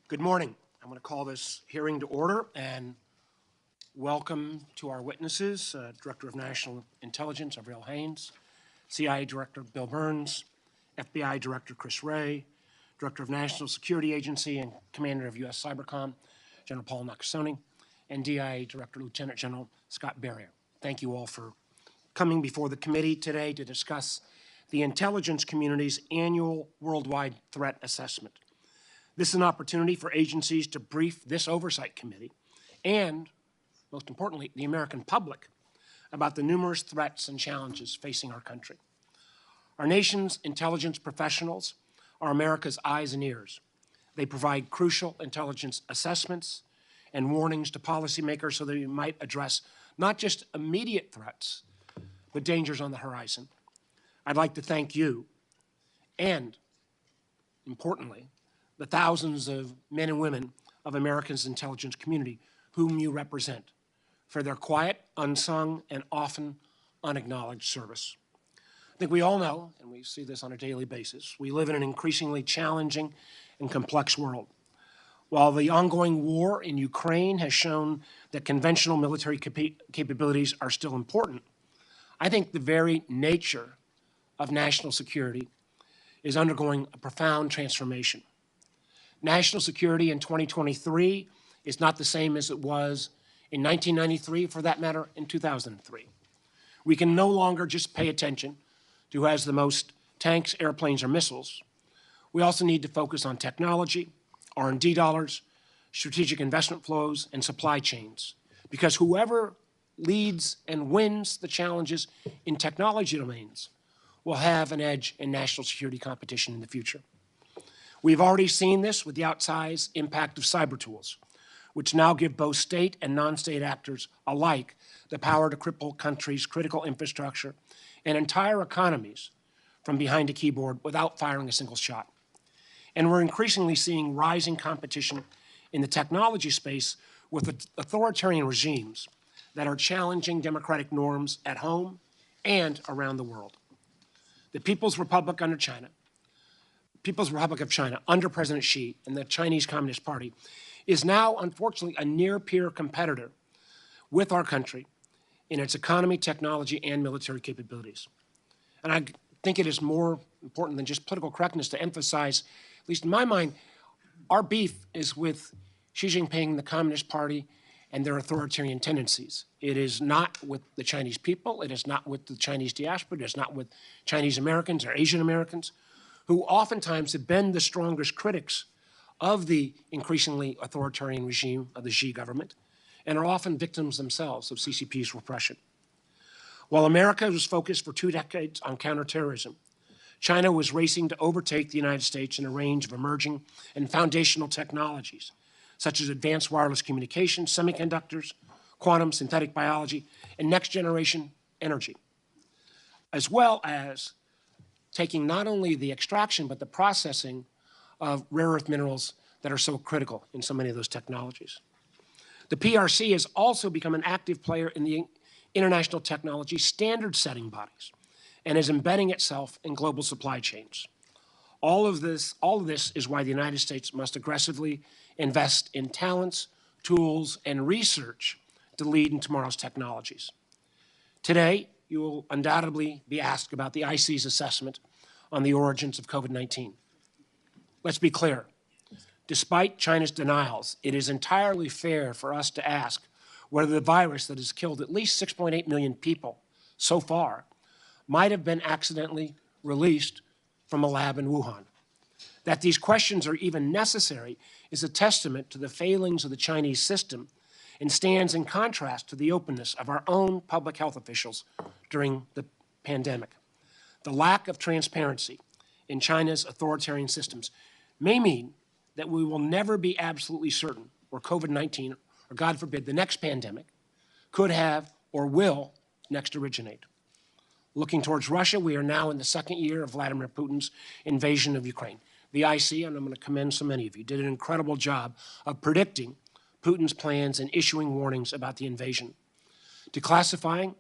Good morning. I'm going to call this hearing to order and welcome to our witnesses, Director of National Intelligence, Avril Haines, CIA Director Bill Burns, FBI Director Chris Wray, Director of National Security Agency and Commander of U.S. Cybercom, General Paul Nakasone, and DIA Director Lieutenant General Scott Berrier. Thank you all for coming before the committee today to discuss the intelligence community's annual worldwide threat assessment. This is an opportunity for agencies to brief this oversight committee and, most importantly, the American public about the numerous threats and challenges facing our country. Our nation's intelligence professionals are America's eyes and ears. They provide crucial intelligence assessments and warnings to policymakers so that we might address not just immediate threats, but dangers on the horizon. I'd like to thank you and, importantly, the thousands of men and women of America's intelligence community whom you represent for their quiet, unsung, and often unacknowledged service. I think we all know, and we see this on a daily basis, we live in an increasingly challenging and complex world. While the ongoing war in Ukraine has shown that conventional military capabilities are still important, I think the very nature of national security is undergoing a profound transformation. National security in 2023 is not the same as it was in 1993, for that matter, in 2003. We can no longer just pay attention to who has the most tanks, airplanes, or missiles. We also need to focus on technology, R&D dollars, strategic investment flows, and supply chains, because whoever leads and wins the challenges in technology domains will have an edge in national security competition in the future. We've already seen this with the outsized impact of cyber tools, which now give both state and non-state actors alike the power to cripple countries' critical infrastructure and entire economies from behind a keyboard without firing a single shot. And we're increasingly seeing rising competition in the technology space with authoritarian regimes that are challenging democratic norms at home and around the world. The People's Republic of China under President Xi and the Chinese Communist Party is now, unfortunately, a near-peer competitor with our country in its economy, technology, and military capabilities. And I think it is more important than just political correctness to emphasize, at least in my mind, our beef is with Xi Jinping, the Communist Party, and their authoritarian tendencies. It is not with the Chinese people, it is not with the Chinese diaspora, it is not with Chinese Americans or Asian Americans, who oftentimes have been the strongest critics of the increasingly authoritarian regime of the Xi government and are often victims themselves of CCP's repression. While America was focused for 2 decades on counterterrorism, China was racing to overtake the United States in a range of emerging and foundational technologies, such as advanced wireless communications, semiconductors, quantum, synthetic biology, and next-generation energy, as well as taking not only the extraction, but the processing of rare earth minerals that are so critical in so many of those technologies. The PRC has also become an active player in the international technology standard-setting bodies and is embedding itself in global supply chains. All of this is why the United States must aggressively invest in talents, tools, and research to lead in tomorrow's technologies. Today, you will undoubtedly be asked about the IC's assessment on the origins of COVID-19. Let's be clear. Despite China's denials, it is entirely fair for us to ask whether the virus that has killed at least 6.8 million people so far might have been accidentally released from a lab in Wuhan. That these questions are even necessary is a testament to the failings of the Chinese system and stands in contrast to the openness of our own public health officials during the pandemic. The lack of transparency in China's authoritarian systems may mean that we will never be absolutely certain where COVID-19, or God forbid, the next pandemic, could have or will next originate. Looking towards Russia, we are now in the 2nd year of Vladimir Putin's invasion of Ukraine. The IC, and I'm going to commend so many of you, did an incredible job of predicting Putin's plans and issuing warnings about the invasion, declassifying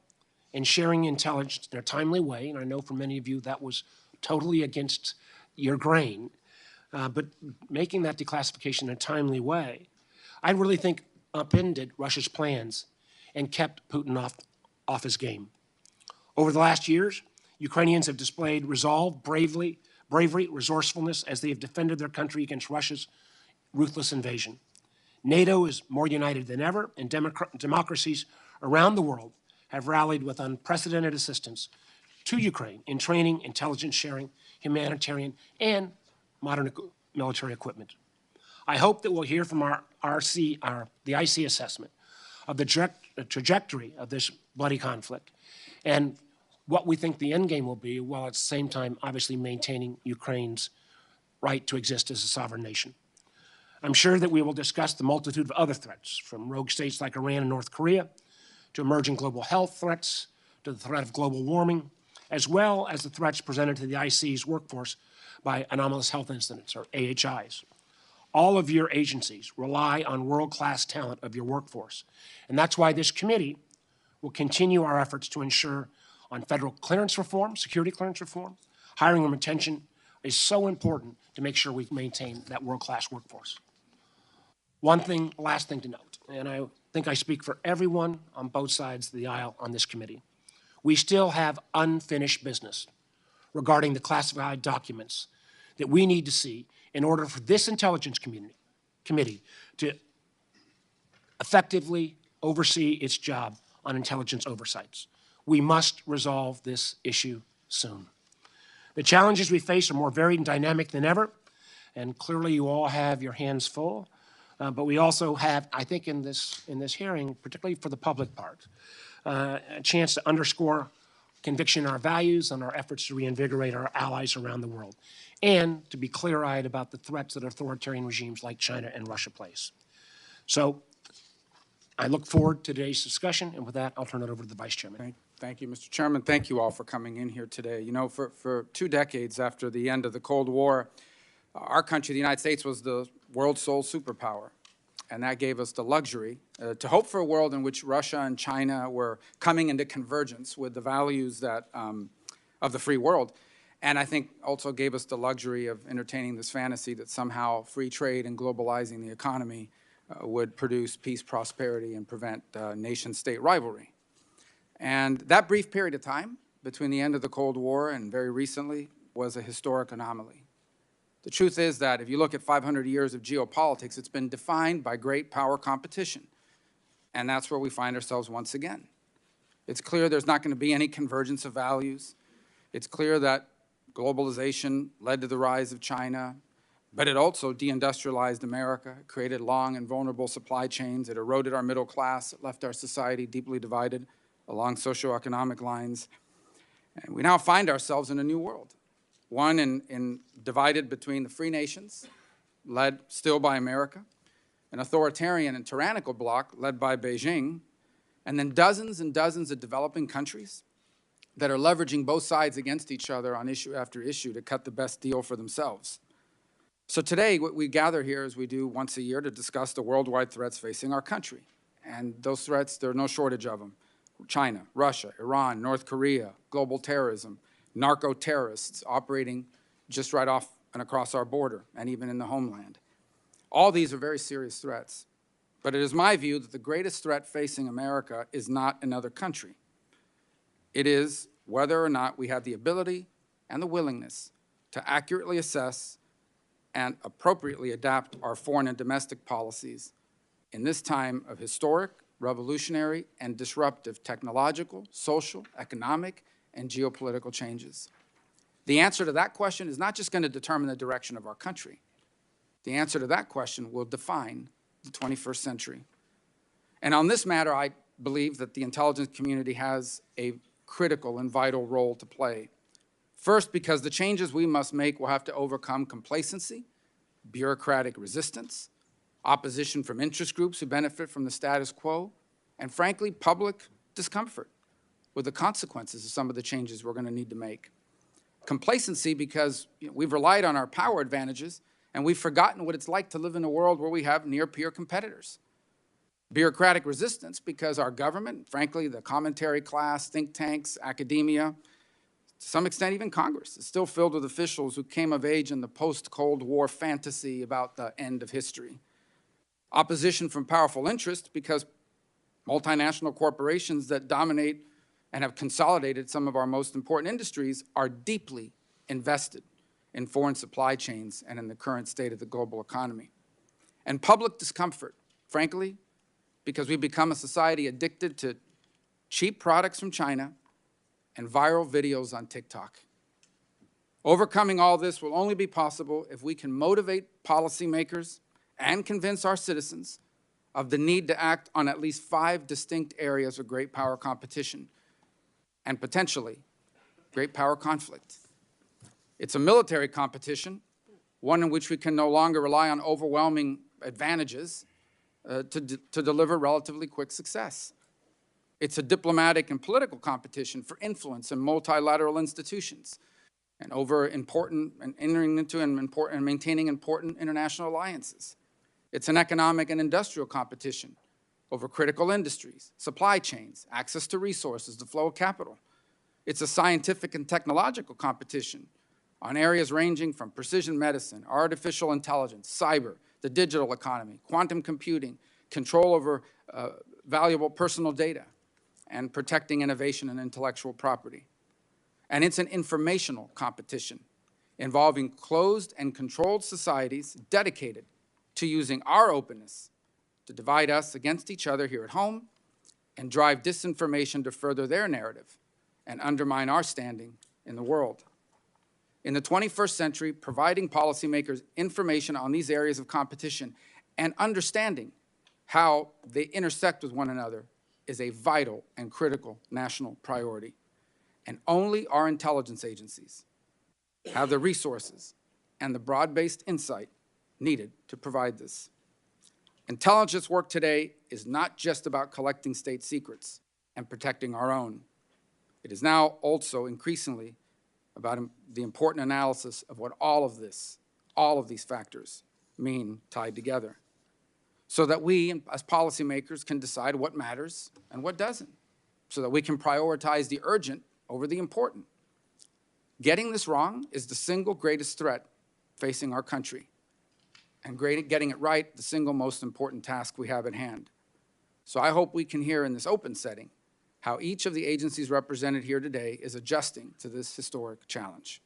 and sharing intelligence in a timely way, and I know for many of you that was totally against your grain, but making that declassification in a timely way, I really think upended Russia's plans and kept Putin off his game. Over the last years, Ukrainians have displayed resolve, bravery, resourcefulness as they have defended their country against Russia's ruthless invasion. NATO is more united than ever, and democracies around the world have rallied with unprecedented assistance to Ukraine in training, intelligence sharing, humanitarian, and modern military equipment. I hope that we'll hear from the IC assessment of the trajectory of this bloody conflict and what we think the end game will be, while at the same time obviously maintaining Ukraine's right to exist as a sovereign nation. I'm sure that we will discuss the multitude of other threats, from rogue states like Iran and North Korea, to emerging global health threats, to the threat of global warming, as well as the threats presented to the IC's workforce by anomalous health incidents, or AHIs. All of your agencies rely on world-class talent of your workforce, and that's why this committee will continue our efforts to ensure on federal clearance reform, security clearance reform. Hiring and retention is so important to make sure we maintain that world-class workforce. Last thing to note, and I think I speak for everyone on both sides of the aisle on this committee. We still have unfinished business regarding the classified documents that we need to see in order for this intelligence committee to effectively oversee its job on intelligence oversights. We must resolve this issue soon. The challenges we face are more varied and dynamic than ever, and clearly you all have your hands full. But we also have, I think in this hearing, particularly for the public part, a chance to underscore conviction in our values and our efforts to reinvigorate our allies around the world, and to be clear-eyed about the threats that authoritarian regimes like China and Russia place. So I look forward to today's discussion, and with that, I'll turn it over to the Vice Chairman. Thank you, Mr. Chairman. Thank you all for coming in here today. You know, for 2 decades after the end of the Cold War, our country, the United States, was the world's sole superpower. And that gave us the luxury to hope for a world in which Russia and China were coming into convergence with the values that, of the free world. And I think also gave us the luxury of entertaining this fantasy that somehow free trade and globalizing the economy would produce peace, prosperity, and prevent nation-state rivalry. And that brief period of time between the end of the Cold War and very recently was a historic anomaly. The truth is that if you look at 500 years of geopolitics, it's been defined by great power competition. And that's where we find ourselves once again. It's clear there's not going to be any convergence of values. It's clear that globalization led to the rise of China, but it also deindustrialized America, created long and vulnerable supply chains, it eroded our middle class, it left our society deeply divided along socioeconomic lines. And we now find ourselves in a new world. One divided between the free nations, led still by America, an authoritarian and tyrannical bloc led by Beijing, and then dozens and dozens of developing countries that are leveraging both sides against each other on issue after issue to cut the best deal for themselves. So today, what we gather here, as we do once a year, to discuss the worldwide threats facing our country. And those threats, there are no shortage of them. China, Russia, Iran, North Korea, global terrorism, narco-terrorists operating just right off and across our border, and even in the homeland. All these are very serious threats. But it is my view that the greatest threat facing America is not another country. It is whether or not we have the ability and the willingness to accurately assess and appropriately adapt our foreign and domestic policies in this time of historic, revolutionary, and disruptive technological, social, economic, and geopolitical changes. The answer to that question is not just going to determine the direction of our country. The answer to that question will define the 21st century. And on this matter, I believe that the intelligence community has a critical and vital role to play. First, because the changes we must make will have to overcome complacency, bureaucratic resistance, opposition from interest groups who benefit from the status quo, and frankly, public discomfort with the consequences of some of the changes we're going to need to make. Complacency because we've relied on our power advantages and we've forgotten what it's like to live in a world where we have near-peer competitors. Bureaucratic resistance because our government, frankly, the commentary class, think tanks, academia, to some extent even Congress, is still filled with officials who came of age in the post-Cold War fantasy about the end of history. Opposition from powerful interests because multinational corporations that dominate and have consolidated some of our most important industries are deeply invested in foreign supply chains and in the current state of the global economy. And public discomfort, frankly, because we've become a society addicted to cheap products from China and viral videos on TikTok. Overcoming all this will only be possible if we can motivate policymakers and convince our citizens of the need to act on at least 5 distinct areas of great power competition and potentially great power conflict. It's a military competition, one in which we can no longer rely on overwhelming advantages to deliver relatively quick success. It's a diplomatic and political competition for influence in multilateral institutions and over important and entering into and maintaining important international alliances. It's an economic and industrial competition over critical industries, supply chains, access to resources, the flow of capital. It's a scientific and technological competition on areas ranging from precision medicine, artificial intelligence, cyber, the digital economy, quantum computing, control over valuable personal data, and protecting innovation and intellectual property. And it's an informational competition involving closed and controlled societies dedicated to using our openness to divide us against each other here at home and drive disinformation to further their narrative and undermine our standing in the world. In the 21st century, providing policymakers information on these areas of competition and understanding how they intersect with one another is a vital and critical national priority. And only our intelligence agencies have the resources and the broad-based insight needed to provide this. Intelligence work today is not just about collecting state secrets and protecting our own. It is now also increasingly about the important analysis of what all of these factors mean tied together, so that we, as policymakers, can decide what matters and what doesn't, so that we can prioritize the urgent over the important. Getting this wrong is the single greatest threat facing our country, and getting it right, the single most important task we have at hand. So I hope we can hear in this open setting how each of the agencies represented here today is adjusting to this historic challenge,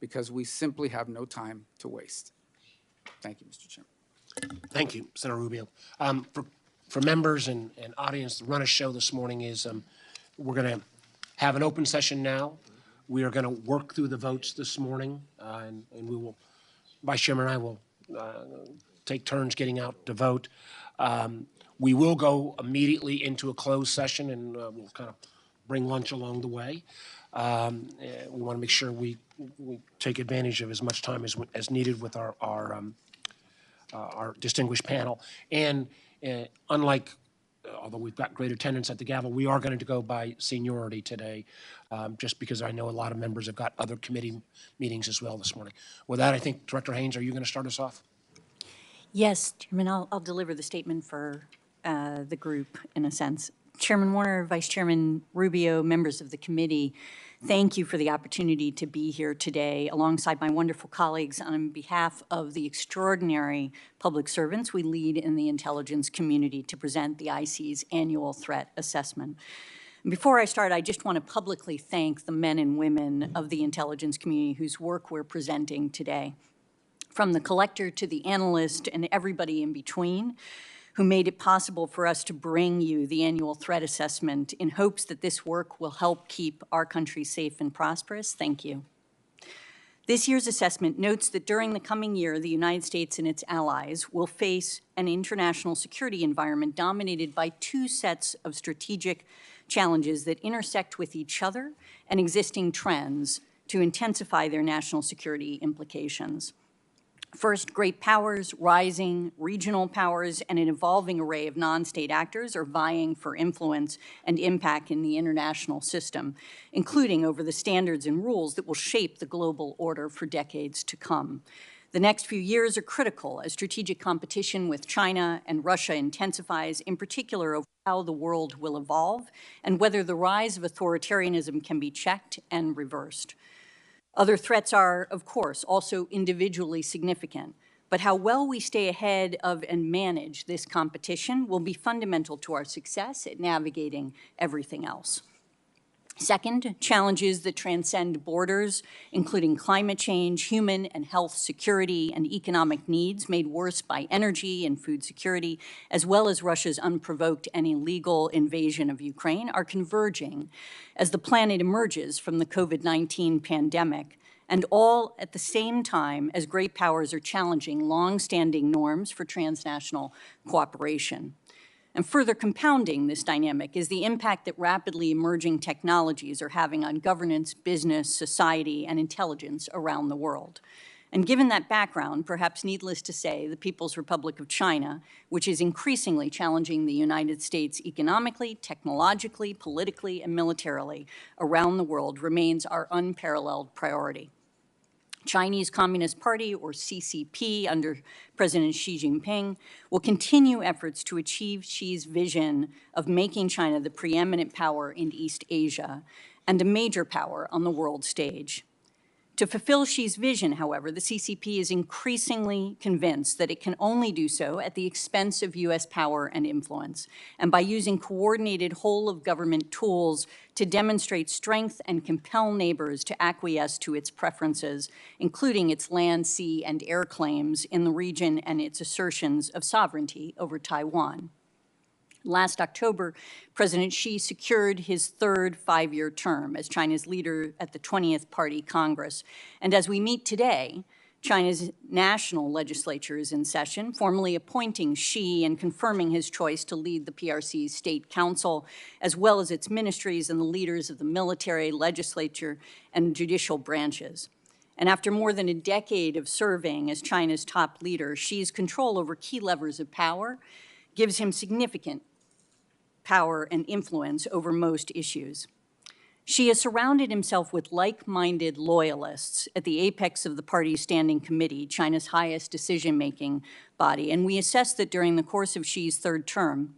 because we simply have no time to waste. Thank you, Mr. Chairman. Thank you, Senator Rubio. For members and audience, the run of show this morning is we're going to have an open session now. We are going to work through the votes this morning, and we will, Vice Chairman and I will take turns getting out to vote. We will go immediately into a closed session, and we'll kind of bring lunch along the way. We want to make sure we take advantage of as much time as needed with our distinguished panel. And unlike, although we've got great attendance at the gavel, we are going to go by seniority today, just because I know a lot of members have got other committee meetings as well this morning. With that, I think, Director Haines, are you going to start us off? Yes, Chairman, I'll deliver the statement for the group, in a sense. Chairman Warner, Vice Chairman Rubio, members of the committee, thank you for the opportunity to be here today alongside my wonderful colleagues on behalf of the extraordinary public servants we lead in the intelligence community to present the IC's annual threat assessment. Before I start, I just want to publicly thank the men and women of the intelligence community whose work we're presenting today. From the collector to the analyst and everybody in between, who made it possible for us to bring you the annual threat assessment in hopes that this work will help keep our country safe and prosperous. Thank you. This year's assessment notes that during the coming year, the United States and its allies will face an international security environment dominated by 2 sets of strategic challenges that intersect with each other and existing trends to intensify their national security implications. First, great powers, rising regional powers, and an evolving array of non-state actors are vying for influence and impact in the international system, including over the standards and rules that will shape the global order for decades to come. The next few years are critical as strategic competition with China and Russia intensifies, in particular over how the world will evolve and whether the rise of authoritarianism can be checked and reversed. Other threats are, of course, also individually significant, but how well we stay ahead of and manage this competition will be fundamental to our success at navigating everything else. Second, challenges that transcend borders, including climate change, human and health security, and economic needs made worse by energy and food security, as well as Russia's unprovoked and illegal invasion of Ukraine, are converging as the planet emerges from the COVID-19 pandemic, and all at the same time as great powers are challenging long-standing norms for transnational cooperation. And further compounding this dynamic is the impact that rapidly emerging technologies are having on governance, business, society, and intelligence around the world. And given that background, perhaps needless to say, the People's Republic of China, which is increasingly challenging the United States economically, technologically, politically, and militarily around the world, remains our unparalleled priority. Chinese Communist Party, or CCP, under President Xi Jinping, will continue efforts to achieve Xi's vision of making China the preeminent power in East Asia and a major power on the world stage. To fulfill Xi's vision, however, the CCP is increasingly convinced that it can only do so at the expense of U.S. power and influence, and by using coordinated whole-of-government tools to demonstrate strength and compel neighbors to acquiesce to its preferences, including its land, sea, and air claims in the region and its assertions of sovereignty over Taiwan. Last October, President Xi secured his third five-year term as China's leader at the 20th Party Congress. And as we meet today, China's national legislature is in session, formally appointing Xi and confirming his choice to lead the PRC's State Council, as well as its ministries and the leaders of the military, legislature, and judicial branches. And after more than a decade of serving as China's top leader, Xi's control over key levers of power gives him significant power and influence over most issues. Xi has surrounded himself with like-minded loyalists at the apex of the party's standing committee, China's highest decision-making body, and we assess that during the course of Xi's third term,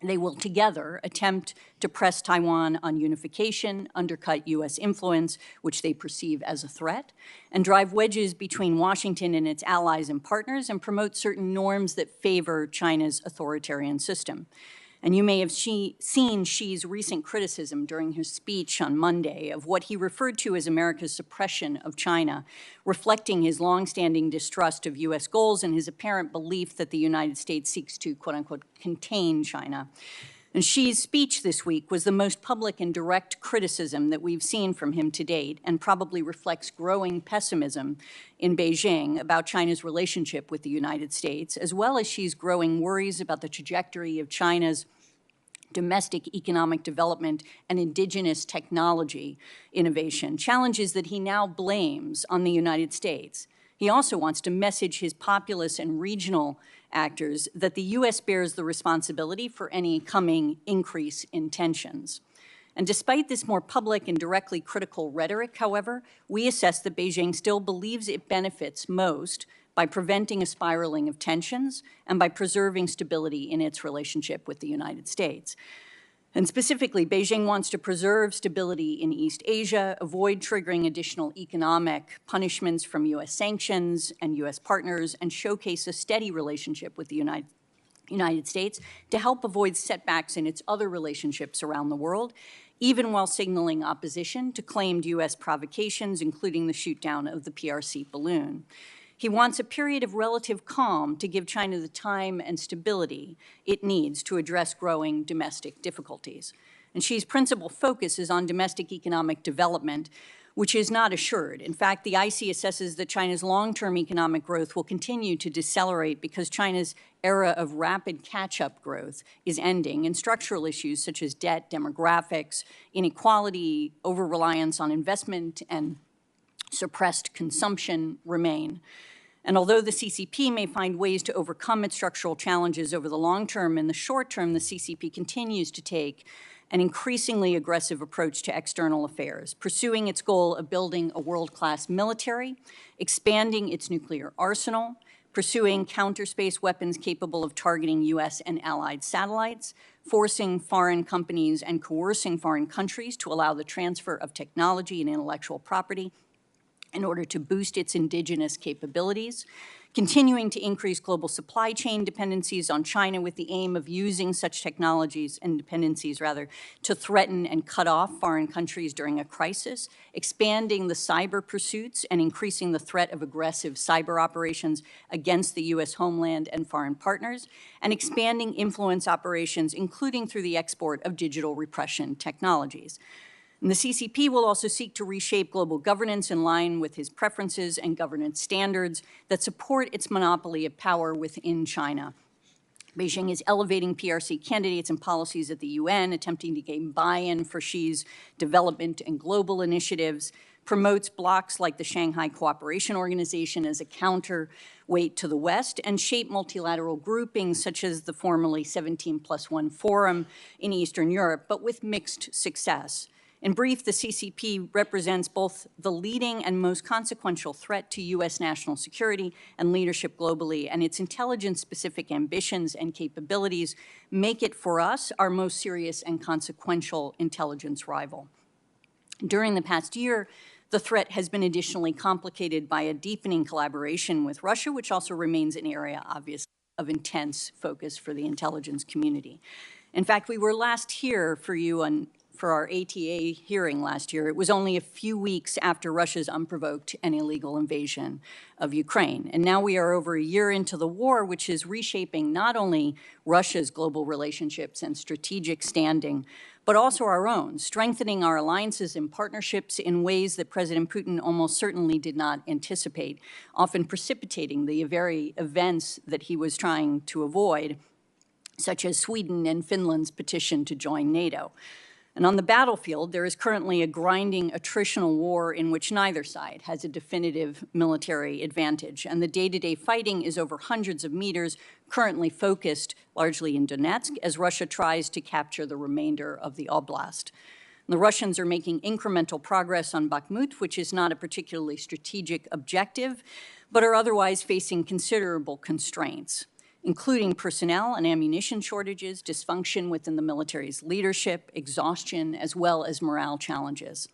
they will together attempt to press Taiwan on unification, undercut U.S. influence, which they perceive as a threat, and drive wedges between Washington and its allies and partners, and promote certain norms that favor China's authoritarian system. And you may have seen Xi's recent criticism during his speech on Monday of what he referred to as America's suppression of China, reflecting his longstanding distrust of U.S. goals and his apparent belief that the United States seeks to, quote unquote, contain China. And Xi's speech this week was the most public and direct criticism that we've seen from him to date, and probably reflects growing pessimism in Beijing about China's relationship with the United States, as well as Xi's growing worries about the trajectory of China's domestic economic development and indigenous technology innovation, challenges that he now blames on the United States. He also wants to message his populous and regional actors that the U.S. bears the responsibility for any coming increase in tensions. And despite this more public and directly critical rhetoric, however, we assess that Beijing still believes it benefits most by preventing a spiraling of tensions and by preserving stability in its relationship with the United States. And specifically, Beijing wants to preserve stability in East Asia, avoid triggering additional economic punishments from U.S. sanctions and U.S. partners, and showcase a steady relationship with the United States to help avoid setbacks in its other relationships around the world, even while signaling opposition to claimed U.S. provocations, including the shoot-down of the PRC balloon. He wants a period of relative calm to give China the time and stability it needs to address growing domestic difficulties. And Xi's principal focus is on domestic economic development, which is not assured. In fact, the IC assesses that China's long-term economic growth will continue to decelerate because China's era of rapid catch-up growth is ending, and structural issues such as debt, demographics, inequality, over-reliance on investment, and suppressed consumption remain. And although the CCP may find ways to overcome its structural challenges over the long term, in the short term, the CCP continues to take an increasingly aggressive approach to external affairs, pursuing its goal of building a world-class military, expanding its nuclear arsenal, pursuing counter-space weapons capable of targeting U.S. and allied satellites, forcing foreign companies and coercing foreign countries to allow the transfer of technology and intellectual property in order to boost its indigenous capabilities, continuing to increase global supply chain dependencies on China with the aim of using such technologies and dependencies, rather, to threaten and cut off foreign countries during a crisis, expanding the cyber pursuits and increasing the threat of aggressive cyber operations against the U.S. homeland and foreign partners, and expanding influence operations, including through the export of digital repression technologies. And the CCP will also seek to reshape global governance in line with his preferences and governance standards that support its monopoly of power within China. Beijing is elevating PRC candidates and policies at the UN, attempting to gain buy-in for Xi's development and global initiatives, promotes blocs like the Shanghai Cooperation Organization as a counterweight to the West, and shape multilateral groupings such as the formerly 17+1 Forum in Eastern Europe, but with mixed success. In brief, the CCP represents both the leading and most consequential threat to U.S. national security and leadership globally, and its intelligence-specific ambitions and capabilities make it, for us, our most serious and consequential intelligence rival. During the past year, the threat has been additionally complicated by a deepening collaboration with Russia, which also remains an area, obviously, of intense focus for the intelligence community. In fact, we were last here for our ATA hearing last year. It was only a few weeks after Russia's unprovoked and illegal invasion of Ukraine. And now we are over a year into the war, which is reshaping not only Russia's global relationships and strategic standing, but also our own, strengthening our alliances and partnerships in ways that President Putin almost certainly did not anticipate, often precipitating the very events that he was trying to avoid, such as Sweden and Finland's petition to join NATO. And on the battlefield, there is currently a grinding attritional war in which neither side has a definitive military advantage. And the day-to-day fighting is over hundreds of meters, currently focused largely in Donetsk, as Russia tries to capture the remainder of the oblast. And the Russians are making incremental progress on Bakhmut, which is not a particularly strategic objective, but are otherwise facing considerable constraints, including personnel and ammunition shortages, dysfunction within the military's leadership, exhaustion, as well as morale challenges.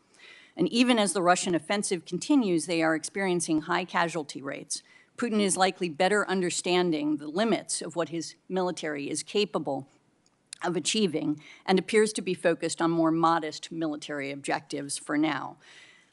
And even as the Russian offensive continues, they are experiencing high casualty rates. Putin is likely better understanding the limits of what his military is capable of achieving and appears to be focused on more modest military objectives for now.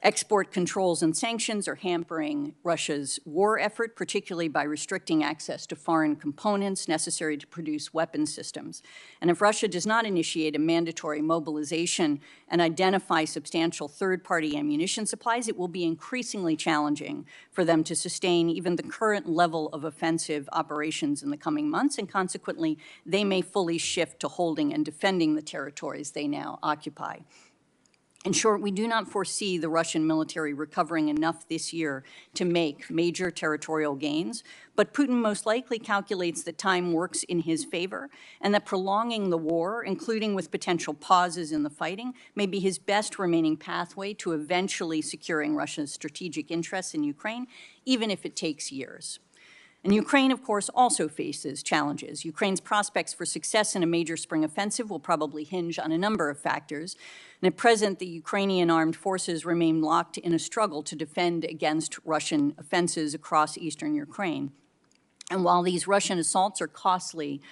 Export controls and sanctions are hampering Russia's war effort, particularly by restricting access to foreign components necessary to produce weapon systems. And if Russia does not initiate a mandatory mobilization and identify substantial third-party ammunition supplies, it will be increasingly challenging for them to sustain even the current level of offensive operations in the coming months, and consequently, they may fully shift to holding and defending the territories they now occupy. In short, we do not foresee the Russian military recovering enough this year to make major territorial gains, but Putin most likely calculates that time works in his favor and that prolonging the war, including with potential pauses in the fighting, may be his best remaining pathway to eventually securing Russia's strategic interests in Ukraine, even if it takes years. And Ukraine, of course, also faces challenges. Ukraine's prospects for success in a major spring offensive will probably hinge on a number of factors. And at present, the Ukrainian armed forces remain locked in a struggle to defend against Russian offenses across eastern Ukraine. And while these Russian assaults are costly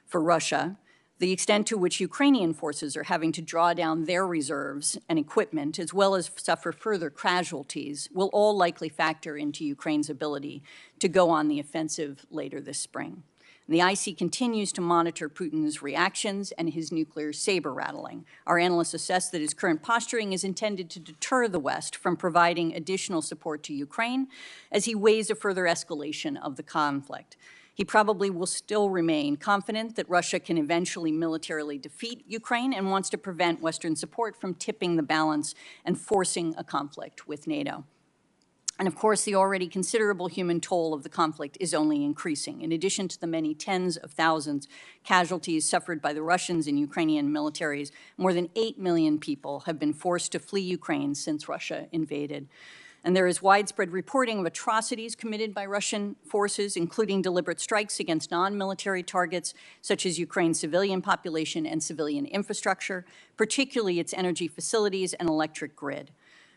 for Russia, the extent to which Ukrainian forces are having to draw down their reserves and equipment, as well as suffer further casualties, will all likely factor into Ukraine's ability to go on the offensive later this spring. And the IC continues to monitor Putin's reactions and his nuclear saber rattling. Our analysts assess that his current posturing is intended to deter the West from providing additional support to Ukraine as he weighs a further escalation of the conflict. He probably will still remain confident that Russia can eventually militarily defeat Ukraine and wants to prevent Western support from tipping the balance and forcing a conflict with NATO. And of course, the already considerable human toll of the conflict is only increasing. In addition to the many tens of thousands casualties suffered by the Russians and Ukrainian militaries, more than 8 million people have been forced to flee Ukraine since Russia invaded. And there is widespread reporting of atrocities committed by Russian forces, including deliberate strikes against non-military targets, such as Ukraine's civilian population and civilian infrastructure, particularly its energy facilities and electric grid.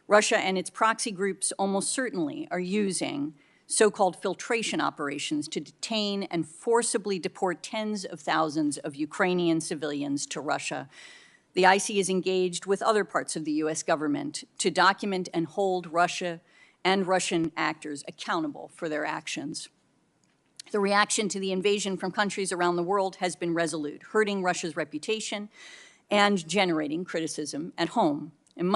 Russia and its proxy groups almost certainly are using so-called filtration operations to detain and forcibly deport tens of thousands of Ukrainian civilians to Russia. The IC is engaged with other parts of the U.S. government to document and hold Russia and Russian actors accountable for their actions. The reaction to the invasion from countries around the world has been resolute, hurting Russia's reputation and generating criticism at home. And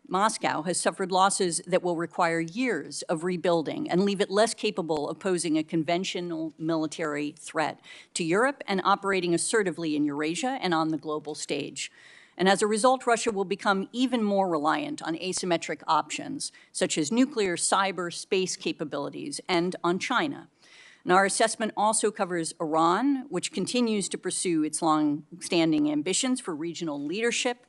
Moscow has suffered losses that will require years of rebuilding and leave it less capable of posing a conventional military threat to Europe and operating assertively in Eurasia and on the global stage. And as a result, Russia will become even more reliant on asymmetric options, such as nuclear, cyber, space capabilities, and on China. And our assessment also covers Iran, which continues to pursue its long-standing ambitions for regional leadership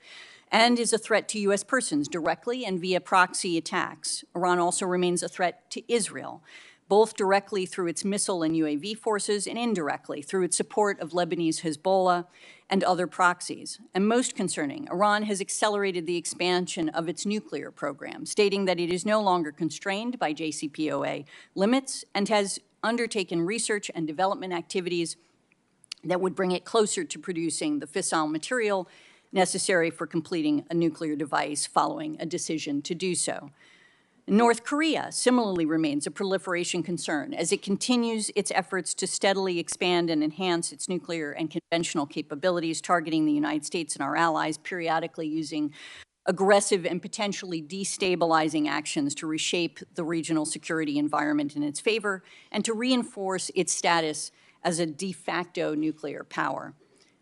and is a threat to U.S. persons directly and via proxy attacks. Iran also remains a threat to Israel, both directly through its missile and UAV forces and indirectly through its support of Lebanese Hezbollah and other proxies. And most concerning, Iran has accelerated the expansion of its nuclear program, stating that it is no longer constrained by JCPOA limits and has undertaken research and development activities that would bring it closer to producing the fissile material necessary for completing a nuclear device following a decision to do so. North Korea similarly remains a proliferation concern as it continues its efforts to steadily expand and enhance its nuclear and conventional capabilities, targeting the United States and our allies, periodically using aggressive and potentially destabilizing actions to reshape the regional security environment in its favor and to reinforce its status as a de facto nuclear power.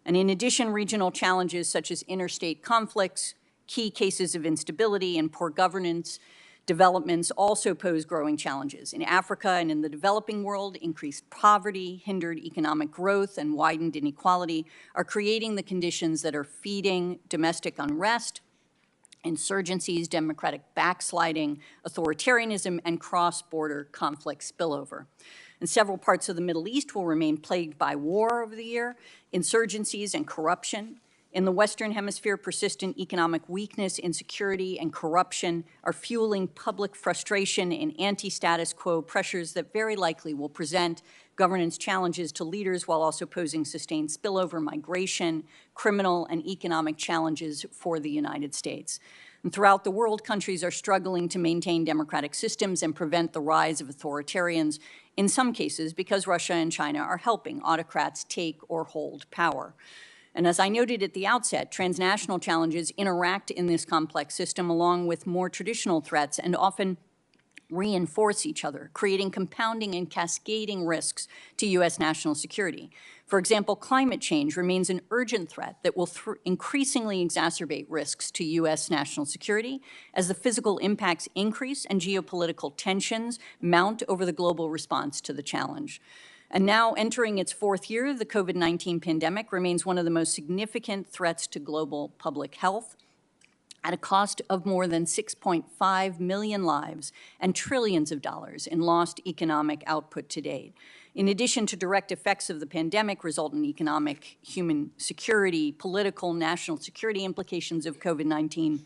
And in addition, regional challenges such as interstate conflicts, key cases of instability, and poor governance developments also pose growing challenges. In Africa and in the developing world, increased poverty, hindered economic growth, and widened inequality are creating the conditions that are feeding domestic unrest, insurgencies, democratic backsliding, authoritarianism, and cross-border conflict spillover. And several parts of the Middle East will remain plagued by war over the year, insurgencies, and corruption. In the Western Hemisphere, persistent economic weakness, insecurity, and corruption are fueling public frustration and anti-status quo pressures that very likely will present governance challenges to leaders while also posing sustained spillover migration, criminal, and economic challenges for the United States. And throughout the world, countries are struggling to maintain democratic systems and prevent the rise of authoritarians, in some cases because Russia and China are helping autocrats take or hold power. And as I noted at the outset, transnational challenges interact in this complex system along with more traditional threats and often reinforce each other, creating compounding and cascading risks to U.S. national security. For example, climate change remains an urgent threat that will increasingly exacerbate risks to U.S. national security as the physical impacts increase and geopolitical tensions mount over the global response to the challenge. And now, entering its fourth year, the COVID-19 pandemic remains one of the most significant threats to global public health, at a cost of more than 6.5 million lives and trillions of dollars in lost economic output to date. In addition to direct effects of the pandemic result in economic, human security, political, national security implications of COVID-19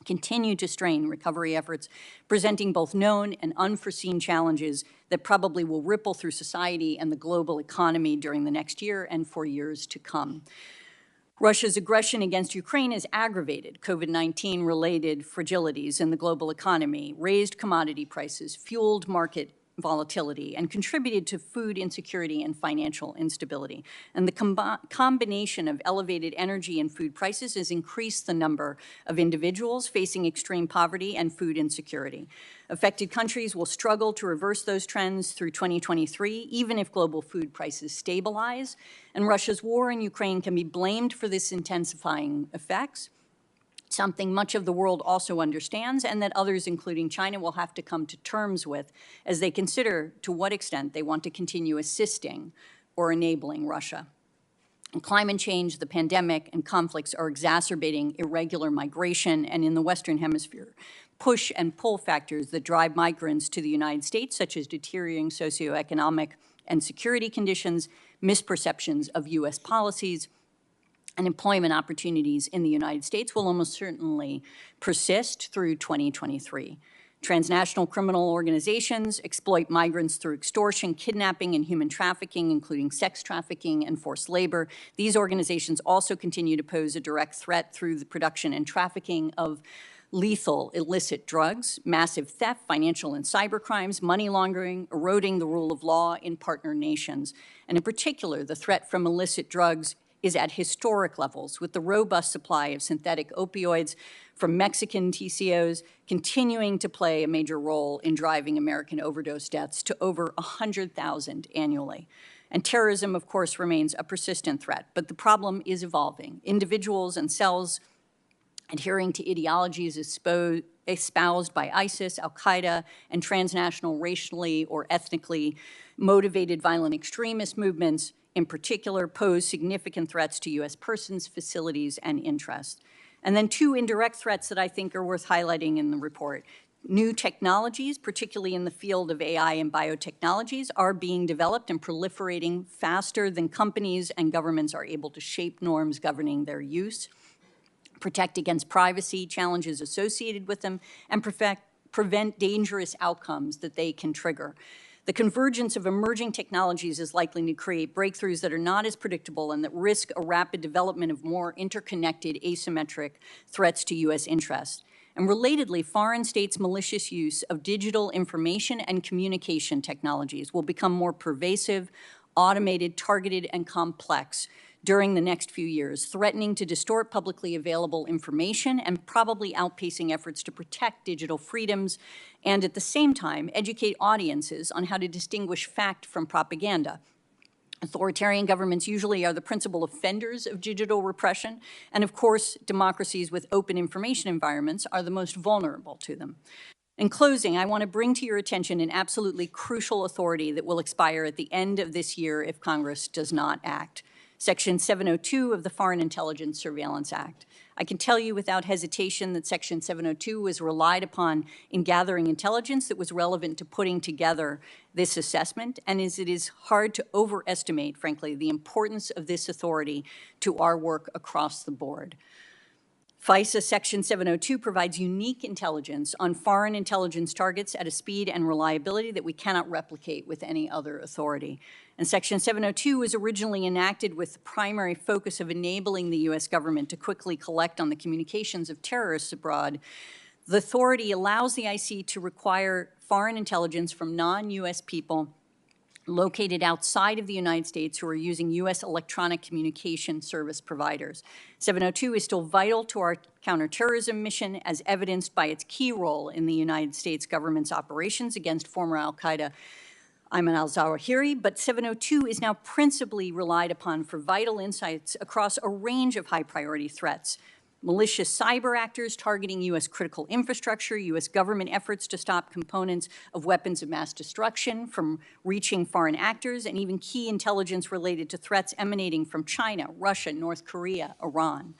continue to strain recovery efforts, presenting both known and unforeseen challenges that probably will ripple through society and the global economy during the next year and for years to come. Russia's aggression against Ukraine has aggravated COVID-19 related fragilities in the global economy, raised commodity prices, fueled market volatility, and contributed to food insecurity and financial instability. And the combination of elevated energy and food prices has increased the number of individuals facing extreme poverty and food insecurity. Affected countries will struggle to reverse those trends through 2023, even if global food prices stabilize. And Russia's war in Ukraine can be blamed for this intensifying effects, something much of the world also understands and that others, including China, will have to come to terms with as they consider to what extent they want to continue assisting or enabling Russia. And climate change, the pandemic, and conflicts are exacerbating irregular migration, and in the Western Hemisphere, push and pull factors that drive migrants to the United States, such as deteriorating socioeconomic and security conditions, misperceptions of U.S. policies, and employment opportunities in the United States will almost certainly persist through 2023. Transnational criminal organizations exploit migrants through extortion, kidnapping, and human trafficking, including sex trafficking and forced labor. These organizations also continue to pose a direct threat through the production and trafficking of lethal illicit drugs, massive theft, financial and cyber crimes, money laundering, eroding the rule of law in partner nations. And in particular, the threat from illicit drugs is at historic levels, with the robust supply of synthetic opioids from Mexican TCOs continuing to play a major role in driving American overdose deaths to over 100,000 annually. And terrorism, of course, remains a persistent threat, but the problem is evolving. Individuals and cells adhering to ideologies espoused by ISIS, al-Qaeda, and transnational racially or ethnically motivated violent extremist movements in particular pose significant threats to U.S. persons, facilities, and interests. And then two indirect threats that I think are worth highlighting in the report. New technologies, particularly in the field of AI and biotechnologies, are being developed and proliferating faster than companies and governments are able to shape norms governing their use, protect against privacy challenges associated with them, and prevent dangerous outcomes that they can trigger. The convergence of emerging technologies is likely to create breakthroughs that are not as predictable and that risk a rapid development of more interconnected, asymmetric threats to U.S. interests. And relatedly, foreign states' malicious use of digital information and communication technologies will become more pervasive, automated, targeted, and complex during the next few years, threatening to distort publicly available information and probably outpacing efforts to protect digital freedoms and at the same time educate audiences on how to distinguish fact from propaganda. Authoritarian governments usually are the principal offenders of digital repression, and of course, democracies with open information environments are the most vulnerable to them. In closing, I want to bring to your attention an absolutely crucial authority that will expire at the end of this year if Congress does not act. Section 702 of the Foreign Intelligence Surveillance Act. I can tell you without hesitation that Section 702 was relied upon in gathering intelligence that was relevant to putting together this assessment, and it is hard to overestimate, frankly, the importance of this authority to our work across the board. FISA Section 702 provides unique intelligence on foreign intelligence targets at a speed and reliability that we cannot replicate with any other authority. And Section 702 was originally enacted with the primary focus of enabling the U.S. government to quickly collect on the communications of terrorists abroad. The authority allows the IC to require foreign intelligence from non-U.S. people located outside of the United States who are using U.S. electronic communication service providers. 702 is still vital to our counterterrorism mission as evidenced by its key role in the United States government's operations against former al-Qaeda Ayman al-Zawahiri, but 702 is now principally relied upon for vital insights across a range of high-priority threats. Malicious cyber actors targeting U.S. critical infrastructure, U.S. government efforts to stop components of weapons of mass destruction from reaching foreign actors, and even key intelligence related to threats emanating from China, Russia, North Korea, Iran.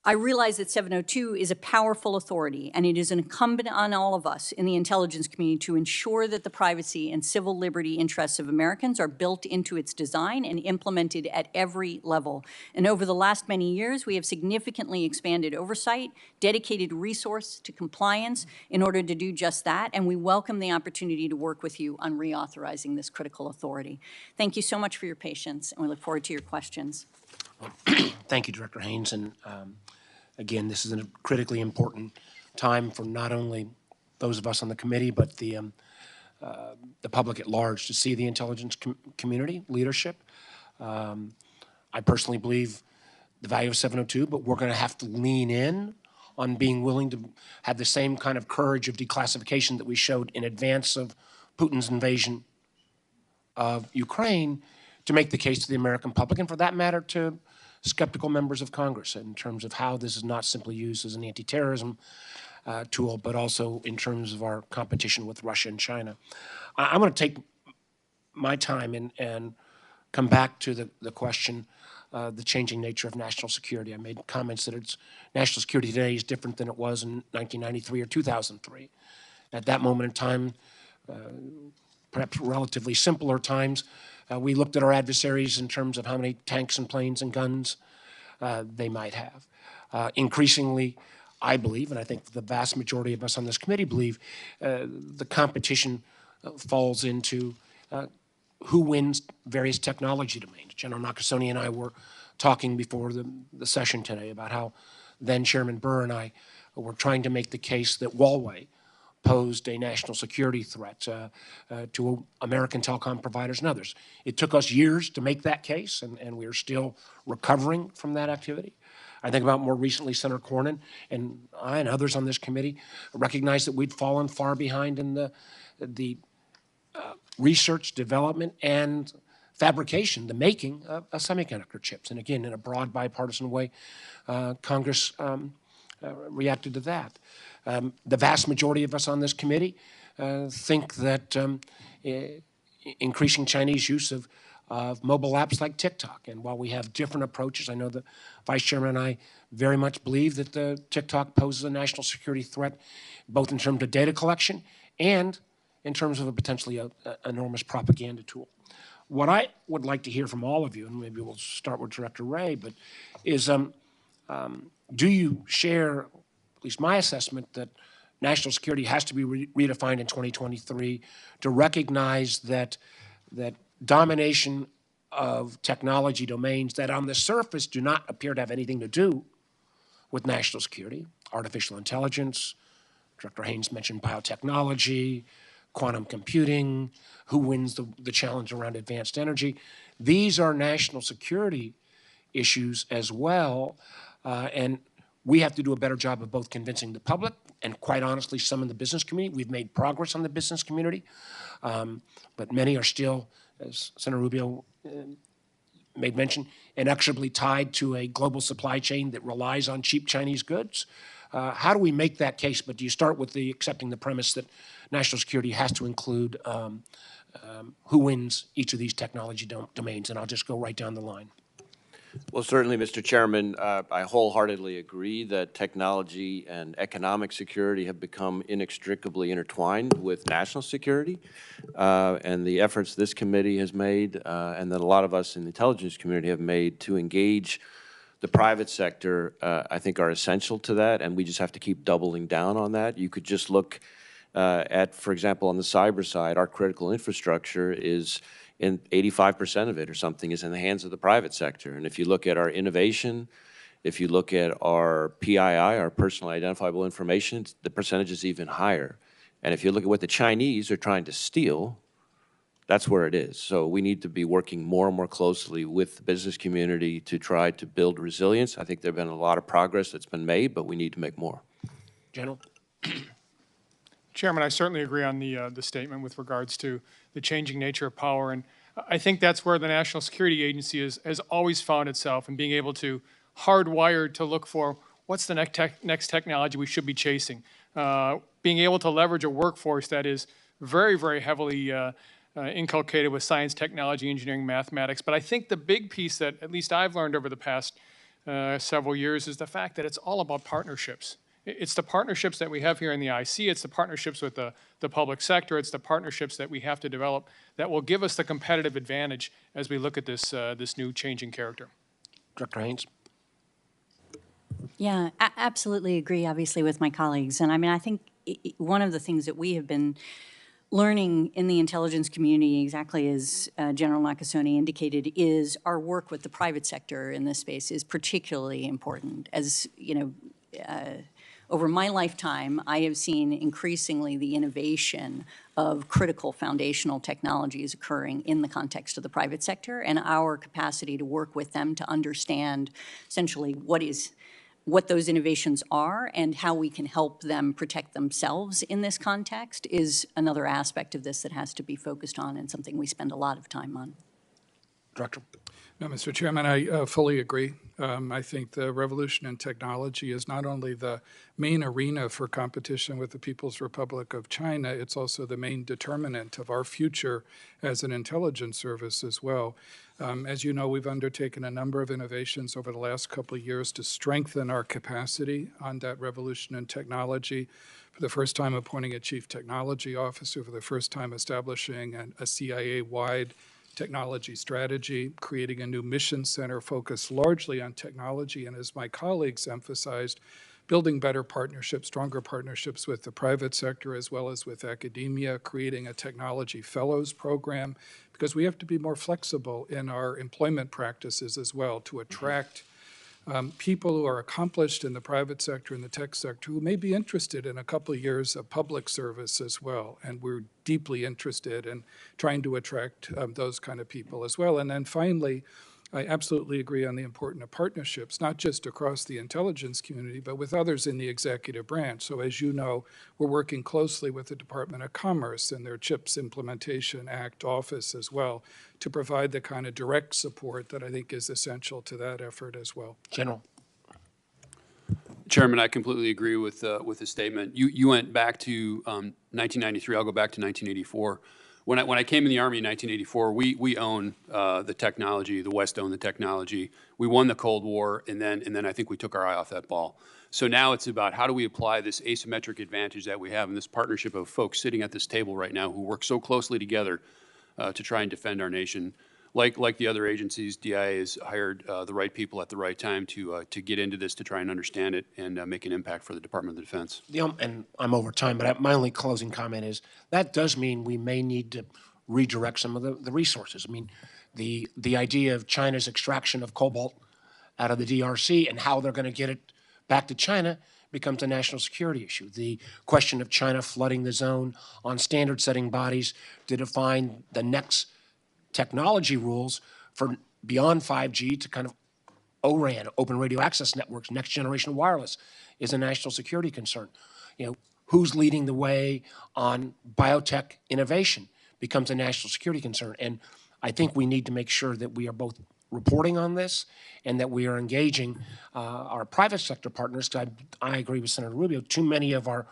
I realize that 702 is a powerful authority, and it is incumbent on all of us in the intelligence community to ensure that the privacy and civil liberty interests of Americans are built into its design and implemented at every level. And over the last many years, we have significantly expanded oversight, dedicated resource to compliance in order to do just that, and we welcome the opportunity to work with you on reauthorizing this critical authority. Thank you so much for your patience, and we look forward to your questions. Thank you, Director Haines. And again, this is a critically important time for not only those of us on the committee, but the public at large to see the intelligence community leadership. I personally believe the value of 702, but we're going to have to lean in on being willing to have the same kind of courage of declassification that we showed in advance of Putin's invasion of Ukraine to make the case to the American public, and for that matter, to skeptical members of Congress in terms of how this is not simply used as an anti-terrorism tool, but also in terms of our competition with Russia and China. I'm going to take my time and come back to the question, the changing nature of national security. I made comments that national security today is different than it was in 1993 or 2003. At that moment in time, perhaps relatively simpler times, we looked at our adversaries in terms of how many tanks and planes and guns they might have. Increasingly, I believe, and I think the vast majority of us on this committee believe, the competition falls into who wins various technology domains. General Nakasone and I were talking before the session today about how then Chairman Burr and I were trying to make the case that Huawei posed a national security threat to American telecom providers and others. It took us years to make that case, and we're still recovering from that activity. I think about more recently, Senator Cornyn and I and others on this committee recognized that we'd fallen far behind in the research, development, and fabrication, the making of semiconductor chips. And again, in a broad bipartisan way, Congress reacted to that. The vast majority of us on this committee think that increasing Chinese use of mobile apps like TikTok, and while we have different approaches, I know the Vice Chairman and I very much believe that TikTok poses a national security threat, both in terms of data collection and in terms of a potentially enormous propaganda tool. What I would like to hear from all of you, and maybe we'll start with Director Wray, but is do you share at least my assessment that national security has to be redefined in 2023 to recognize that domination of technology domains that on the surface do not appear to have anything to do with national security, artificial intelligence, Director Haines mentioned biotechnology, quantum computing, who wins the challenge around advanced energy. These are national security issues as well, and we have to do a better job of both convincing the public and, quite honestly, some in the business community. We've made progress on the business community, but many are still, as Senator Rubio made mention, inexorably tied to a global supply chain that relies on cheap Chinese goods. How do we make that case? But do you start with accepting the premise that national security has to include who wins each of these technology domains? And I'll just go right down the line. Well, certainly, Mr. Chairman, I wholeheartedly agree that technology and economic security have become inextricably intertwined with national security. And the efforts this committee has made and that a lot of us in the intelligence community have made to engage the private sector, I think, are essential to that, and we just have to keep doubling down on that. You could just look at, for example, on the cyber side, our critical infrastructure is in 85% of it or something is in the hands of the private sector. And if you look at our innovation, if you look at our PII, our personally identifiable information, the percentage is even higher. And if you look at what the Chinese are trying to steal, that's where it is. So we need to be working more and more closely with the business community to try to build resilience. I think there have been a lot of progress that's been made, but we need to make more. General? Chairman, I certainly agree on the statement with regards to the changing nature of power, and I think that's where the National Security Agency has always found itself in being able to hardwire to look for what's the next technology we should be chasing, being able to leverage a workforce that is very, very heavily inculcated with science, technology, engineering, mathematics. But I think the big piece that at least I've learned over the past several years is the fact that it's all about partnerships. It's the partnerships that we have here in the IC. It's the partnerships with the public sector. It's the partnerships that we have to develop that will give us the competitive advantage as we look at this new changing character. Director Haines? Yeah, absolutely agree, obviously, with my colleagues. And I mean, I think one of the things that we have been learning in the intelligence community, exactly as General Nakasone indicated, is our work with the private sector in this space is particularly important. As you know, over my lifetime, I have seen increasingly the innovation of critical foundational technologies occurring in the context of the private sector, and our capacity to work with them to understand essentially what those innovations are and how we can help them protect themselves in this context is another aspect of this that has to be focused on and something we spend a lot of time on. Director? No, Mr. Chairman, I fully agree. I think the revolution in technology is not only the main arena for competition with the People's Republic of China, it's also the main determinant of our future as an intelligence service as well. As you know, we've undertaken a number of innovations over the last couple of years to strengthen our capacity on that revolution in technology. For the first time, appointing a chief technology officer, for the first time establishing a CIA-wide technology strategy, creating a new mission center focused largely on technology, and as my colleagues emphasized, building better partnerships, stronger partnerships with the private sector as well as with academia, creating a technology fellows program, because we have to be more flexible in our employment practices as well to attract people who are accomplished in the private sector and the tech sector who may be interested in a couple of years of public service as well. And we're deeply interested in trying to attract those kind of people as well. And then finally, I absolutely agree on the importance of partnerships, not just across the intelligence community, but with others in the executive branch. So as you know, we're working closely with the Department of Commerce and their CHIPS Implementation Act office as well to provide the kind of direct support that I think is essential to that effort as well. General? Chairman, I completely agree with the statement. You went back to 1993. I'll go back to 1984. When I came in the Army in 1984, we own the technology. The West owned the technology. We won the Cold War, and then I think we took our eye off that ball. So now it's about how do we apply this asymmetric advantage that we have in this partnership of folks sitting at this table right now who work so closely together to try and defend our nation. Like the other agencies, DIA has hired the right people at the right time to get into this, to try and understand it and make an impact for the Department of Defense. And I'm over time, but my only closing comment is that does mean we may need to redirect some of the resources. I mean, the idea of China's extraction of cobalt out of the DRC and how they're going to get it back to China becomes a national security issue. The question of China flooding the zone on standard-setting bodies to define the next technology rules for beyond 5G to kind of ORAN, Open Radio Access Networks, next generation wireless, is a national security concern. You know, who's leading the way on biotech innovation becomes a national security concern. And I think we need to make sure that we are both reporting on this and that we are engaging our private sector partners. I agree with Senator Rubio. Too many of our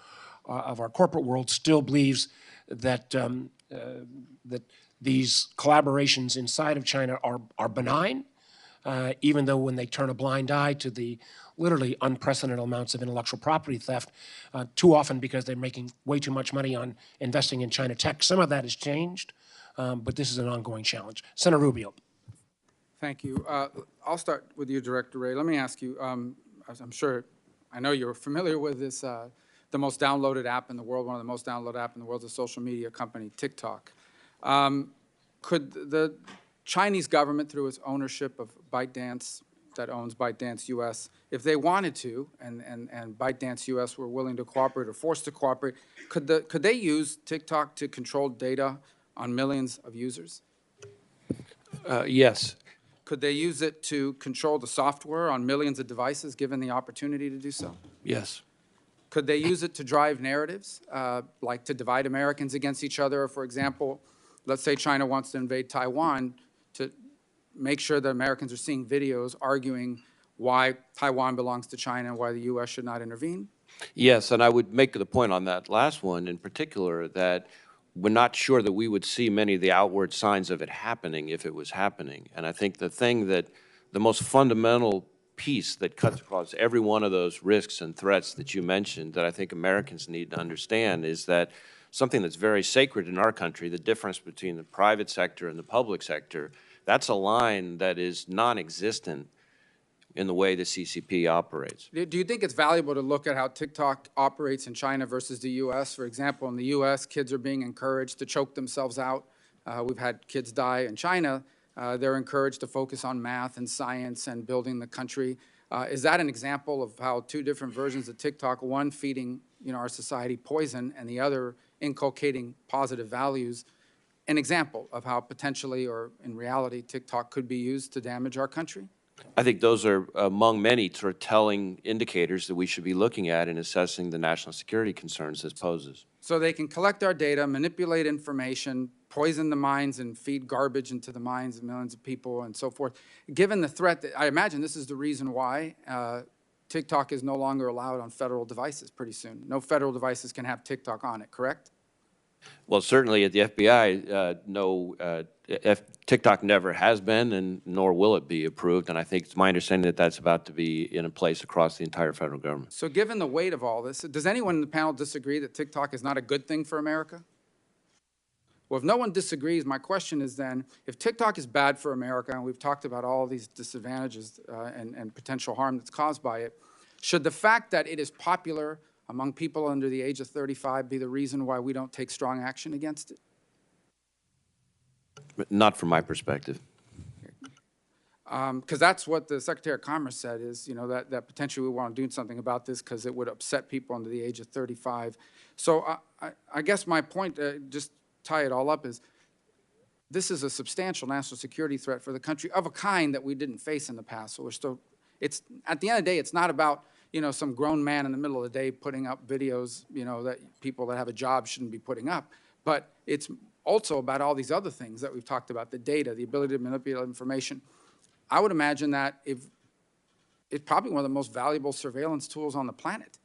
corporate world still believes that that these collaborations inside of China are benign, even though when they turn a blind eye to the literally unprecedented amounts of intellectual property theft, too often because they're making way too much money on investing in China tech. Some of that has changed, but this is an ongoing challenge. Senator Rubio. Thank you. I'll start with you, Director Wray. Let me ask you, as I know you're familiar with this, the most downloaded app in the world, one of the most downloaded app in the world is a social media company, TikTok. Could the Chinese government, through its ownership of ByteDance, that owns ByteDance US, if they wanted to, and ByteDance US were willing to cooperate or forced to cooperate, could they use TikTok to control data on millions of users? Yes. Could they use it to control the software on millions of devices, given the opportunity to do so? Yes. Could they use it to drive narratives, like to divide Americans against each other? For example, let's say China wants to invade Taiwan, to make sure that Americans are seeing videos arguing why Taiwan belongs to China and why the U.S. should not intervene? Yes, and I would make the point on that last one in particular that we're not sure that we would see many of the outward signs of it happening if it was happening. And I think the most fundamental piece that cuts across every one of those risks and threats that you mentioned that I think Americans need to understand is that something that's very sacred in our country, the difference between the private sector and the public sector, that's a line that is non-existent in the way the CCP operates. Do you think it's valuable to look at how TikTok operates in China versus the U.S.? For example, in the U.S., kids are being encouraged to choke themselves out. We've had kids die in China. They're encouraged to focus on math and science and building the country. Is that an example of how two different versions of TikTok, one feeding our society poison and the other inculcating positive values, an example of how potentially or in reality TikTok could be used to damage our country? I think those are among many sort of telling indicators that we should be looking at in assessing the national security concerns this poses. so they can collect our data, manipulate information, poison the minds and feed garbage into the minds of millions of people and so forth. Given the threat, I imagine this is the reason why TikTok is no longer allowed on federal devices pretty soon. No federal devices can have TikTok on it, correct? Well, certainly at the FBI, TikTok never has been, and nor will it be approved. And I think it's my understanding that that's about to be in place across the entire federal government. So given the weight of all this, does anyone in the panel disagree that TikTok is not a good thing for America? Well, if no one disagrees, my question is then, if TikTok is bad for America, and we've talked about all these disadvantages and potential harm that's caused by it, should the fact that it is popular among people under the age of 35 be the reason why we don't take strong action against it? Not from my perspective. Because that's what the Secretary of Commerce said is, you know, that potentially we want to do something about this because it would upset people under the age of 35. So I guess my point, just tie it all up, is this is a substantial national security threat for the country of a kind that we didn't face in the past. So we're still, it's, at the end of the day, it's not about, you know, some grown man in the middle of the day putting up videos, you know, that people that have a job shouldn't be putting up. But it's also about all these other things that we've talked about, the data, the ability to manipulate information. I would imagine that if it's probably one of the most valuable surveillance tools on the planet.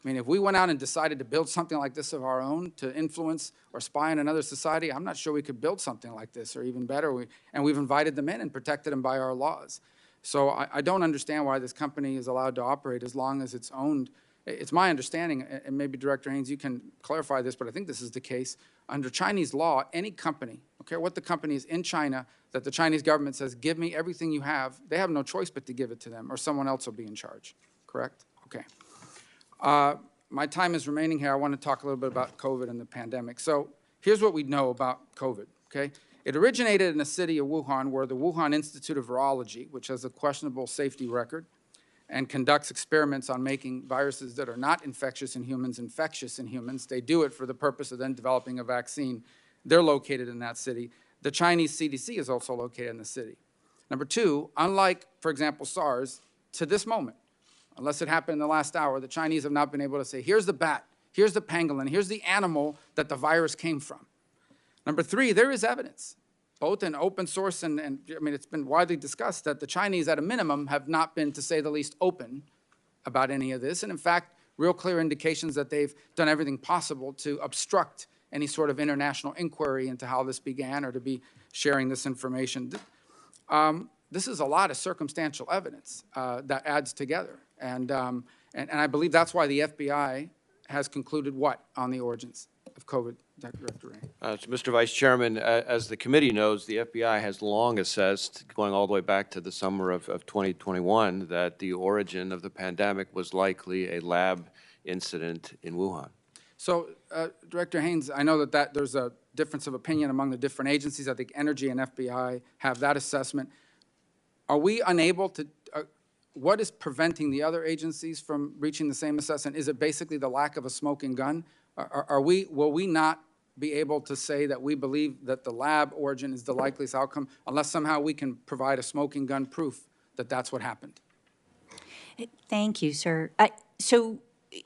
I mean, if we went out and decided to build something like this of our own to influence or spy on another society, I'm not sure we could build something like this, or even better. And we've invited them in and protected them by our laws. So I don't understand why this company is allowed to operate as long as it's owned. It's my understanding, and maybe Director Haines, you can clarify this, but I think this is the case. Under Chinese law, any company, okay, what the company is in China, that the Chinese government says, give me everything you have, they have no choice but to give it to them, or someone else will be in charge, correct? Okay. My time is remaining here. I want to talk a little bit about COVID and the pandemic. So here's what we know about COVID, okay? It originated in the city of Wuhan, where the Wuhan Institute of Virology, which has a questionable safety record, and conducts experiments on making viruses that are not infectious in humans infectious in humans. They do it for the purpose of then developing a vaccine. They're located in that city. The Chinese CDC is also located in the city. Number two, unlike, for example, SARS, to this moment, unless it happened in the last hour, the Chinese have not been able to say, here's the bat, here's the pangolin, here's the animal that the virus came from. Number three, there is evidence, both in open source and I mean, it's been widely discussed that the Chinese, at a minimum, have not been, to say the least, open about any of this. And in fact, real clear indications that they've done everything possible to obstruct any sort of international inquiry into how this began or to be sharing this information. This is a lot of circumstantial evidence that adds together. And I believe that's why the FBI has concluded what on the origins of COVID, Director Wray? So, Mr. Vice Chairman, as the committee knows, the FBI has long assessed, going all the way back to the summer of 2021, that the origin of the pandemic was likely a lab incident in Wuhan. So, Director Haines, I know that there's a difference of opinion among the different agencies. I think Energy and FBI have that assessment. Are we unable to, what is preventing the other agencies from reaching the same assessment? Is it basically the lack of a smoking gun? Will we not be able to say that we believe that the lab origin is the likeliest outcome unless somehow we can provide a smoking gun proof that that's what happened? Thank you, sir. So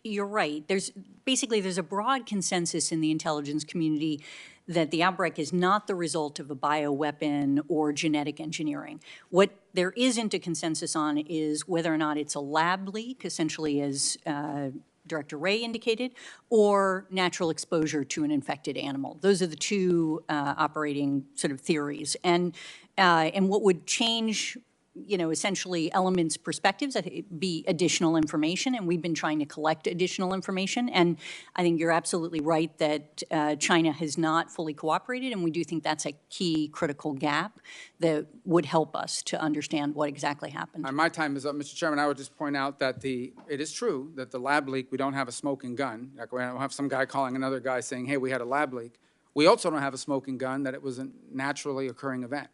you're right. There's a broad consensus in the intelligence community that the outbreak is not the result of a bioweapon or genetic engineering. What there isn't a consensus on is whether or not it's a lab leak, essentially as Director Wray indicated, or natural exposure to an infected animal. Those are the two operating sort of theories. And what would change, you know, essentially elements, perspectives, I think it'd be additional information, and we've been trying to collect additional information. And I think you're absolutely right that China has not fully cooperated, and we do think that's a key critical gap that would help us to understand what exactly happened. My time is up, Mr. Chairman. I would just point out that it is true that the lab leak, we don't have a smoking gun. Like we don't have some guy calling another guy saying, hey, we had a lab leak. We also don't have a smoking gun that it was a naturally occurring event,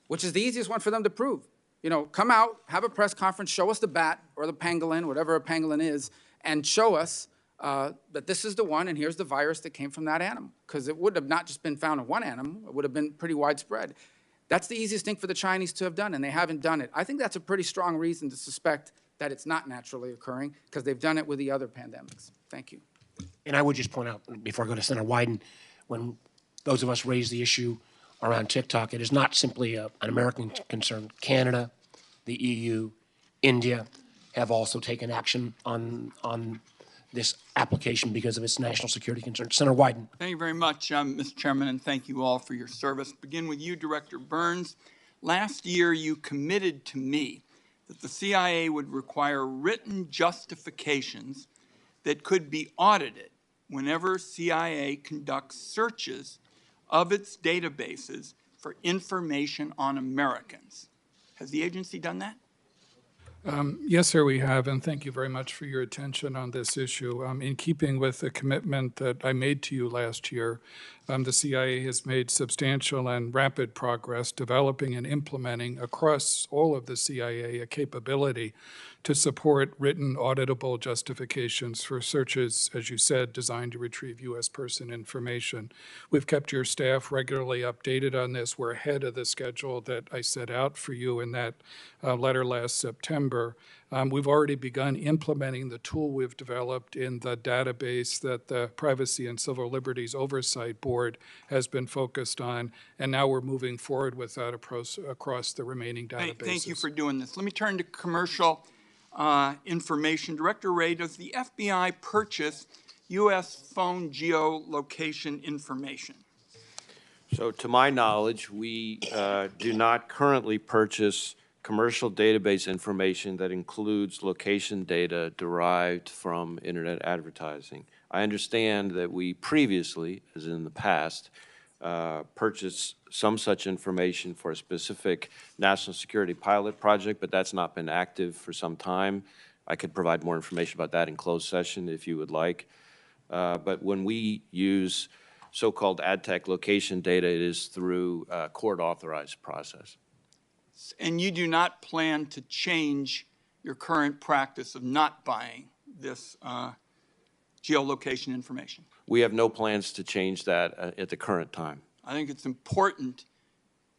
which is the easiest one for them to prove. You know, come out, have a press conference, show us the bat or the pangolin, whatever a pangolin is, and show us that this is the one and here's the virus that came from that animal. Because it would have not just been found in one animal, it would have been pretty widespread. That's the easiest thing for the Chinese to have done, and they haven't done it. I think that's a pretty strong reason to suspect that it's not naturally occurring, because they've done it with the other pandemics. Thank you. And I would just point out, before I go to Senator Wyden, when those of us raise the issue around TikTok, it is not simply an American concern. Canada, the EU, India have also taken action on this application because of its national security concerns. Senator Wyden. Thank you very much, Mr. Chairman, and thank you all for your service. Begin with you, Director Burns. Last year, you committed to me that the CIA would require written justifications that could be audited whenever CIA conducts searches of its databases for information on Americans. Has the agency done that? Yes, sir, we have, and thank you very much for your attention on this issue. In keeping with the commitment that I made to you last year, the CIA has made substantial and rapid progress developing and implementing across all of the CIA a capability to support written auditable justifications for searches, as you said, designed to retrieve U.S. person information. We've kept your staff regularly updated on this. We're ahead of the schedule that I set out for you in that letter last September. We've already begun implementing the tool we've developed in the database that the Privacy and Civil Liberties Oversight Board has been focused on, and now we're moving forward with that across the remaining databases. Thank you for doing this. Let me turn to commercial information. Director Wray, does the FBI purchase U.S. phone geolocation information? So to my knowledge, we do not currently purchase commercial database information that includes location data derived from internet advertising. I understand that we previously, as in the past, purchased some such information for a specific national security pilot project, but that's not been active for some time. I could provide more information about that in closed session if you would like. But when we use so-called ad tech location data, it is through a court-authorized process. And you do not plan to change your current practice of not buying this geolocation information? We have no plans to change that at the current time. I think it's important,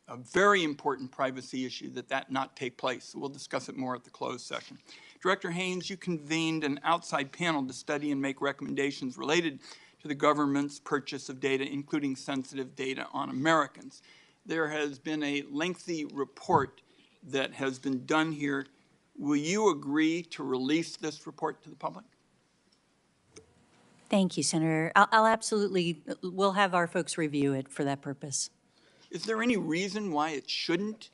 a very important privacy issue that not take place. So we'll discuss it more at the closed session. Director Haines, you convened an outside panel to study and make recommendations related to the government's purchase of data, including sensitive data on Americans. There has been a lengthy report that has been done here. Will you agree to release this report to the public? Thank you, Senator. I'll absolutely, we'll have our folks review it for that purpose. Is there any reason why it shouldn't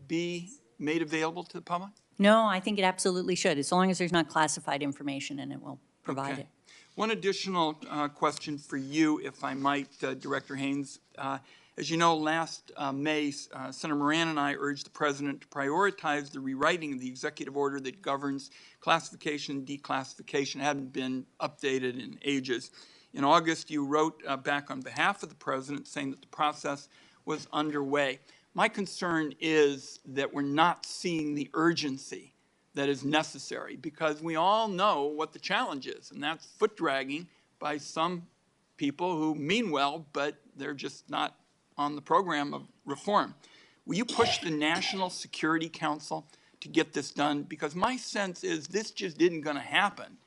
be made available to the public? No, I think it absolutely should, as long as there's not classified information in it, we'll provide it. One additional question for you, if I might, Director Haines. As you know, last May, Senator Moran and I urged the President to prioritize the rewriting of the executive order that governs classification and declassification. It hadn't been updated in ages. In August, you wrote back on behalf of the President saying that the process was underway. My concern is that we're not seeing the urgency that is necessary, because we all know what the challenge is, and that's foot dragging by some people who mean well, but they're just not on the program of reform. Will you push the National Security Council to get this done? Because my sense is this just isn't going to happen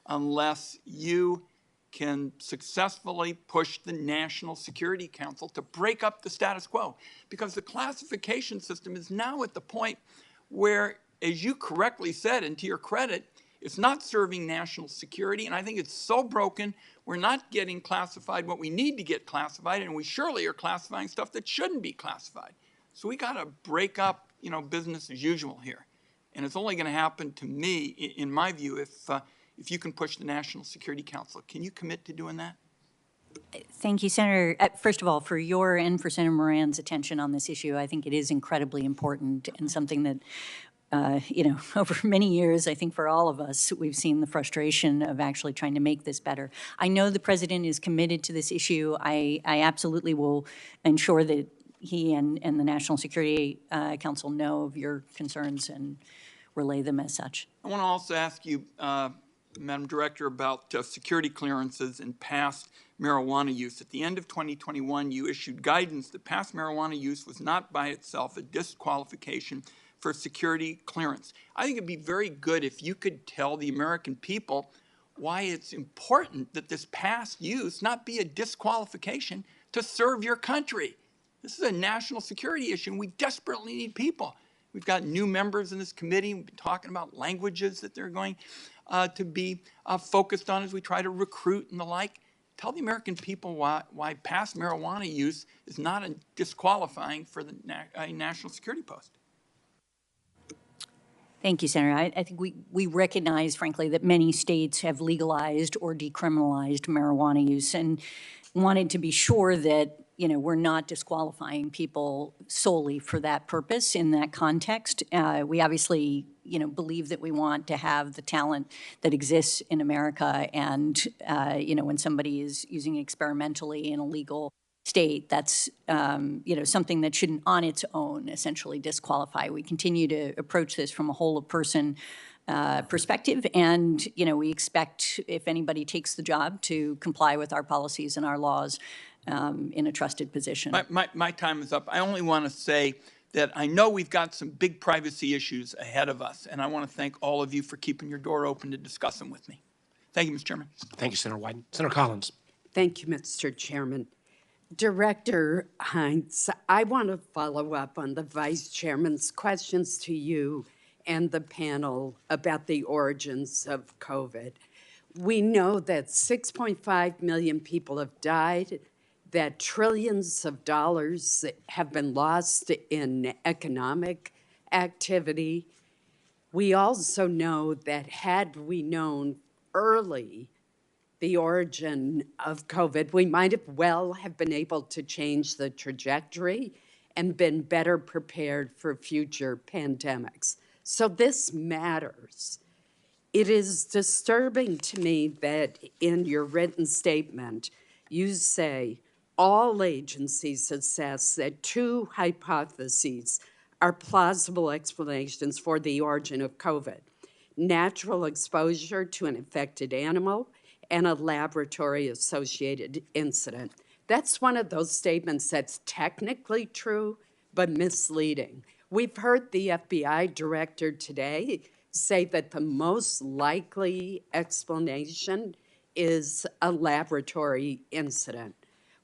unless you can successfully push the National Security Council to break up the status quo. Because the classification system is now at the point where, as you correctly said, and to your credit, it's not serving national security, and I think it's so broken, we're not getting classified what we need to get classified, and we surely are classifying stuff that shouldn't be classified. So we got to break up, business as usual here. And it's only going to happen, to me, in my view, if you can push the National Security Council. Can you commit to doing that? Thank you, Senator. First of all, for your and for Senator Moran's attention on this issue, I think it is incredibly important and something that over many years, I think for all of us, we've seen the frustration of actually trying to make this better. I know the President is committed to this issue. I absolutely will ensure that he and the National Security Council know of your concerns and relay them as such. I want to also ask you, Madam Director, about security clearances and past marijuana use. At the end of 2021, you issued guidance that past marijuana use was not by itself a disqualification for security clearance. I think it'd be very good if you could tell the American people why it's important that this past use not be a disqualification to serve your country. This is a national security issue, and we desperately need people. We've got new members in this committee. We've been talking about languages that they're going to be focused on as we try to recruit and the like. Tell the American people why past marijuana use is not disqualifying for the national security post. Thank you, Senator. I think we recognize, frankly, that many states have legalized or decriminalized marijuana use, and wanted to be sure that, you know, we're not disqualifying people solely for that purpose in that context. We obviously, you know, believe that we want to have the talent that exists in America, and, you know, when somebody is using it experimentally in a legal state, that's, you know, something that shouldn't on its own essentially disqualify. We continue to approach this from a whole of person perspective, and, you know, we expect if anybody takes the job to comply with our policies and our laws in a trusted position. My time is up. I only want to say that I know we've got some big privacy issues ahead of us, and I want to thank all of you for keeping your door open to discuss them with me. Thank you, Mr. Chairman. Thank you, Senator Wyden. Senator Collins. Thank you, Mr. Chairman. Director Haines, I want to follow up on the Vice Chairman's questions to you and the panel about the origins of COVID. We know that 6.5 million people have died, that trillions of dollars have been lost in economic activity. We also know that had we known early the origin of COVID, we might have been able to change the trajectory and been better prepared for future pandemics. So this matters. It is disturbing to me that in your written statement, you say all agencies assess that two hypotheses are plausible explanations for the origin of COVID: natural exposure to an infected animal and a laboratory-associated incident. That's one of those statements that's technically true, but misleading. We've heard the FBI director today say that the most likely explanation is a laboratory incident.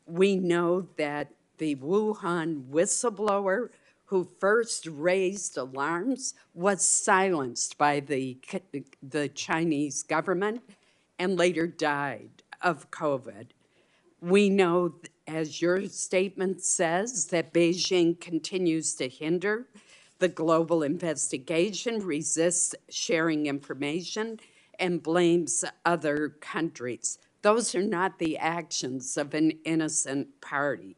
We know that the Wuhan whistleblower who first raised alarms was silenced by the Chinese government and later died of COVID. We know, as your statement says, that Beijing continues to hinder the global investigation, resists sharing information, and blames other countries. Those are not the actions of an innocent party.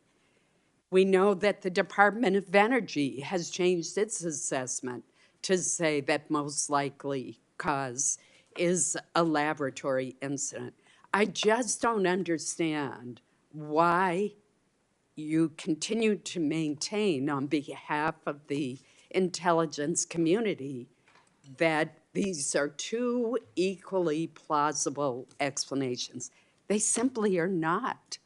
We know that the Department of Energy has changed its assessment to say that most likely cause is a laboratory incident. I just don't understand why you continue to maintain on behalf of the intelligence community that these are two equally plausible explanations. They simply are not.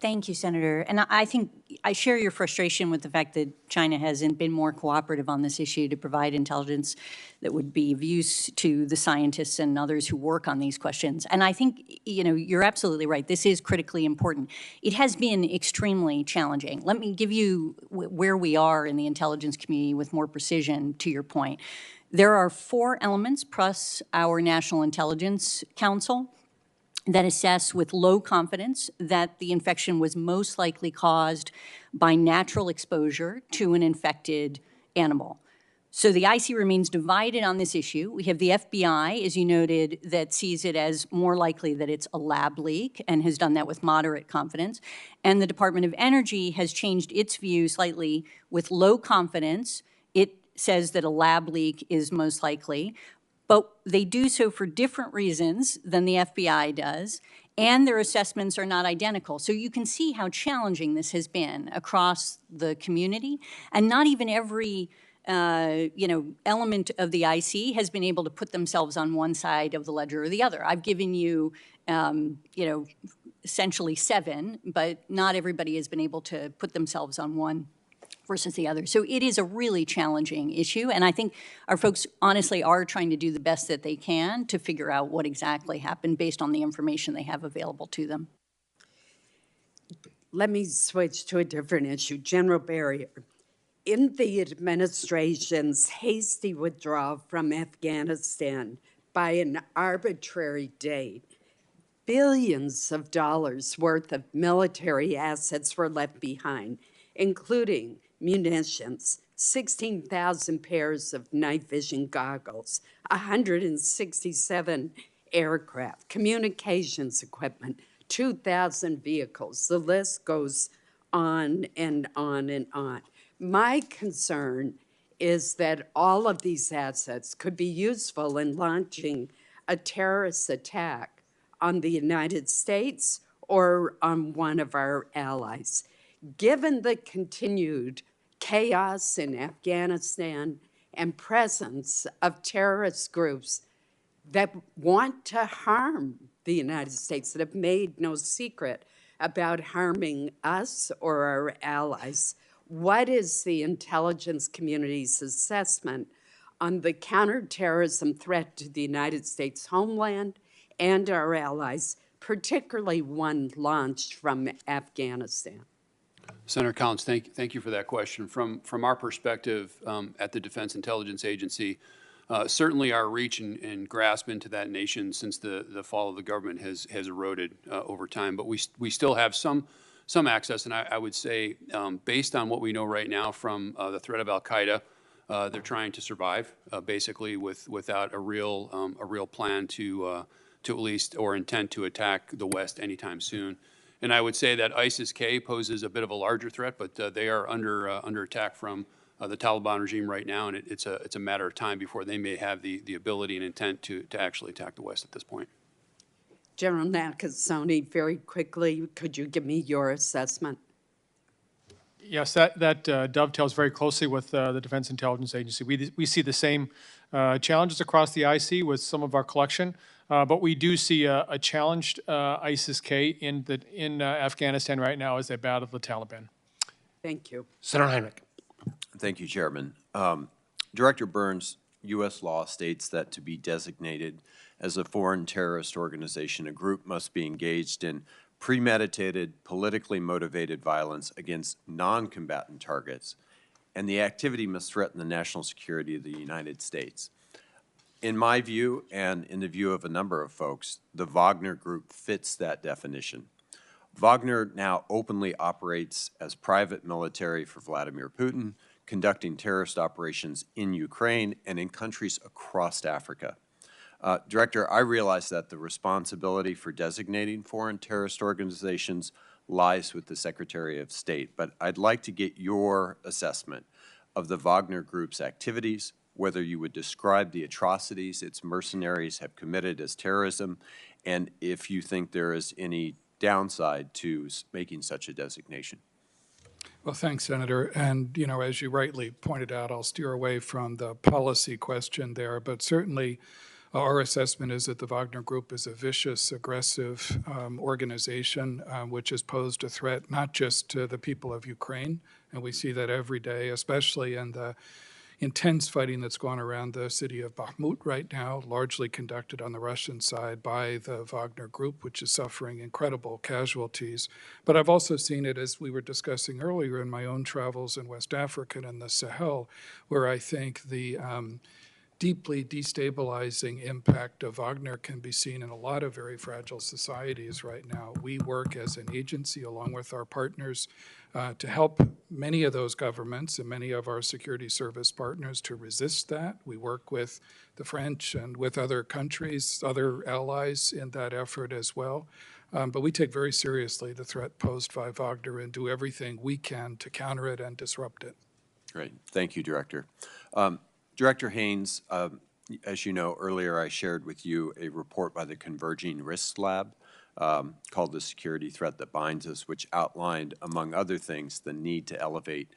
Thank you, Senator. And I think I share your frustration with the fact that China hasn't been more cooperative on this issue to provide intelligence that would be of use to the scientists and others who work on these questions. And I think, you know, you're absolutely right. This is critically important. It has been extremely challenging. Let me give you where we are in the intelligence community with more precision to your point. There are 4 elements plus our National Intelligence Council that assess with low confidence that the infection was most likely caused by natural exposure to an infected animal. So the IC remains divided on this issue. We have the FBI, as you noted, that sees it as more likely that it's a lab leak and has done that with moderate confidence. And the Department of Energy has changed its view slightly with low confidence. It says that a lab leak is most likely, but they do so for different reasons than the FBI does, and their assessments are not identical. So you can see how challenging this has been across the community, and not even every element of the IC has been able to put themselves on one side of the ledger or the other. I've given you, essentially 7, but not everybody has been able to put themselves on one versus the other. So it is a really challenging issue, and I think our folks honestly are trying to do the best that they can to figure out what exactly happened based on the information they have available to them. Let me switch to a different issue. General Berrier, in the administration's hasty withdrawal from Afghanistan by an arbitrary date, billions of dollars worth of military assets were left behind, including munitions, 16,000 pairs of night vision goggles, 167 aircraft, communications equipment, 2,000 vehicles. The list goes on and on and on. My concern is that all of these assets could be useful in launching a terrorist attack on the United States or on one of our allies. Given the continued chaos in Afghanistan and presence of terrorist groups that want to harm the United States, that have made no secret about harming us or our allies, what is the intelligence community's assessment on the counterterrorism threat to the United States homeland and our allies, particularly one launched from Afghanistan? Senator Collins, thank you for that question. From our perspective at the Defense Intelligence Agency, certainly our reach and grasp into that nation since the fall of the government has eroded over time, but we still have some access, and I would say based on what we know right now from the threat of Al-Qaeda, they're trying to survive basically without a real plan to at least or intent to attack the West anytime soon. And I would say that ISIS-K poses a bit of a larger threat, but they are under attack from the Taliban regime right now, and it's a matter of time before they may have the ability and intent to actually attack the West at this point. General Nakasone, very quickly, could you give me your assessment? Yes, that dovetails very closely with the Defense Intelligence Agency. We see the same challenges across the IC with some of our collection, but we do see a challenged ISIS-K in Afghanistan right now as they battle the Taliban. Thank you. Senator Heinrich. Thank you, Chairman. Director Burns, U.S. law states that to be designated as a foreign terrorist organization, a group must be engaged in premeditated, politically motivated violence against non-combatant targets, and the activity must threaten the national security of the United States. In my view, and in the view of a number of folks, the Wagner Group fits that definition. Wagner now openly operates as private military for Vladimir Putin, conducting terrorist operations in Ukraine and in countries across Africa. Director, I realize that the responsibility for designating foreign terrorist organizations lies with the Secretary of State, but I'd like to get your assessment of the Wagner Group's activities, whether you would describe the atrocities its mercenaries have committed as terrorism, and if you think there is any downside to making such a designation. Well, thanks, Senator. And, you know, as you rightly pointed out, I'll steer away from the policy question there, but certainly our assessment is that the Wagner Group is a vicious, aggressive organization which has posed a threat not just to the people of Ukraine, and we see that every day, especially in the intense fighting that's gone around the city of Bakhmut right now, largely conducted on the Russian side by the Wagner Group, which is suffering incredible casualties. But I've also seen it, as we were discussing earlier, in my own travels in West Africa and the Sahel, where I think the deeply destabilizing impact of Wagner can be seen in a lot of very fragile societies right now. We work as an agency along with our partners to help many of those governments and many of our security service partners to resist that. We work with the French and with other countries, other allies in that effort as well. But we take very seriously the threat posed by Wagner and do everything we can to counter it and disrupt it. Great. Thank you, Director. Director Haines, as you know, earlier I shared with you a report by the Converging Risks Lab called The Security Threat That Binds Us, which outlined, among other things, the need to elevate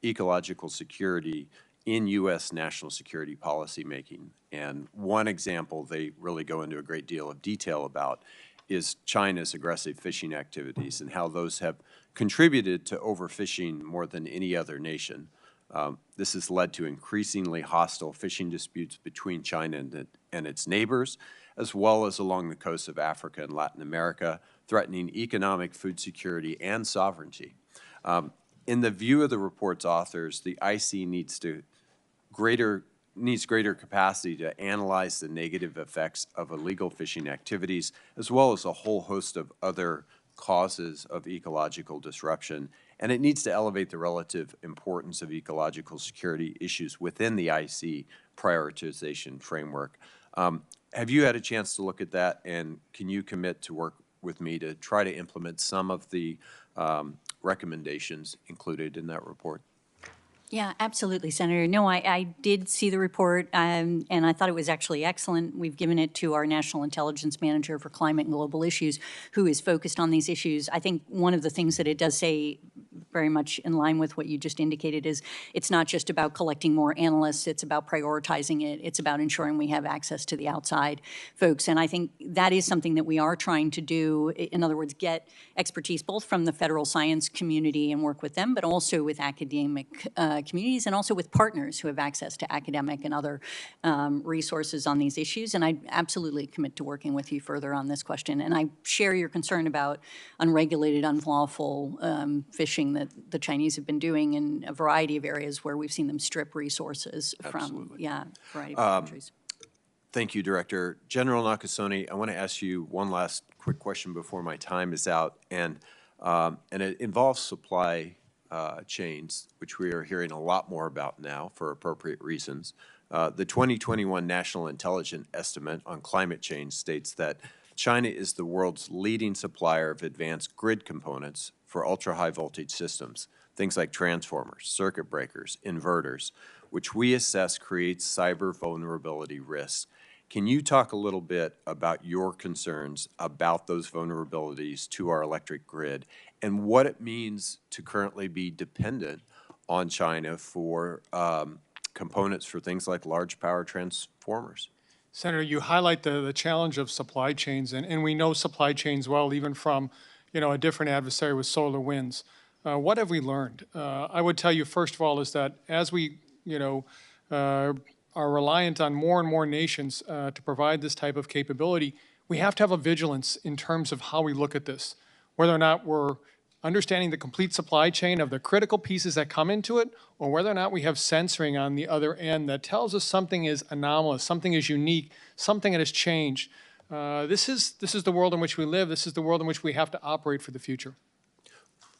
ecological security in U.S. national security policymaking. And one example they really go into a great deal of detail about is China's aggressive fishing activities and how those have contributed to overfishing more than any other nation. This has led to increasingly hostile fishing disputes between China and its neighbors, as well as along the coasts of Africa and Latin America, threatening economic, food security, and sovereignty. In the view of the report's authors, the IC needs greater capacity to analyze the negative effects of illegal fishing activities, as well as a whole host of other causes of ecological disruption. And it needs to elevate the relative importance of ecological security issues within the IC prioritization framework. Have you had a chance to look at that, and can you commit to work with me to try to implement some of the recommendations included in that report? Yeah, absolutely, Senator. No, I did see the report, and I thought it was actually excellent. We've given it to our National Intelligence Manager for Climate and Global Issues, who is focused on these issues. I think one of the things that it does say, very much in line with what you just indicated, is it's not just about collecting more analysts, it's about prioritizing it, it's about ensuring we have access to the outside folks. And I think that is something that we are trying to do, in other words, get expertise both from the federal science community and work with them, but also with academic communities and also with partners who have access to academic and other resources on these issues. And I absolutely commit to working with you further on this question. And I share your concern about unregulated, unlawful fishing that the Chinese have been doing in a variety of areas where we've seen them strip resources from, a variety of countries. Thank you, Director. General Nakasone, I want to ask you one last quick question before my time is out, and it involves supply chains, which we are hearing a lot more about now for appropriate reasons. The 2021 National Intelligence Estimate on Climate Change states that China is the world's leading supplier of advanced grid components for ultra-high voltage systems, things like transformers, circuit breakers, inverters, which we assess creates cyber vulnerability risks. Can you talk a little bit about your concerns about those vulnerabilities to our electric grid and what it means to currently be dependent on China for components for things like large power transformers? Senator, you highlight the challenge of supply chains, and we know supply chains well, even from, a different adversary with solar winds. What have we learned? I would tell you, first of all, is that as we, are reliant on more and more nations to provide this type of capability, we have to have a vigilance in terms of how we look at this, whether or not we're understanding the complete supply chain of the critical pieces that come into it, or whether or not we have censoring on the other end that tells us something is anomalous, something is unique, something that has changed. This is the world in which we live. This is the world in which we have to operate for the future.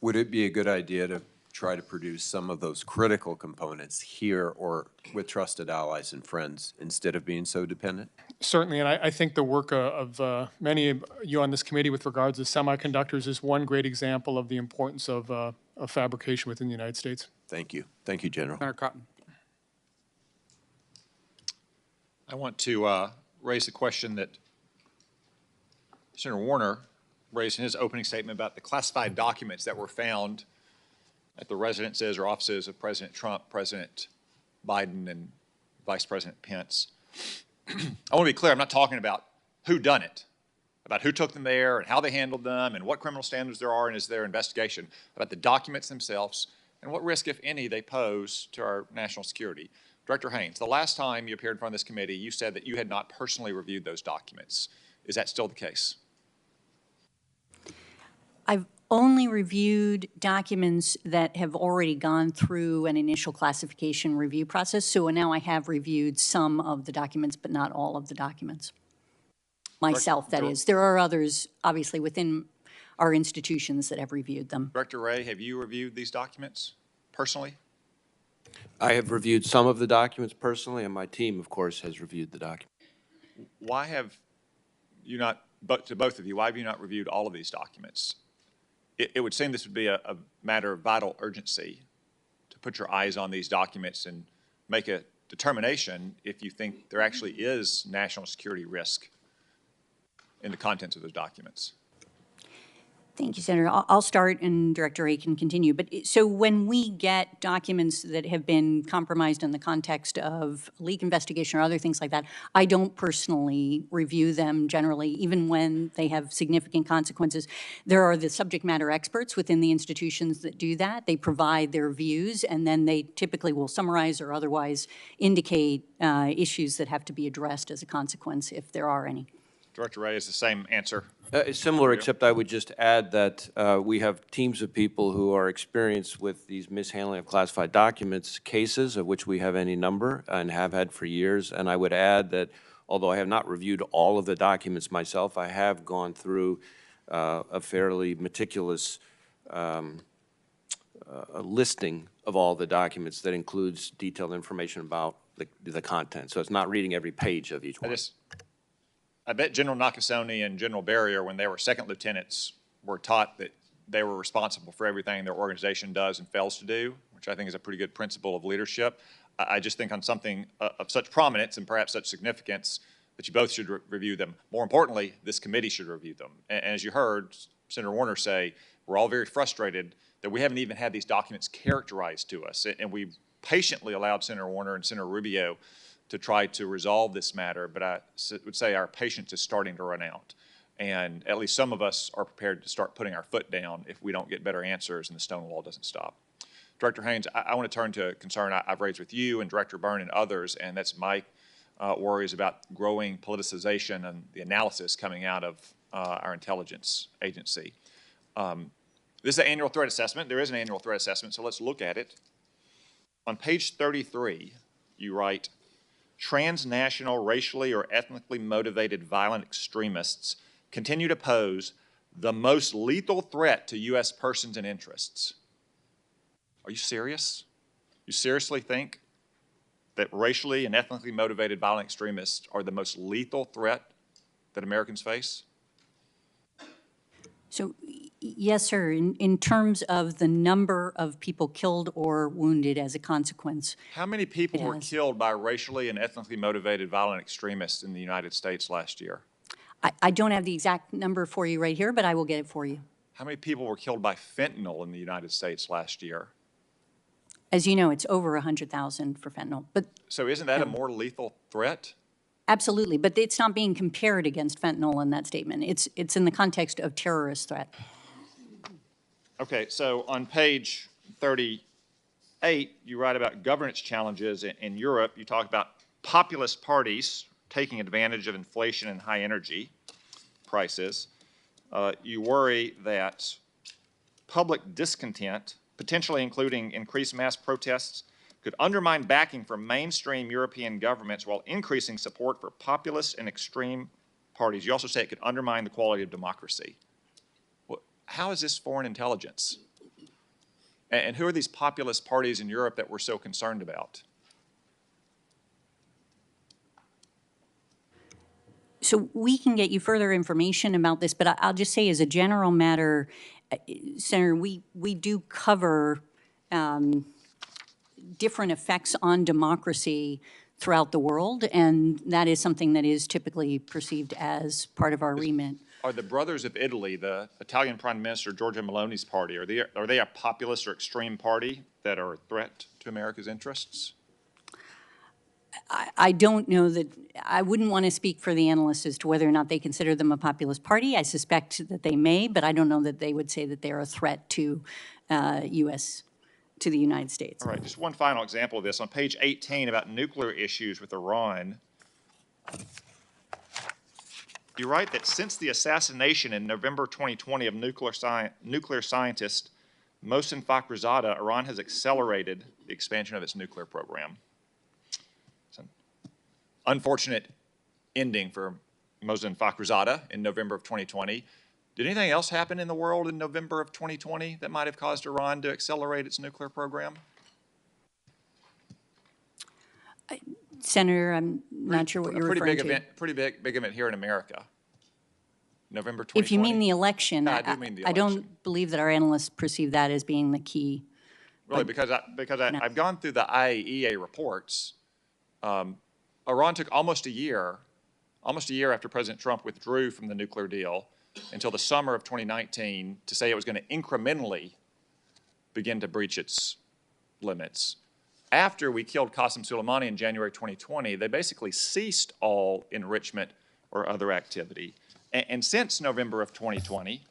Would it be a good idea to try to produce some of those critical components here or with trusted allies and friends instead of being so dependent? Certainly, and I think the work of many of you on this committee with regards to semiconductors is one great example of the importance of fabrication within the United States. Thank you. Thank you, General. Senator Cotton. I want to raise the question that Senator Warner raised in his opening statement about the classified documents that were found at the residences or offices of President Trump, President Biden, and Vice President Pence. I want to be clear, I'm not talking about who done it, about who took them there and how they handled them and what criminal standards there are and is their investigation, about the documents themselves and what risk, if any, they pose to our national security. Director Haines, the last time you appeared in front of this committee, you said that you had not personally reviewed those documents. Is that still the case? I've only reviewed documents that have already gone through an initial classification review process. So now I have reviewed some of the documents, but not all of the documents. Myself, that is. There are others, obviously, within our institutions that have reviewed them. Director Wray, have you reviewed these documents personally? I have reviewed some of the documents personally, and my team, of course, has reviewed the documents. Why have you not, to both of you, why have you not reviewed all of these documents? It would seem this would be a matter of vital urgency to put your eyes on these documents and make a determination if you think there actually is national security risk in the contents of those documents. Thank you, Senator. I'll start and Director Wray can continue. But so when we get documents that have been compromised in the context of leak investigation or other things like that, I don't personally review them generally, even when they have significant consequences. There are the subject matter experts within the institutions that do that. They provide their views, and then they typically will summarize or otherwise indicate issues that have to be addressed as a consequence, if there are any. Director Wray is the same answer. Similar, except I would just add that we have teams of people who are experienced with these mishandling of classified documents cases, of which we have any number and have had for years. And I would add that although I have not reviewed all of the documents myself, I have gone through a fairly meticulous a listing of all the documents that includes detailed information about the content. So it's not reading every page of each one. I bet General Nakasone and General Berrier, when they were second lieutenants, were taught that they were responsible for everything their organization does and fails to do, which I think is a pretty good principle of leadership. I just think on something of such prominence and perhaps such significance that you both should review them. More importantly, this committee should review them. And as you heard Senator Warner say, we're all very frustrated that we haven't even had these documents characterized to us. And we patiently allowed Senator Warner and Senator Rubio to try to resolve this matter, but I would say our patience is starting to run out. And at least some of us are prepared to start putting our foot down if we don't get better answers and the stonewall doesn't stop. Director Haines, I want to turn to a concern I've raised with you and Director Byrne and others, and that's my worries about growing politicization and the analysis coming out of our intelligence agency. This is an annual threat assessment. There is an annual threat assessment, so let's look at it. On page 33, you write, transnational, racially or ethnically motivated violent extremists continue to pose the most lethal threat to U.S. persons and interests. Are you serious? You seriously think that racially and ethnically motivated violent extremists are the most lethal threat that Americans face? So, yes, sir. In terms of the number of people killed or wounded as a consequence. How many people were killed by racially and ethnically motivated violent extremists in the United States last year? I don't have the exact number for you right here, but I will get it for you. How many people were killed by fentanyl in the United States last year? As you know, it's over 100,000 for fentanyl. But so isn't that a more lethal threat? Absolutely, but it's not being compared against fentanyl in that statement. It's in the context of terrorist threat. Okay, so on page 38, you write about governance challenges in Europe. You talk about populist parties taking advantage of inflation and high energy prices. You worry that public discontent, potentially including increased mass protests, could undermine backing from mainstream European governments while increasing support for populist and extreme parties. You also say it could undermine the quality of democracy. Well, how is this foreign intelligence? And who are these populist parties in Europe that we're so concerned about? So we can get you further information about this, but I'll just say as a general matter, Senator, we do cover different effects on democracy throughout the world, and that is something that is typically perceived as part of our remit. Are the Brothers of Italy, the Italian Prime Minister Giorgia Meloni's party, are they a populist or extreme party that are a threat to America's interests? I don't know that, I wouldn't want to speak for the analysts as to whether or not they consider them a populist party. I suspect that they may, but I don't know that they would say that they're a threat to to the United States. All right, just one final example of this. On page 18 about nuclear issues with Iran, you write that since the assassination in November 2020 of nuclear scientist Mohsen Fakhrizadeh, Iran has accelerated the expansion of its nuclear program. It's an unfortunate ending for Mohsen Fakhrizadeh in November of 2020. Did anything else happen in the world in November of 2020 that might have caused Iran to accelerate its nuclear program? Senator, I'm not sure what you're referring to. Pretty big event here in America. November 2020. If you mean the election, I do mean the election. I don't believe that our analysts perceive that as being the key. Really, because I've gone through the IAEA reports. Iran took almost a year after President Trump withdrew from the nuclear deal until the summer of 2019 to say it was going to incrementally begin to breach its limits. After we killed Qasem Soleimani in January 2020, they basically ceased all enrichment or other activity. And since November of 2020,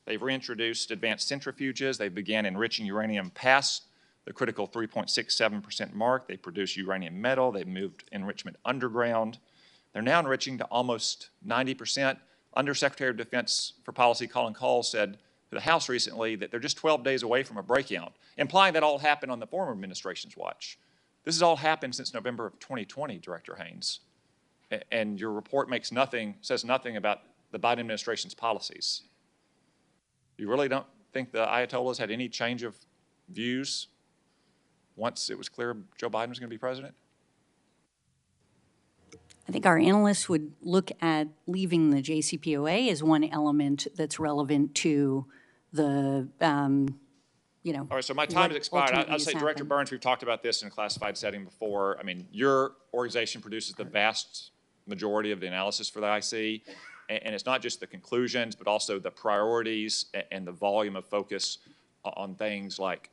they've reintroduced advanced centrifuges. They began enriching uranium past the critical 3.67% mark. They produce uranium metal. They've moved enrichment underground. They're now enriching to almost 90%. Undersecretary of Defense for Policy Colin Kahl said to the House recently that they're just 12 days away from a breakout, implying that all happened on the former administration's watch. This has all happened since November of 2020, Director Haines. And your report says nothing about the Biden administration's policies. You really don't think the Ayatollahs had any change of views once it was clear Joe Biden was going to be president? I think our analysts would look at leaving the JCPOA as one element that's relevant to the, All right, so my time has expired. ultimately I'll say, has Director happened. Burns, we've talked about this in a classified setting before. I mean, your organization produces the vast majority of the analysis for the IC, and it's not just the conclusions, but also the priorities and the volume of focus on things like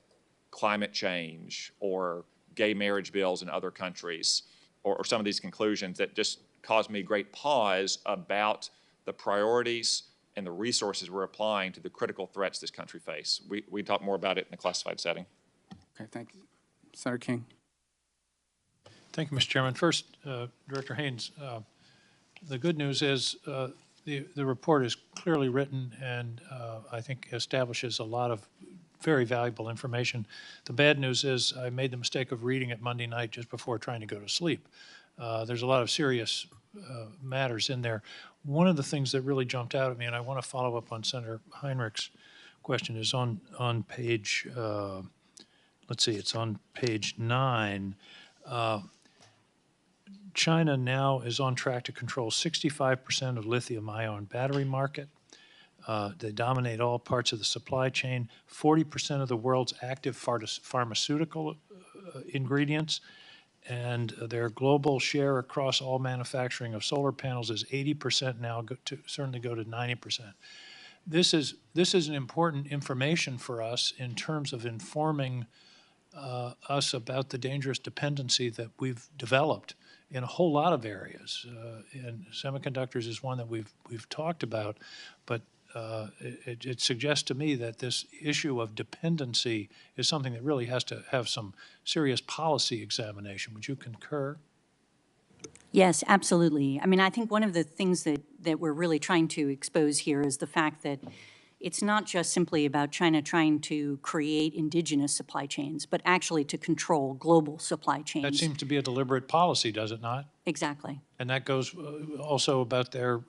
climate change or gay marriage bills in other countries, or some of these conclusions that just caused me great pause about the priorities and the resources we're applying to the critical threats this country face. We talk more about it in a classified setting. Okay, thank you. Senator King. Thank you, Mr. Chairman. First, Director Haines, the good news is the report is clearly written and I think establishes a lot of very valuable information. The bad news is I made the mistake of reading it Monday night just before trying to go to sleep. There's a lot of serious matters in there. One of the things that really jumped out at me, and I want to follow up on Senator Heinrich's question, is on page, let's see, it's on page 9. China now is on track to control 65% of lithium-ion battery market. They dominate all parts of the supply chain, 40% of the world's active pharmaceutical ingredients, and their global share across all manufacturing of solar panels is 80% now, certainly go to 90%. This is an important information for us in terms of informing us about the dangerous dependency that we've developed in a whole lot of areas. And semiconductors is one that we've talked about, but it suggests to me that this issue of dependency is something that really has to have some serious policy examination. Would you concur? Yes, absolutely. I mean, I think one of the things that we're really trying to expose here is the fact that it's not just simply about China trying to create indigenous supply chains, but actually to control global supply chains. That seems to be a deliberate policy, does it not? Exactly. And that goes also about their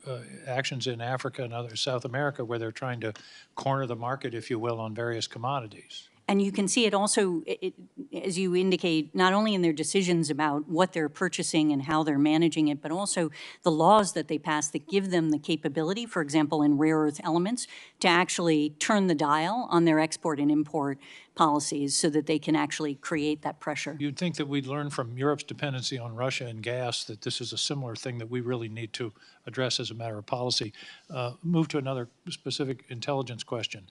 actions in Africa and other South America, where they're trying to corner the market, if you will, on various commodities. And you can see it also, as you indicate, not only in their decisions about what they're purchasing and how they're managing it, but also the laws that they pass that give them the capability, for example, in rare earth elements, to actually turn the dial on their export and import policies so that they can actually create that pressure. You'd think that we'd learn from Europe's dependency on Russia and gas that this is a similar thing that we really need to address as a matter of policy. Move to another specific intelligence question.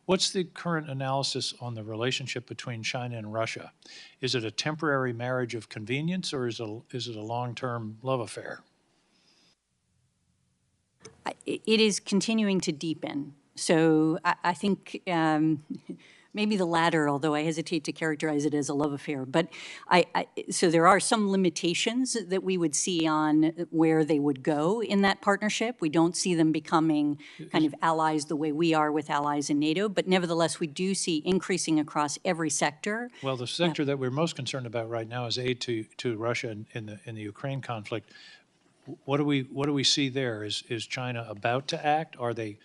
What's the current analysis on the relationship between China and Russia? Is it a temporary marriage of convenience, or is it a long-term love affair? It is continuing to deepen. So I think maybe the latter, although I hesitate to characterize it as a love affair. But so there are some limitations that we would see on where they would go in that partnership. We don't see them becoming kind of allies the way we are with allies in NATO, but nevertheless, we do see increasing across every sector. Well, the sector that we're most concerned about right now is aid to Russia in the Ukraine conflict. What do we see there? Is China about to act? Are they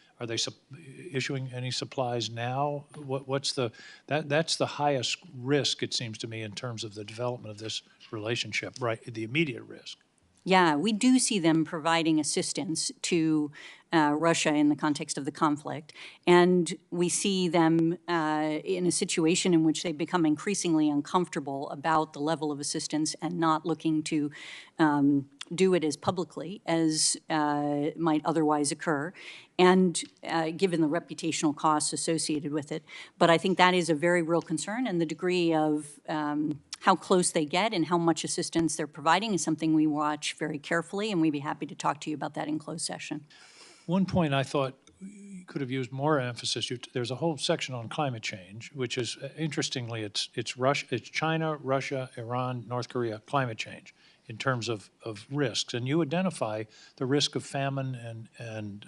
issuing any supplies now? That's the highest risk, it seems to me, in terms of the development of this relationship, right? The immediate risk. Yeah, we do see them providing assistance to Russia in the context of the conflict. And we see them in a situation in which they become increasingly uncomfortable about the level of assistance and not looking to do it as publicly as might otherwise occur, and given the reputational costs associated with it. But I think that is a very real concern, and the degree of how close they get and how much assistance they're providing is something we watch very carefully, and we'd be happy to talk to you about that in closed session. One point I thought you could have used more emphasis. There's a whole section on climate change, which is, interestingly, it's China, Russia, Iran, North Korea, climate change in terms of risks. And you identify the risk of famine and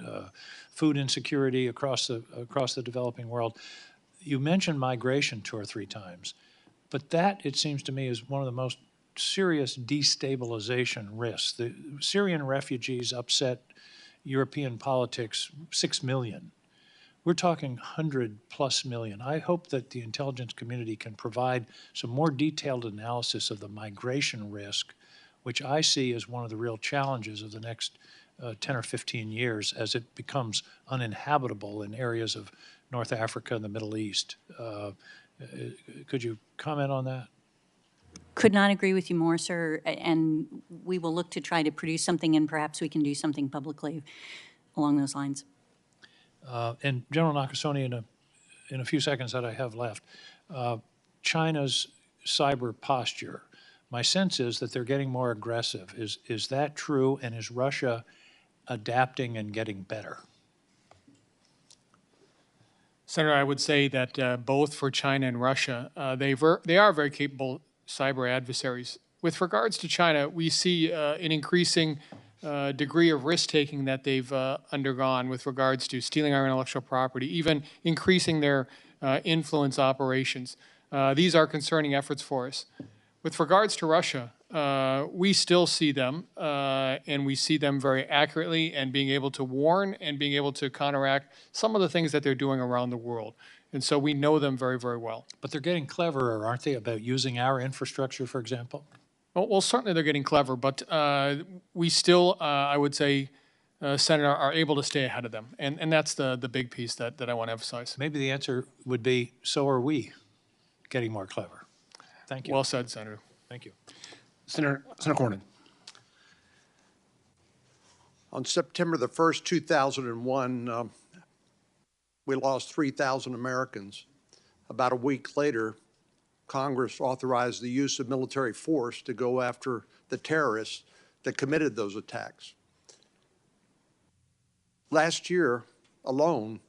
food insecurity across the developing world. You mentioned migration 2 or 3 times, but that, it seems to me, is one of the most serious destabilization risks. The Syrian refugees upset European politics, 6 million. We're talking 100+ million. I hope that the intelligence community can provide some more detailed analysis of the migration risk, which I see as one of the real challenges of the next 10 or 15 years as it becomes uninhabitable in areas of North Africa and the Middle East. Could you comment on that? Could not agree with you more, sir, and we will look to try to produce something, and perhaps we can do something publicly along those lines. And General Nakasone, in a few seconds that I have left, China's cyber posture, my sense is that they're getting more aggressive. Is that true, and is Russia adapting and getting better? Senator, I would say that both for China and Russia, they are very capable cyber adversaries. With regards to China, we see an increasing degree of risk-taking that they've undergone with regards to stealing our intellectual property, even increasing their influence operations. These are concerning efforts for us. With regards to Russia, we still see them, and we see them very accurately and being able to warn and being able to counteract some of the things that they're doing around the world. And so we know them very, very well. But they're getting cleverer, aren't they, about using our infrastructure, for example? Well, certainly they're getting clever, but we still, I would say, Senator, are able to stay ahead of them. And that's the big piece that I want to emphasize. Maybe the answer would be, so are we getting more clever. Thank you. Well said, Senator. Thank you. Senator Cornyn. On September the 1st, 2001, we lost 3,000 Americans. About a week later, Congress authorized the use of military force to go after the terrorists that committed those attacks. Last year alone,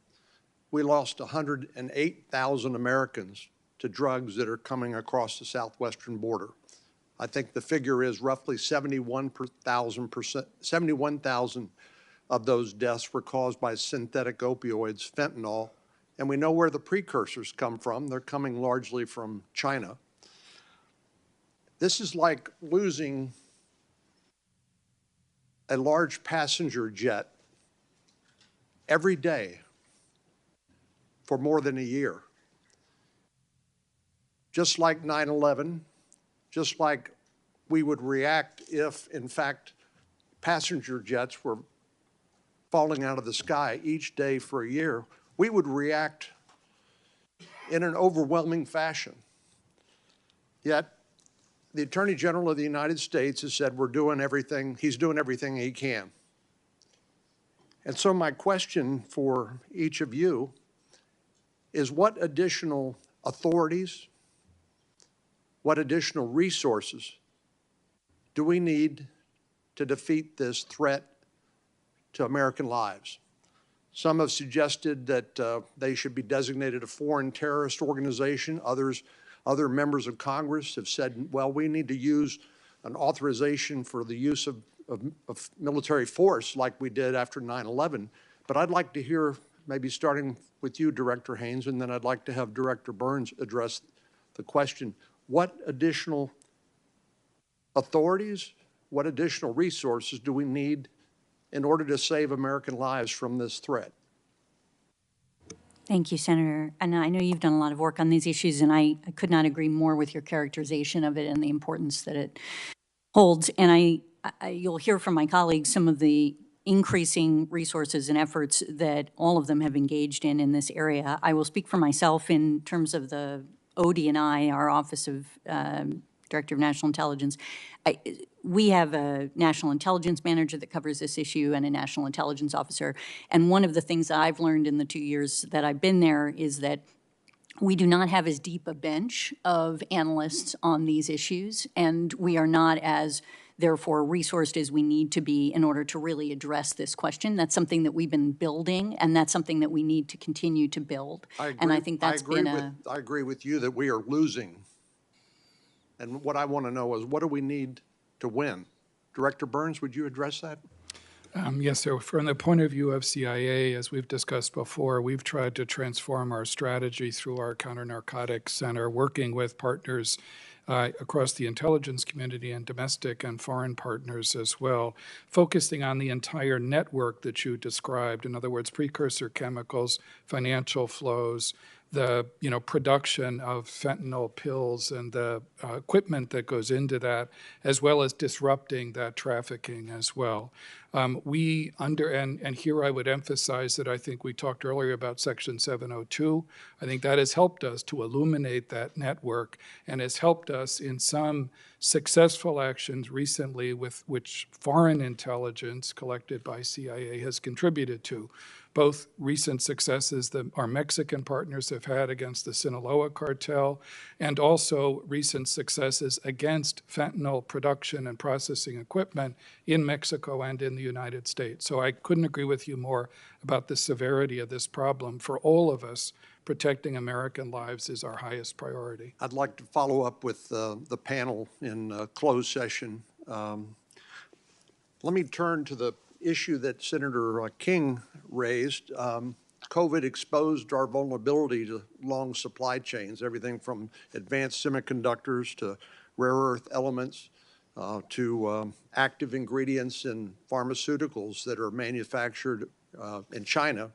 we lost 108,000 Americans to drugs that are coming across the southwestern border. I think the figure is roughly 71,000 of those deaths were caused by synthetic opioids, fentanyl, and we know where the precursors come from. They're coming largely from China. This is like losing a large passenger jet every day for more than a year. Just like 9/11, just like we would react if, in fact, passenger jets were falling out of the sky each day for a year, we would react in an overwhelming fashion. Yet, the Attorney General of the United States has said he's doing everything he can. And so my question for each of you is, what additional authorities, what additional resources do we need to defeat this threat to American lives? Some have suggested that they should be designated a foreign terrorist organization. Other members of Congress have said, well, we need to use an authorization for the use of military force like we did after 9/11. But I'd like to hear, maybe starting with you, Director Haines, and then I'd like to have Director Burns address the question, what additional authorities, what additional resources do we need in order to save American lives from this threat? Thank you, Senator. And I know you've done a lot of work on these issues, and I could not agree more with your characterization of it and the importance that it holds. And you'll hear from my colleagues some of the increasing resources and efforts that all of them have engaged in this area. I will speak for myself in terms of the ODNI, our Office of Director of National Intelligence. We have a national intelligence manager that covers this issue and a national intelligence officer. And one of the things that I've learned in the 2 years that I've been there is that we do not have as deep a bench of analysts on these issues, and we are not as, therefore, resourced as we need to be in order to really address this question. That's something that we've been building, and that's something that we need to continue to build. And I think that's been I agree with you that we are losing. And what I want to know is, what do we need to win? Director Burns, would you address that? Yes, sir. From the point of view of CIA, as we've discussed before, we've tried to transform our strategy through our counter-narcotics center, working with partners across the intelligence community and domestic and foreign partners as well, focusing on the entire network that you described. In other words, precursor chemicals, financial flows, the production of fentanyl pills and the equipment that goes into that, as well as disrupting that trafficking as well. And here I would emphasize that I think we talked earlier about Section 702. I think that has helped us to illuminate that network and has helped us in some successful actions recently with which foreign intelligence collected by CIA has contributed to. Both recent successes that our Mexican partners have had against the Sinaloa cartel, and also recent successes against fentanyl production and processing equipment in Mexico and in the United States. So I couldn't agree with you more about the severity of this problem. For all of us, protecting American lives is our highest priority. I'd like to follow up with the panel in closed session. Let me turn to the issue that Senator King raised. COVID exposed our vulnerability to long supply chains, everything from advanced semiconductors to rare earth elements to active ingredients in pharmaceuticals that are manufactured in China.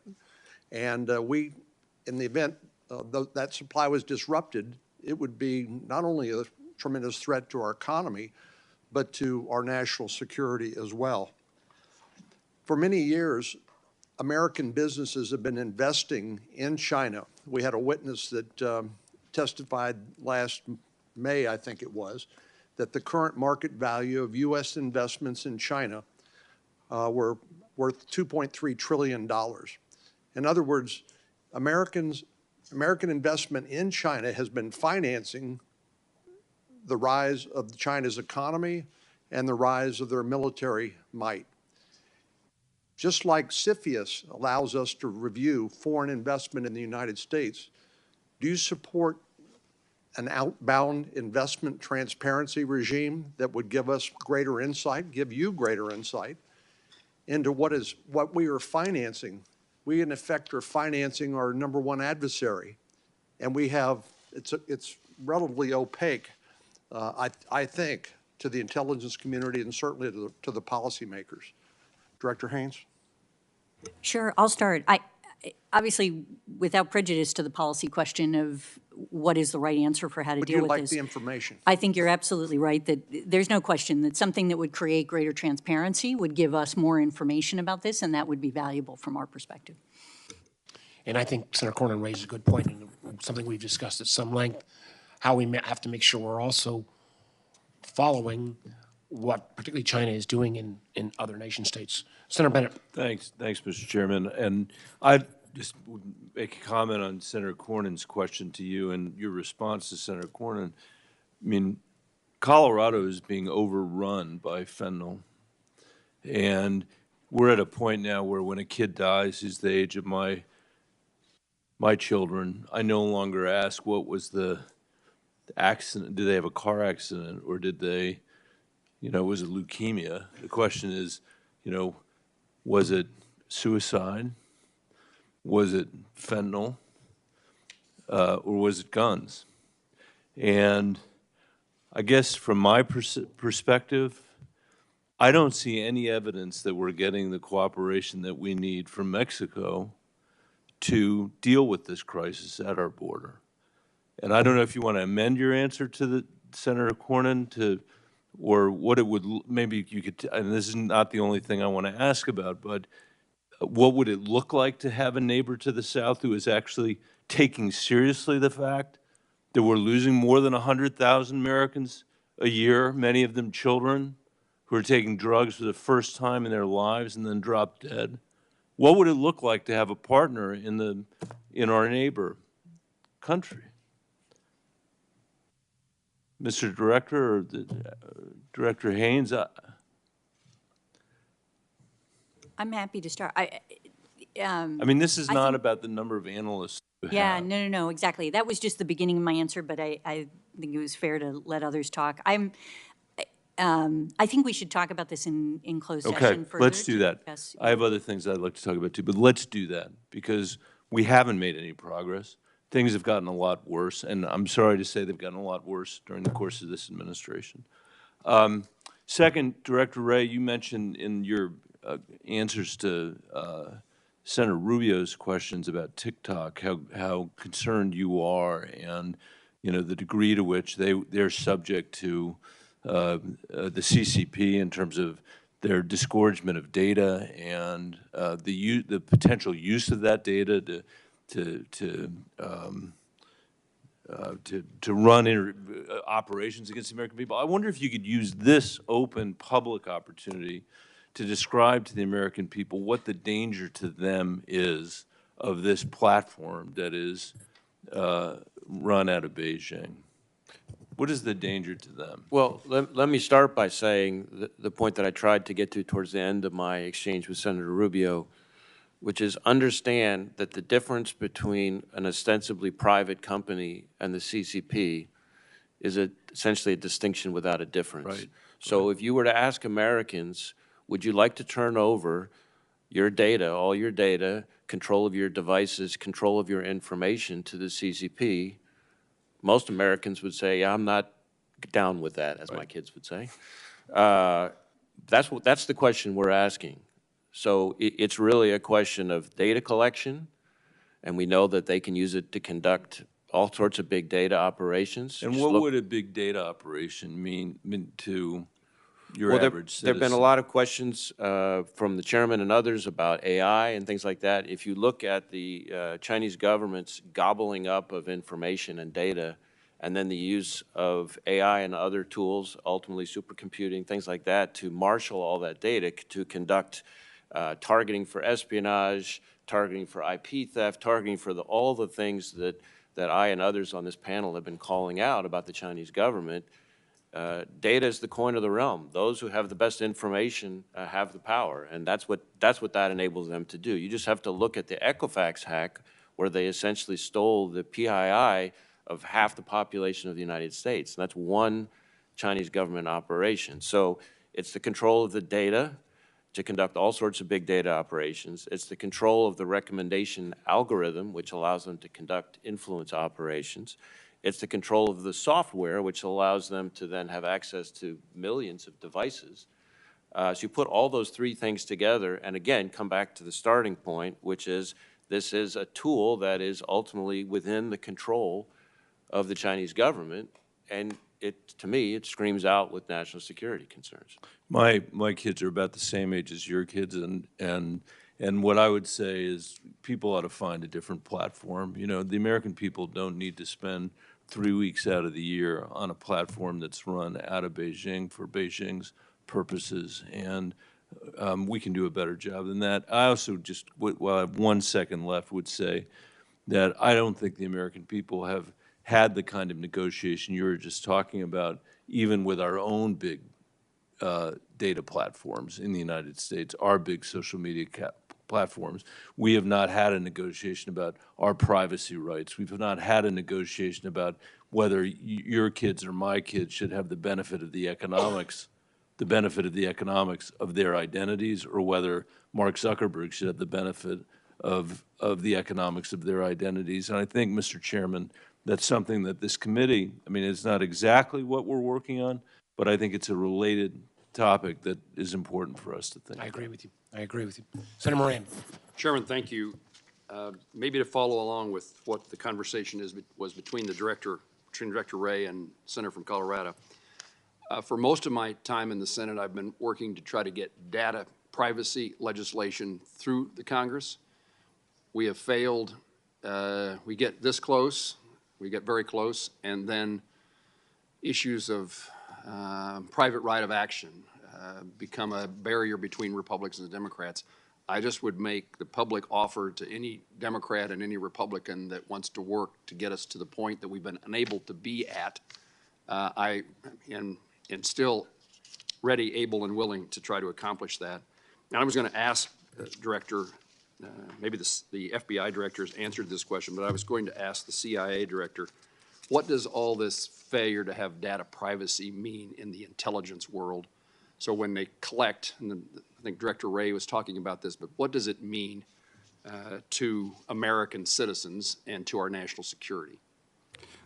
And in the event that supply was disrupted, it would be not only a tremendous threat to our economy, but to our national security as well. For many years, American businesses have been investing in China. We had a witness that testified last May, I think it was, that the current market value of U.S. investments in China were worth $2.3 trillion. In other words, American investment in China has been financing the rise of China's economy and the rise of their military might. Just like CFIUS allows us to review foreign investment in the United States, do you support an outbound investment transparency regime that would give us greater insight, give you greater insight into what we are financing? We, in effect, are financing our number one adversary, and we have, it's relatively opaque, I think, to the intelligence community and certainly to the policymakers. Director Haines? Sure, I'll start. Obviously, without prejudice to the policy question of what is the right answer for how to deal with this. Would you like the information? I think you're absolutely right that there's no question that something that would create greater transparency would give us more information about this, and that would be valuable from our perspective. And I think Senator Cornyn raised a good point, and something we've discussed at some length, how we have to make sure we're also following what particularly China is doing in other nation states. Senator Bennett. Thanks, Mr. Chairman. And I just would make a comment on Senator Cornyn's question to you and your response to Senator Cornyn. I mean, Colorado is being overrun by fentanyl. And we're at a point now where when a kid dies who's the age of my children, I no longer ask what was the accident. Did they have a car accident, or did they, was it leukemia? The question is, was it suicide? Was it fentanyl? Or was it guns? And I guess from my perspective, I don't see any evidence that we're getting the cooperation that we need from Mexico to deal with this crisis at our border. And I don't know if you want to amend your answer to the Senator Cornyn or what it would, maybe you could, and this is not the only thing I want to ask about, but what would it look like to have a neighbor to the south who is actually taking seriously the fact that we're losing more than 100,000 Americans a year, many of them children, who are taking drugs for the first time in their lives and then drop dead? What would it look like to have a partner in our neighbor country? Mr. Director, or Director Haines, I'm happy to start. I mean, this is I not think- about the number of analysts you Yeah, have. no, exactly. That was just the beginning of my answer, but I think it was fair to let others talk. I think we should talk about this in closed Okay, session further. let's do to that. discuss- I have other things I'd like to talk about too, but let's do that because we haven't made any progress. Things have gotten a lot worse, and I'm sorry to say they've gotten a lot worse during the course of this administration. Second, Director Wray, you mentioned in your answers to Senator Rubio's questions about TikTok, how concerned you are and, you know, the degree to which they're subject to the CCP in terms of their disgorgement of data and the potential use of that data to run operations against the American people. I wonder if you could use this open public opportunity to describe to the American people what the danger to them is of this platform that is run out of Beijing. What is the danger to them? Well, let me start by saying the point that I tried to get to towards the end of my exchange with Senator Rubio, which is understand that the difference between an ostensibly private company and the CCP is essentially a distinction without a difference. Right. So if you were to ask Americans, would you like to turn over your data, all your data, control of your devices, control of your information to the CCP, most Americans would say, yeah, I'm not down with that, as my kids would say. That's the question we're asking. So it's really a question of data collection, and we know that they can use it to conduct all sorts of big data operations. And Just what look- would a big data operation mean to your Well, average citizen? there have been a lot of questions from the chairman and others about AI and things like that. If you look at the Chinese government's gobbling up of information and data, and then the use of AI and other tools, ultimately supercomputing, things like that, to marshal all that data to conduct targeting for espionage, targeting for IP theft, targeting for all the things that I and others on this panel have been calling out about the Chinese government. Data is the coin of the realm. Those who have the best information have the power, and that's what that enables them to do. You just have to look at the Equifax hack, where they essentially stole the PII of half the population of the United States. And that's one Chinese government operation. So it's the control of the data to conduct all sorts of big data operations. It's the control of the recommendation algorithm, which allows them to conduct influence operations. It's the control of the software, which allows them to then have access to millions of devices. So you put all those three things together, and again, come back to the starting point, which is this is a tool that is ultimately within the control of the Chinese government, and to me, it screams out with national security concerns. My kids are about the same age as your kids, and what I would say is people ought to find a different platform. You know, the American people don't need to spend 3 weeks out of the year on a platform that's run out of Beijing for Beijing's purposes, and we can do a better job than that. I also just, while I have 1 second left, would say that I don't think the American people have had the kind of negotiation you were just talking about, even with our own big data platforms in the United States, our big social media platforms. We have not had a negotiation about our privacy rights. We've not had a negotiation about whether your kids or my kids should have the benefit of the economics of their identities, or whether Mark Zuckerberg should have the benefit of the economics of their identities. And I think, Mr. Chairman, that's something that this committee, I mean, it's not exactly what we're working on, but I think it's a related topic that is important for us to think about. I agree with you. I agree with you. Senator Moran. Chairman, thank you. Maybe to follow along with what the conversation was between Director Wray and Senator from Colorado. For most of my time in the Senate, I've been working to try to get data privacy legislation through the Congress. We have failed. We get this close, we get very close, and then issues of private right of action become a barrier between Republicans and Democrats. I just would make the public offer to any Democrat and any Republican that wants to work to get us to the point that we've been unable to be at. I am still ready, able, and willing to try to accomplish that. And I was going to ask Director, maybe the FBI director has answered this question, but I was going to ask the CIA director, what does all this failure to have data privacy mean in the intelligence world? So when they collect, and I think Director Wray was talking about this, but what does it mean to American citizens and to our national security?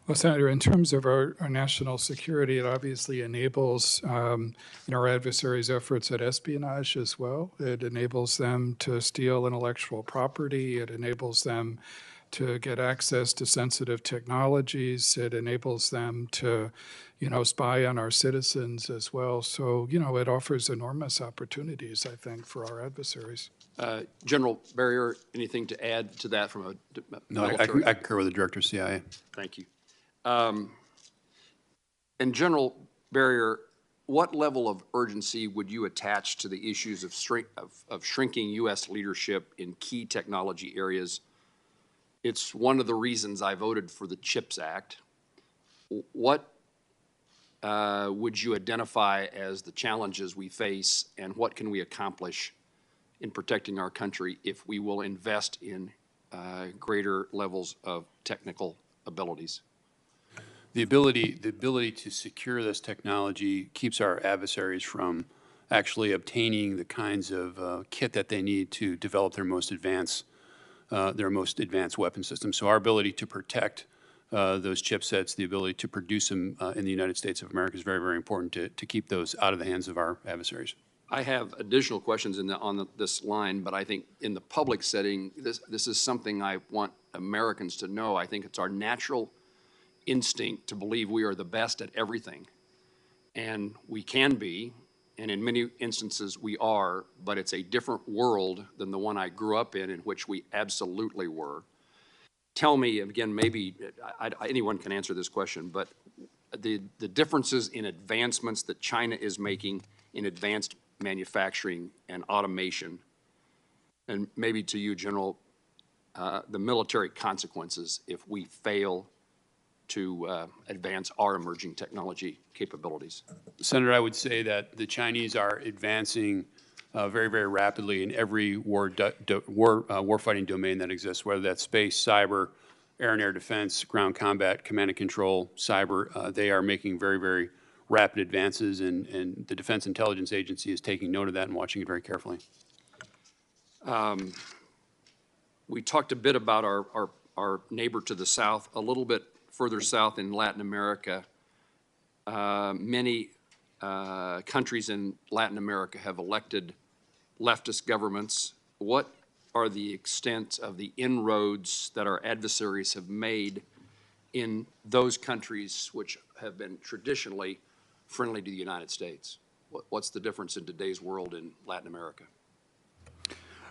Well, Senator, in terms of our national security, it obviously enables our adversaries' efforts at espionage as well. It enables them to steal intellectual property. It enables them to get access to sensitive technologies. It enables them to, spy on our citizens as well. So, it offers enormous opportunities, I think, for our adversaries. General Berrier, anything to add to that from a No, I concur with the Director of CIA. Thank you. And General Berrier, what level of urgency would you attach to the issues of shrinking U.S. leadership in key technology areas? It's one of the reasons I voted for the CHIPS Act. What would you identify as the challenges we face, and what can we accomplish in protecting our country if we will invest in greater levels of technical abilities? The ability to secure this technology keeps our adversaries from actually obtaining the kinds of kit that they need to develop their most advanced weapon systems. So our ability to protect those chipsets, the ability to produce them in the United States of America is very, very important to keep those out of the hands of our adversaries. I have additional questions on this line, but I think in the public setting, this is something I want Americans to know. I think it's our natural instinct to believe we are the best at everything. And we can be, and in many instances we are, but it's a different world than the one I grew up in which we absolutely were. Tell me, again, maybe anyone can answer this question, but the differences in advancements that China is making in advanced manufacturing and automation, and maybe to you, General, the military consequences if we fail to advance our emerging technology capabilities. Senator, I would say that the Chinese are advancing very, very rapidly in every warfighting domain that exists, whether that's space, cyber, air and air defense, ground combat, command and control, cyber. They are making very, very rapid advances, and the Defense Intelligence Agency is taking note of that and watching it very carefully. We talked a bit about our neighbor to the south, a little bit further south in Latin America. Many countries in Latin America have elected leftist governments. What are the extent of the inroads that our adversaries have made in those countries which have been traditionally friendly to the United States? What's the difference in today's world in Latin America?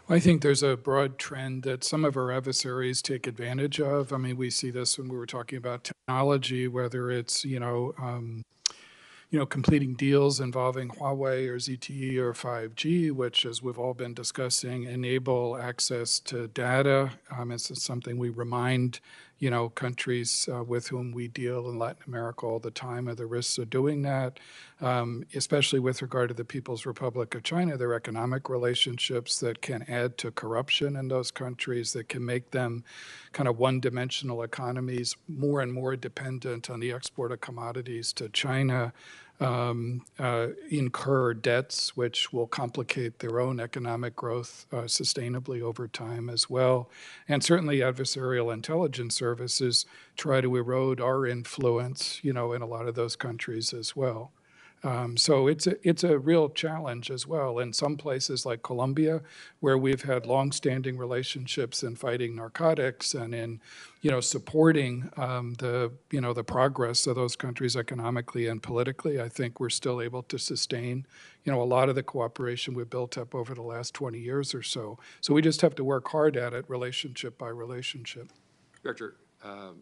I think there's a broad trend that some of our adversaries take advantage of. I mean, we see this when we were talking about technology, whether it's, completing deals involving Huawei or ZTE or 5G, which, as we've all been discussing, enable access to data. It's something we remind, countries with whom we deal in Latin America all the time of the risks of doing that, especially with regard to the People's Republic of China, their economic relationships that can add to corruption in those countries, that can make them kind of one-dimensional economies, more and more dependent on the export of commodities to China, incur debts which will complicate their own economic growth sustainably over time as well. And certainly adversarial intelligence services try to erode our influence, in a lot of those countries as well. So it's a real challenge as well. In some places like Colombia, where we've had longstanding relationships in fighting narcotics and in, supporting the progress of those countries economically and politically, I think we're still able to sustain, a lot of the cooperation we've built up over the last 20 years or so. So we just have to work hard at it, relationship by relationship. Director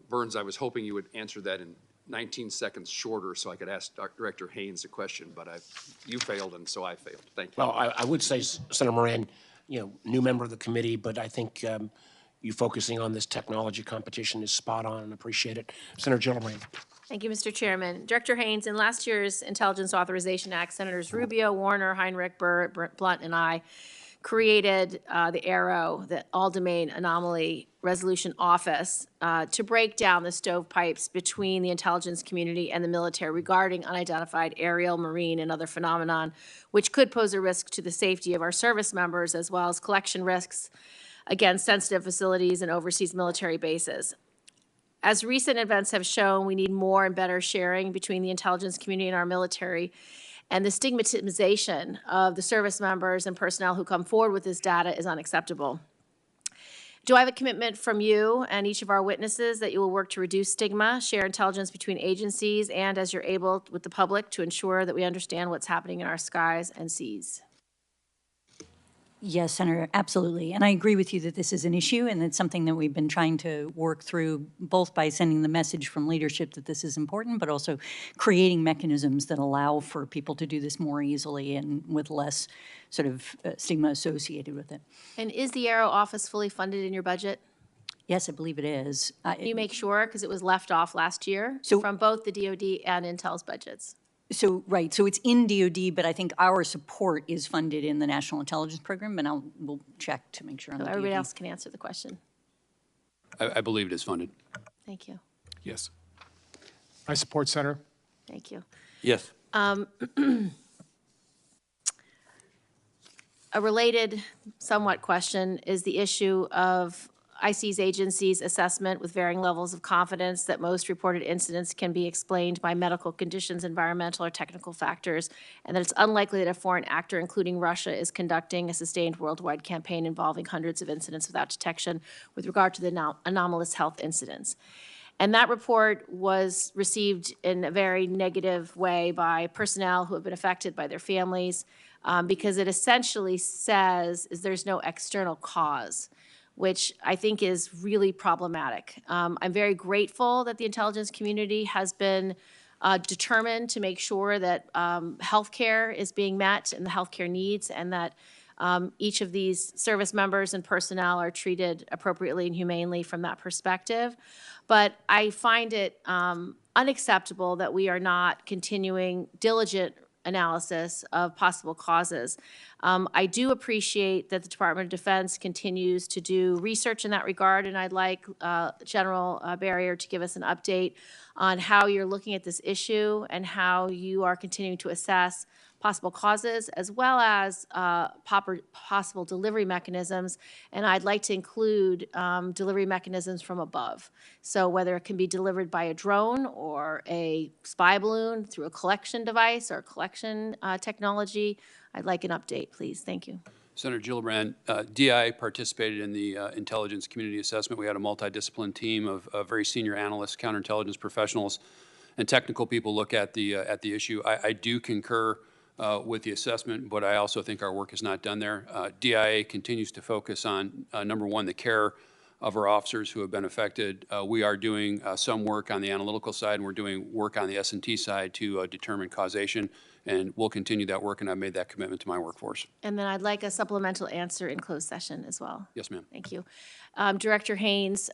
Burns, I was hoping you would answer that in 19 seconds shorter so I could ask Director Haines a question, but you failed and so I failed. Thank you. Well, I would say, Senator Moran, new member of the committee, but I think you focusing on this technology competition is spot on and appreciate it. Senator Gillibrand. Thank you, Mr. Chairman. Director Haines, in last year's Intelligence Authorization Act, Senators Rubio, Warner, Heinrich, Burr, Blunt, and I created the ARROW, the All-Domain Anomaly Resolution Office, to break down the stovepipes between the intelligence community and the military regarding unidentified aerial, marine, and other phenomenon, which could pose a risk to the safety of our service members, as well as collection risks against sensitive facilities and overseas military bases. As recent events have shown, we need more and better sharing between the intelligence community and our military, and the stigmatization of the service members and personnel who come forward with this data is unacceptable. Do I have a commitment from you and each of our witnesses that you will work to reduce stigma, share intelligence between agencies, and as you're able with the public to ensure that we understand what's happening in our skies and seas? Yes, Senator, absolutely. And I agree with you that this is an issue, and it's something that we've been trying to work through, both by sending the message from leadership that this is important, but also creating mechanisms that allow for people to do this more easily and with less sort of stigma associated with it. And is the ARROW office fully funded in your budget? Yes, I believe it is. Can you make sure, because it was left off last year from both the DoD and Intel's budgets? So, right, so it's in DoD, but I think our support is funded in the National Intelligence Program, and we'll check to make sure on So the everybody DoD. else can answer the question. I believe it is funded. Thank you. Yes. I support, Senator. Thank you. Yes. A related, somewhat question is the issue of IC's agency's assessment with varying levels of confidence that most reported incidents can be explained by medical conditions, environmental or technical factors, and that it's unlikely that a foreign actor, including Russia, is conducting a sustained worldwide campaign involving hundreds of incidents without detection with regard to the anomalous health incidents. And that report was received in a very negative way by personnel who have been affected, by their families, because it essentially says there's no external cause, which I think is really problematic. I'm very grateful that the intelligence community has been determined to make sure that healthcare is being met and the healthcare needs, and that each of these service members and personnel are treated appropriately and humanely from that perspective. But I find it unacceptable that we are not continuing diligent analysis of possible causes. I do appreciate that the Department of Defense continues to do research in that regard, and I'd like General Berrier to give us an update on how you're looking at this issue and how you are continuing to assess possible causes, as well as possible delivery mechanisms. And I'd like to include delivery mechanisms from above. So whether it can be delivered by a drone or a spy balloon through a collection device or collection technology, I'd like an update, please. Thank you. Senator Gillibrand, DI participated in the intelligence community assessment. We had a multidisciplinary team of very senior analysts, counterintelligence professionals, and technical people look at the issue. I do concur with the assessment, but I also think our work is not done there. DIA continues to focus on, number one, the care of our officers who have been affected. We are doing some work on the analytical side, and we're doing work on the S&T side to determine causation, and we'll continue that work, and I've made that commitment to my workforce. And then I'd like a supplemental answer in closed session as well. Yes, ma'am. Thank you. Director Haines,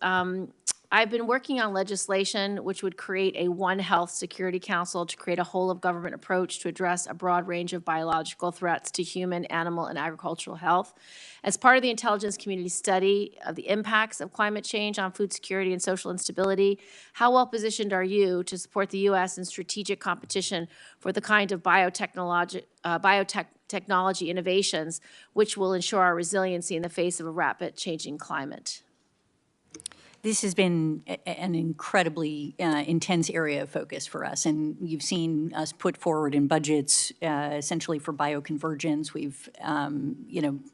I've been working on legislation which would create a One Health Security Council to create a whole-of-government approach to address a broad range of biological threats to human, animal, and agricultural health. As part of the intelligence community study of the impacts of climate change on food security and social instability, how well positioned are you to support the U.S. in strategic competition for the kind of biotechnology innovations which will ensure our resiliency in the face of a rapid changing climate? This has been an incredibly intense area of focus for us, and you've seen us put forward in budgets essentially for bioconvergence. We've,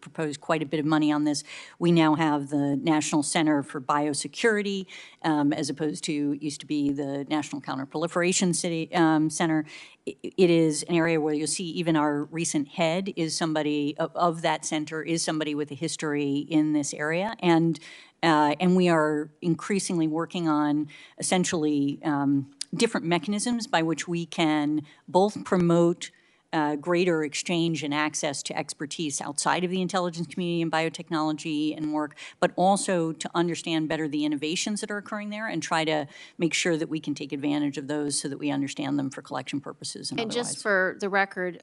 proposed quite a bit of money on this. We now have the National Center for Biosecurity, as opposed to used to be the National Counterproliferation Center. It is an area where you'll see even our recent head is somebody of that center is somebody with a history in this area, and we are increasingly working on essentially different mechanisms by which we can both promote greater exchange and access to expertise outside of the intelligence community and biotechnology and work, but also to understand better the innovations that are occurring there and try to make sure that we can take advantage of those so that we understand them for collection purposes and And otherwise. just for the record,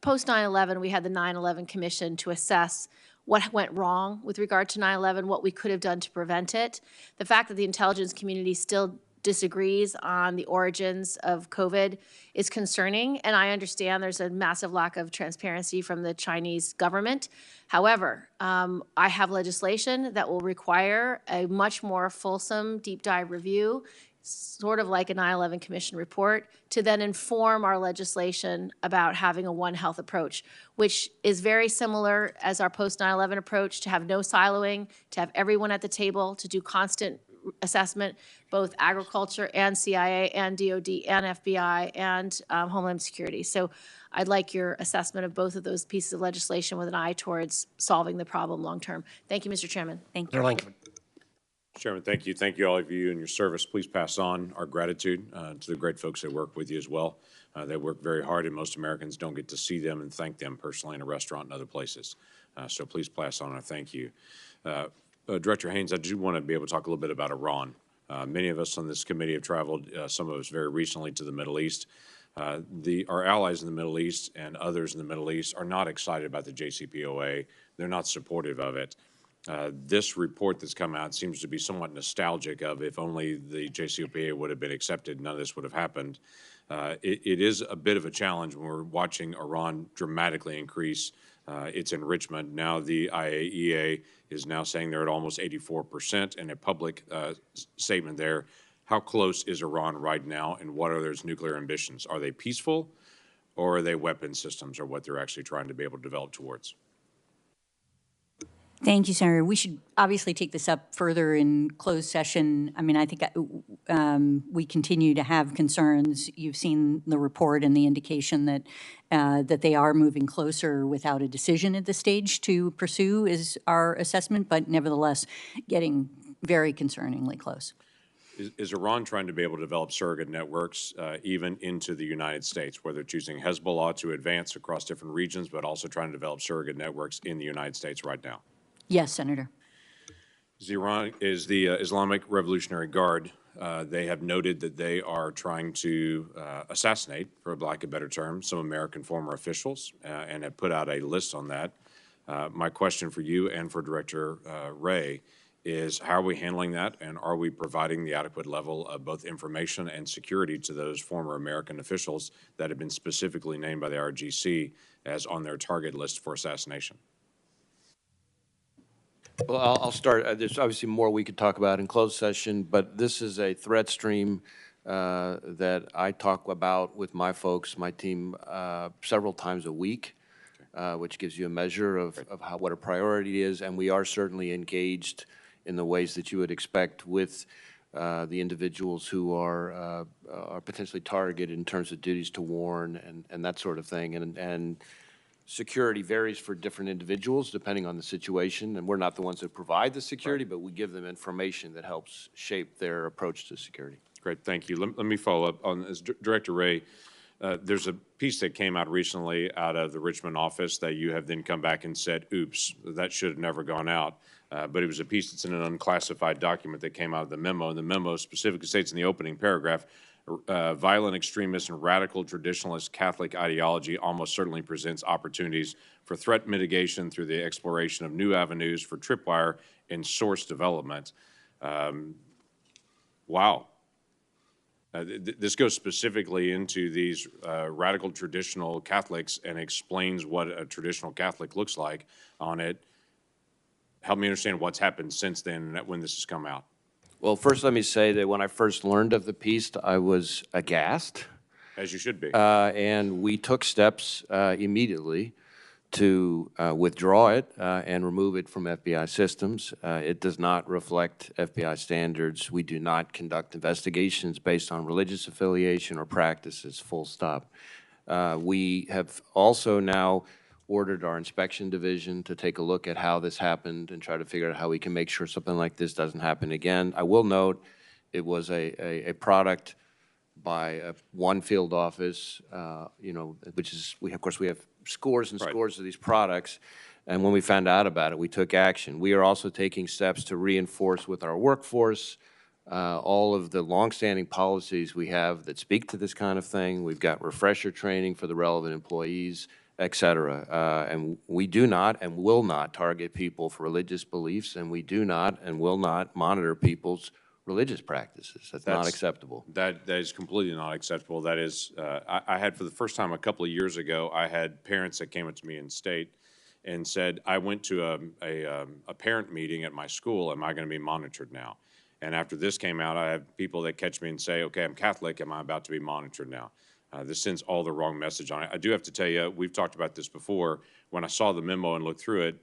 post 9/11, we had the 9/11 Commission to assess what went wrong with regard to 9/11, what we could have done to prevent it. The fact that the intelligence community still disagrees on the origins of COVID is concerning, and I understand there's a massive lack of transparency from the Chinese government. However, I have legislation that will require a much more fulsome deep dive review, sort of like a 9/11 Commission report, to then inform our legislation about having a One Health approach, which is very similar as our post 9/11 approach, to have no siloing, to have everyone at the table, to do constant assessment, both agriculture and CIA and DOD and FBI and Homeland Security. So I'd like your assessment of both of those pieces of legislation with an eye towards solving the problem long term. Thank you, Mr. Chairman. Thank Senator Langford. Chairman, thank you. Thank you, all of you, and your service. Please pass on our gratitude to the great folks that work with you as well. They work very hard, and most Americans don't get to see them and thank them personally in a restaurant and other places. So please pass on our thank you. Director Haines, I do want to be able to talk a little bit about Iran. Many of us on this committee have traveled, some of us very recently, to the Middle East. Our allies in the Middle East and others in the Middle East are not excited about the JCPOA. They're not supportive of it. This report that's come out seems to be somewhat nostalgic of if only the JCPOA would have been accepted, none of this would have happened. It is a bit of a challenge when we're watching Iran dramatically increase its enrichment. Now the IAEA is now saying they're at almost 84% in a public statement there. How close is Iran right now, and what are their nuclear ambitions? Are they peaceful, or are they weapon systems, or what they're actually trying to be able to develop towards? Thank you, Senator. We should obviously take this up further in closed session. I mean, I think we continue to have concerns. You've seen the report and the indication that that they are moving closer without a decision at this stage to pursue is our assessment, but nevertheless, getting very concerningly close. Is Iran trying to be able to develop surrogate networks even into the United States, where they're choosing Hezbollah to advance across different regions, but also trying to develop surrogate networks in the United States right now? Yes, Senator. Is the Islamic Revolutionary Guard, they have noted that they are trying to assassinate, for lack of a better term, some American former officials and have put out a list on that. My question for you and for Director Wray is, how are we handling that, and are we providing the adequate level of both information and security to those former American officials that have been specifically named by the RGC as on their target list for assassination? Well, I'll start. There's obviously more we could talk about in closed session, but this is a threat stream that I talk about with my folks, my team, several times a week, which gives you a measure of what a priority is. And we are certainly engaged in the ways that you would expect with the individuals who are potentially targeted in terms of duties to warn and that sort of thing. And security varies for different individuals depending on the situation, and we're not the ones that provide the security, but we give them information that helps shape their approach to security. Great, thank you. Let me follow up on this. Director Wray, there's a piece that came out recently out of the Richmond office that you have then come back and said, oops, that should have never gone out. But it was a piece that's in an unclassified document that came out of the memo, and the memo specifically states in the opening paragraph, violent extremist and radical traditionalist Catholic ideology almost certainly presents opportunities for threat mitigation through the exploration of new avenues for tripwire and source development. Wow. This goes specifically into these radical traditional Catholics and explains what a traditional Catholic looks like on it. Help me understand what's happened since then when this has come out. Well, first let me say that when I first learned of the piece, I was aghast. As you should be. And we took steps immediately to withdraw it and remove it from FBI systems. It does not reflect FBI standards. We do not conduct investigations based on religious affiliation or practices, full stop. We have also now ordered our inspection division to take a look at how this happened and try to figure out how we can make sure something like this doesn't happen again. I will note it was a product by one field office, which is, of course, we have scores and scores of these products. And when we found out about it, we took action. We are also taking steps to reinforce with our workforce all of the longstanding policies we have that speak to this kind of thing. We've got refresher training for the relevant employees, et cetera. And we do not and will not target people for religious beliefs, and we do not and will not monitor people's religious practices. That's not acceptable. That is completely not acceptable. That is, I had for the first time a couple of years ago, I had parents that came up to me in state and said, I went to a parent meeting at my school. Am I going to be monitored now? And after this came out, I have people that catch me and say, okay, I'm Catholic. Am I about to be monitored now? This sends all the wrong message on it. I do have to tell you, we've talked about this before. When I saw the memo and looked through it,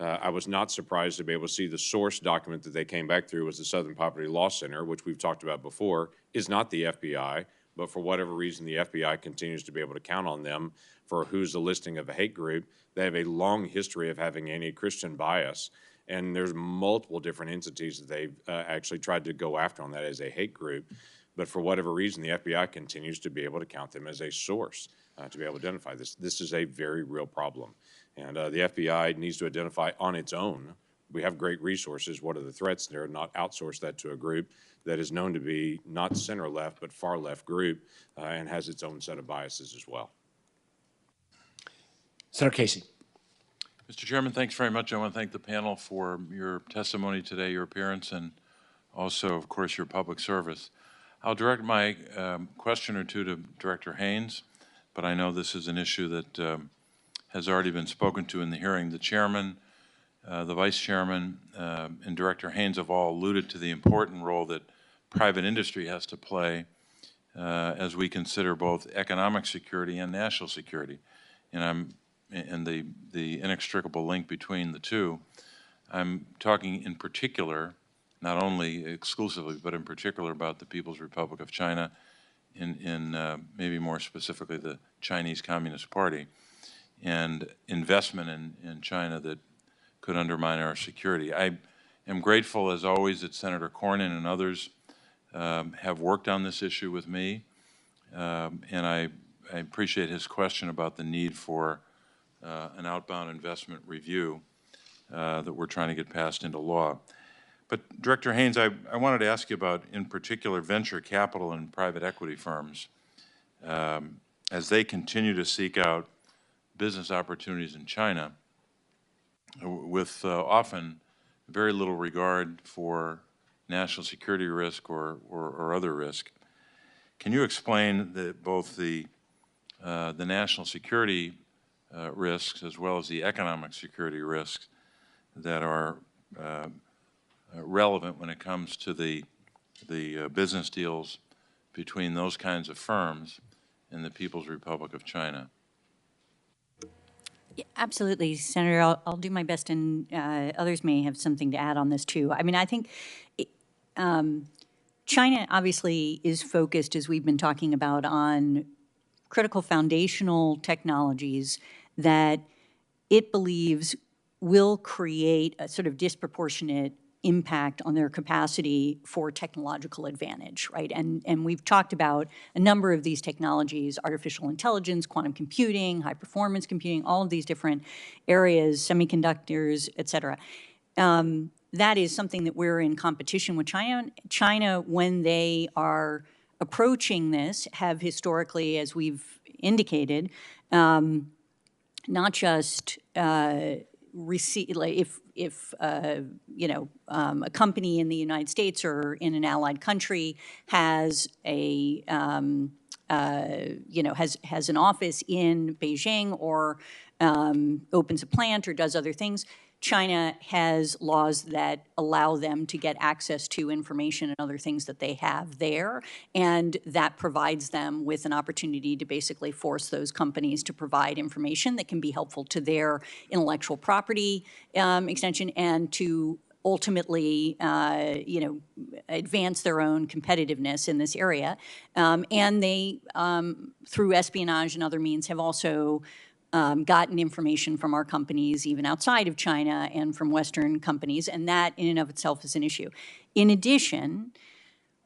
I was not surprised to be able to see the source document that they came back through was the Southern Poverty Law Center, which we've talked about before, is not the FBI. But for whatever reason, the FBI continues to be able to count on them for who's the listing of a hate group. They have a long history of having anti-Christian bias. And there's multiple different entities that they've actually tried to go after on that as a hate group. But for whatever reason, the FBI continues to be able to count them as a source to be able to identify this. This is a very real problem. And the FBI needs to identify on its own. We have great resources. What are the threats there? Not outsource that to a group that is known to be not center-left, but far-left group and has its own set of biases as well. Senator Casey. Mr. Chairman, thanks very much. I want to thank the panel for your testimony today, your appearance, and also, of course, your public service. I'll direct my question or two to Director Haines, but I know this is an issue that has already been spoken to in the hearing. The chairman, the vice chairman, and Director Haines have all alluded to the important role that private industry has to play as we consider both economic security and national security. And the inextricable link between the two. I'm talking in particular, not only exclusively, but in particular about the People's Republic of China, maybe more specifically the Chinese Communist Party, and investment in China that could undermine our security. I am grateful, as always, that Senator Cornyn and others have worked on this issue with me, and I appreciate his question about the need for an outbound investment review that we're trying to get passed into law. But Director Haines, I wanted to ask you about, in particular, venture capital and private equity firms as they continue to seek out business opportunities in China with often very little regard for national security risk or other risk. Can you explain both the national security risks as well as the economic security risks that are relevant when it comes to the business deals between those kinds of firms and the People's Republic of China? Yeah, absolutely, Senator. I'll do my best, and others may have something to add on this too. I mean, I think China obviously is focused, as we've been talking about, on critical foundational technologies that it believes will create a sort of disproportionate impact on their capacity for technological advantage, right? And we've talked about a number of these technologies: artificial intelligence, quantum computing, high performance computing, all of these different areas, semiconductors, et cetera. That is something that we're in competition with China. China, when they are approaching this, have historically, as we've indicated, not just receive, like if you know, a company in the United States or in an allied country has a you know, has an office in Beijing or opens a plant or does other things, China has laws that allow them to get access to information and other things that they have there, and that provides them with an opportunity to basically force those companies to provide information that can be helpful to their intellectual property extension and to ultimately, you know, advance their own competitiveness in this area. And they, through espionage and other means, have also gotten information from our companies, even outside of China, and from Western companies, and that in and of itself is an issue. In addition,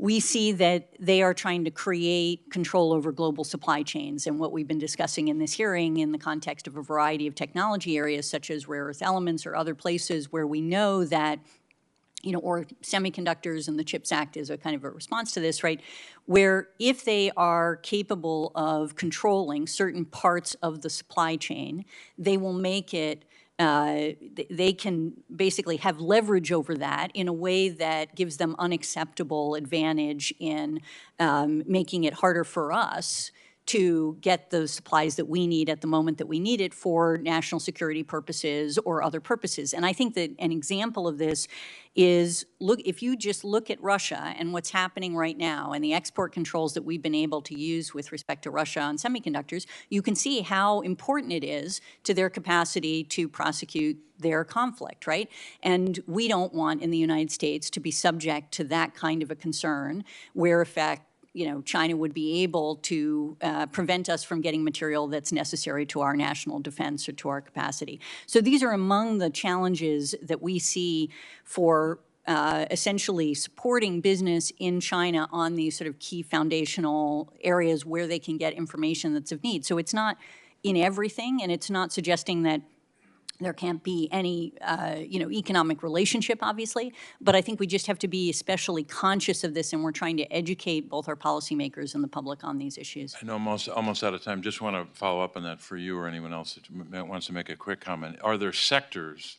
we see that they are trying to create control over global supply chains. And what we've been discussing in this hearing in the context of a variety of technology areas, such as rare earth elements or other places where we know that, you know, or semiconductors, and the CHIPS Act is a kind of a response to this, right? Where if they are capable of controlling certain parts of the supply chain, they will make it they can basically have leverage over that in a way that gives them unacceptable advantage in making it harder for us to get the supplies that we need at the moment that we need it for national security purposes or other purposes. And I think that an example of this is, if you just look at Russia and what's happening right now and the export controls that we've been able to use with respect to Russia on semiconductors, you can see how important it is to their capacity to prosecute their conflict, right? And we don't want in the United States to be subject to that kind of a concern where, in fact, you know, China would be able to prevent us from getting material that's necessary to our national defense or to our capacity. So these are among the challenges that we see for essentially supporting business in China on these sort of key foundational areas where they can get information that's of need. So it's not in everything, and it's not suggesting that there can't be any, you know, economic relationship, obviously, but I think we just have to be especially conscious of this, and we're trying to educate both our policymakers and the public on these issues. I know I'm almost out of time. Just want to follow up on that for you or anyone else that wants to make a quick comment. Are there sectors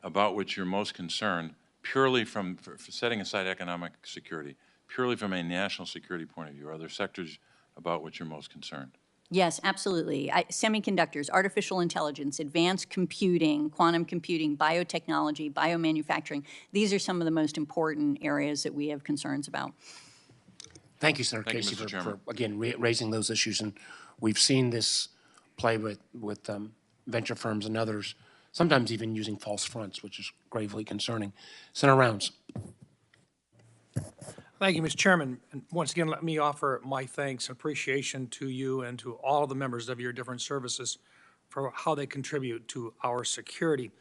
about which you're most concerned, purely for setting aside economic security, purely from a national security point of view? Are there sectors about which you're most concerned? Yes, absolutely. Semiconductors, artificial intelligence, advanced computing, quantum computing, biotechnology, biomanufacturing, these are some of the most important areas that we have concerns about. Thank you, Senator Thank you, Casey, Mr. for Chairman. again, raising those issues. And we've seen this play with venture firms and others, sometimes even using false fronts, which is gravely concerning. Senator Rounds. Thank you, Mr. Chairman. And once again, let me offer my thanks and appreciation to you and to all of the members of your different services for how they contribute to our security.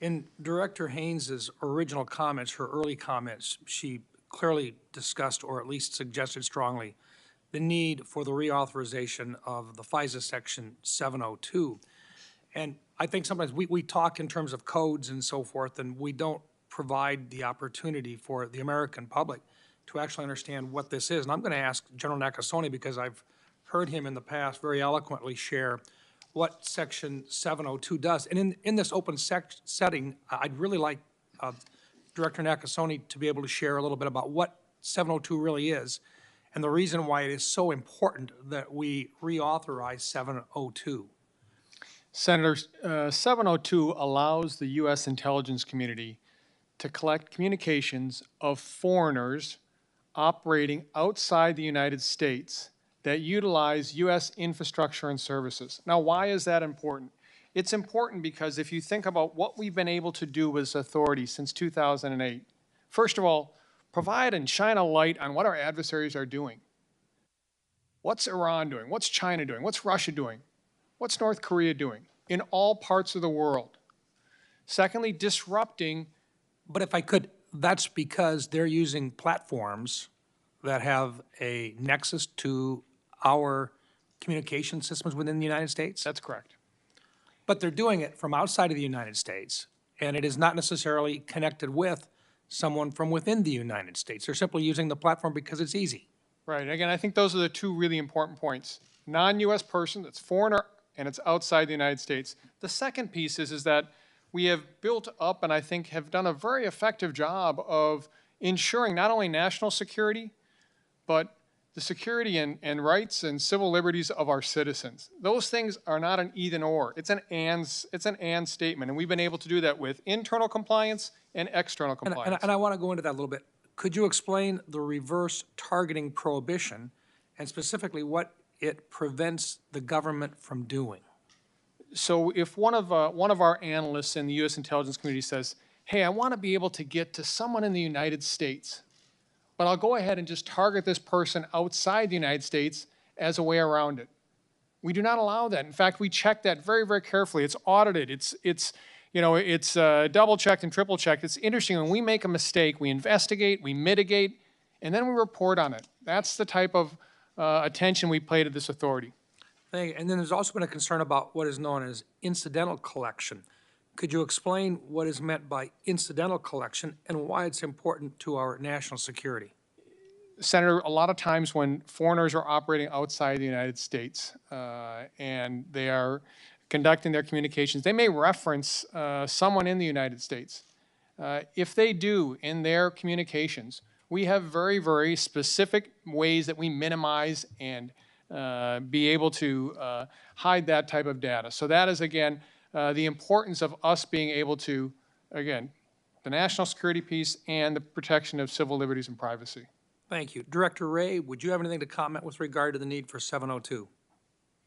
In Director Haynes's original comments, her early comments, she clearly discussed, or at least suggested strongly, the need for the reauthorization of the FISA Section 702. And I think sometimes we talk in terms of codes and so forth, and we don't provide the opportunity for the American public to actually understand what this is. And I'm going to ask General Nakasone, because I've heard him in the past very eloquently share what Section 702 does. And in this open setting, I'd really like Director Nakasone to be able to share a little bit about what 702 really is and the reason why it is so important that we reauthorize 702. Senator, 702 allows the U.S. intelligence community to collect communications of foreigners operating outside the United States that utilize U.S. infrastructure and services. Now, why is that important? It's important because if you think about what we've been able to do as authority since 2008, first of all, provide and shine a light on what our adversaries are doing. What's Iran doing? What's China doing? What's Russia doing? What's North Korea doing in all parts of the world? Secondly, disrupting. But if I could, that's because they're using platforms that have a nexus to our communication systems within the United States? That's correct. But they're doing it from outside of the United States, and it is not necessarily connected with someone from within the United States. They're simply using the platform because it's easy. Right. Again, I think those are the two really important points. Non-U.S. person that's foreigner and it's outside the United States. The second piece is that we have built up and I think have done a very effective job of ensuring not only national security, but the security and rights and civil liberties of our citizens. Those things are not an either or. It's an and statement, and we've been able to do that with internal compliance and external compliance. And I want to go into that a little bit. Could you explain the reverse targeting prohibition and specifically what it prevents the government from doing? So if one of our analysts in the U.S. intelligence community says, hey, I want to be able to get to someone in the United States, but I'll go ahead and just target this person outside the United States as a way around it. We do not allow that. In fact, we check that very, very carefully. It's audited. It's double-checked and triple-checked. It's interesting. When we make a mistake, we investigate, we mitigate, and then we report on it. That's the type of attention we pay to this authority. Thank you. And then there's also been a concern about what is known as incidental collection. Could you explain what is meant by incidental collection and why it's important to our national security? Senator, a lot of times when foreigners are operating outside the United States and they are conducting their communications, they may reference someone in the United States. If they do in their communications, we have very, very specific ways that we minimize and be able to hide that type of data. So that is, again, the importance of us being able to, again, the national security piece and the protection of civil liberties and privacy. Thank you. Director Wray, would you have anything to comment with regard to the need for 702?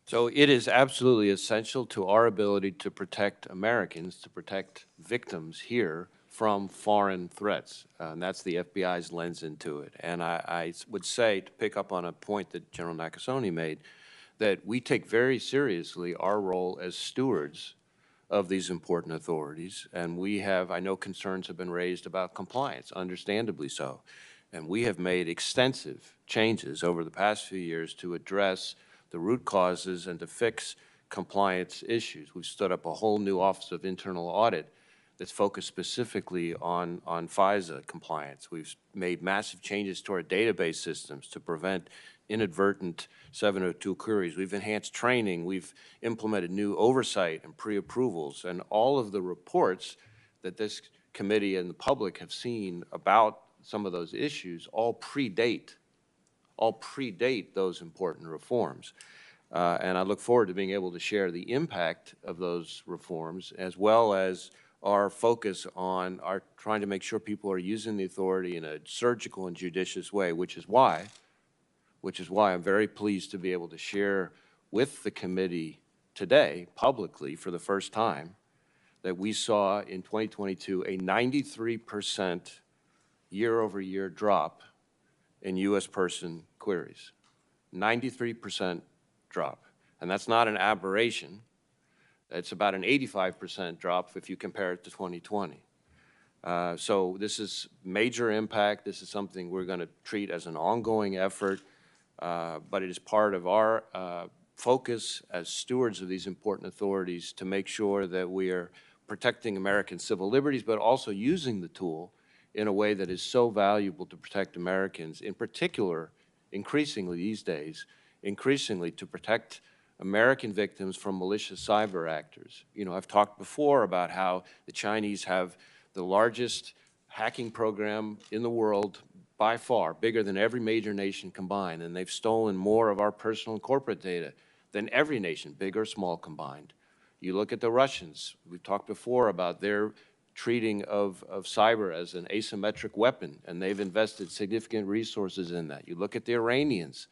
So it is absolutely essential to our ability to protect Americans, to protect victims here from foreign threats. And that's the FBI's lens into it. And I would say, to pick up on a point that General Nakasone made, that we take very seriously our role as stewards of these important authorities. And we have, I know concerns have been raised about compliance, understandably so. And we have made extensive changes over the past few years to address the root causes and to fix compliance issues. We've stood up a whole new Office of Internal Audit that's focused specifically on FISA compliance. We've made massive changes to our database systems to prevent inadvertent 702 queries. We've enhanced training. We've implemented new oversight and pre-approvals. And all of the reports that this committee and the public have seen about some of those issues all predate those important reforms. And I look forward to being able to share the impact of those reforms, as well as our focus on our trying to make sure people are using the authority in a surgical and judicious way, which is why I'm very pleased to be able to share with the committee today, publicly, for the first time, that we saw in 2022 a 93% year-over-year drop in U.S. person queries. 93% drop. And that's not an aberration. It's about an 85% drop if you compare it to 2020. So this is major impact. This is something we're going to treat as an ongoing effort, but it is part of our focus as stewards of these important authorities to make sure that we are protecting American civil liberties, but also using the tool in a way that is so valuable to protect Americans, in particular, increasingly these days, increasingly to protect American victims from malicious cyber actors. You know, I've talked before about how the Chinese have the largest hacking program in the world by far, bigger than every major nation combined, and they've stolen more of our personal and corporate data than every nation, big or small, combined. You look at the Russians. We've talked before about their treating of cyber as an asymmetric weapon, and they've invested significant resources in that. You look at the Iranians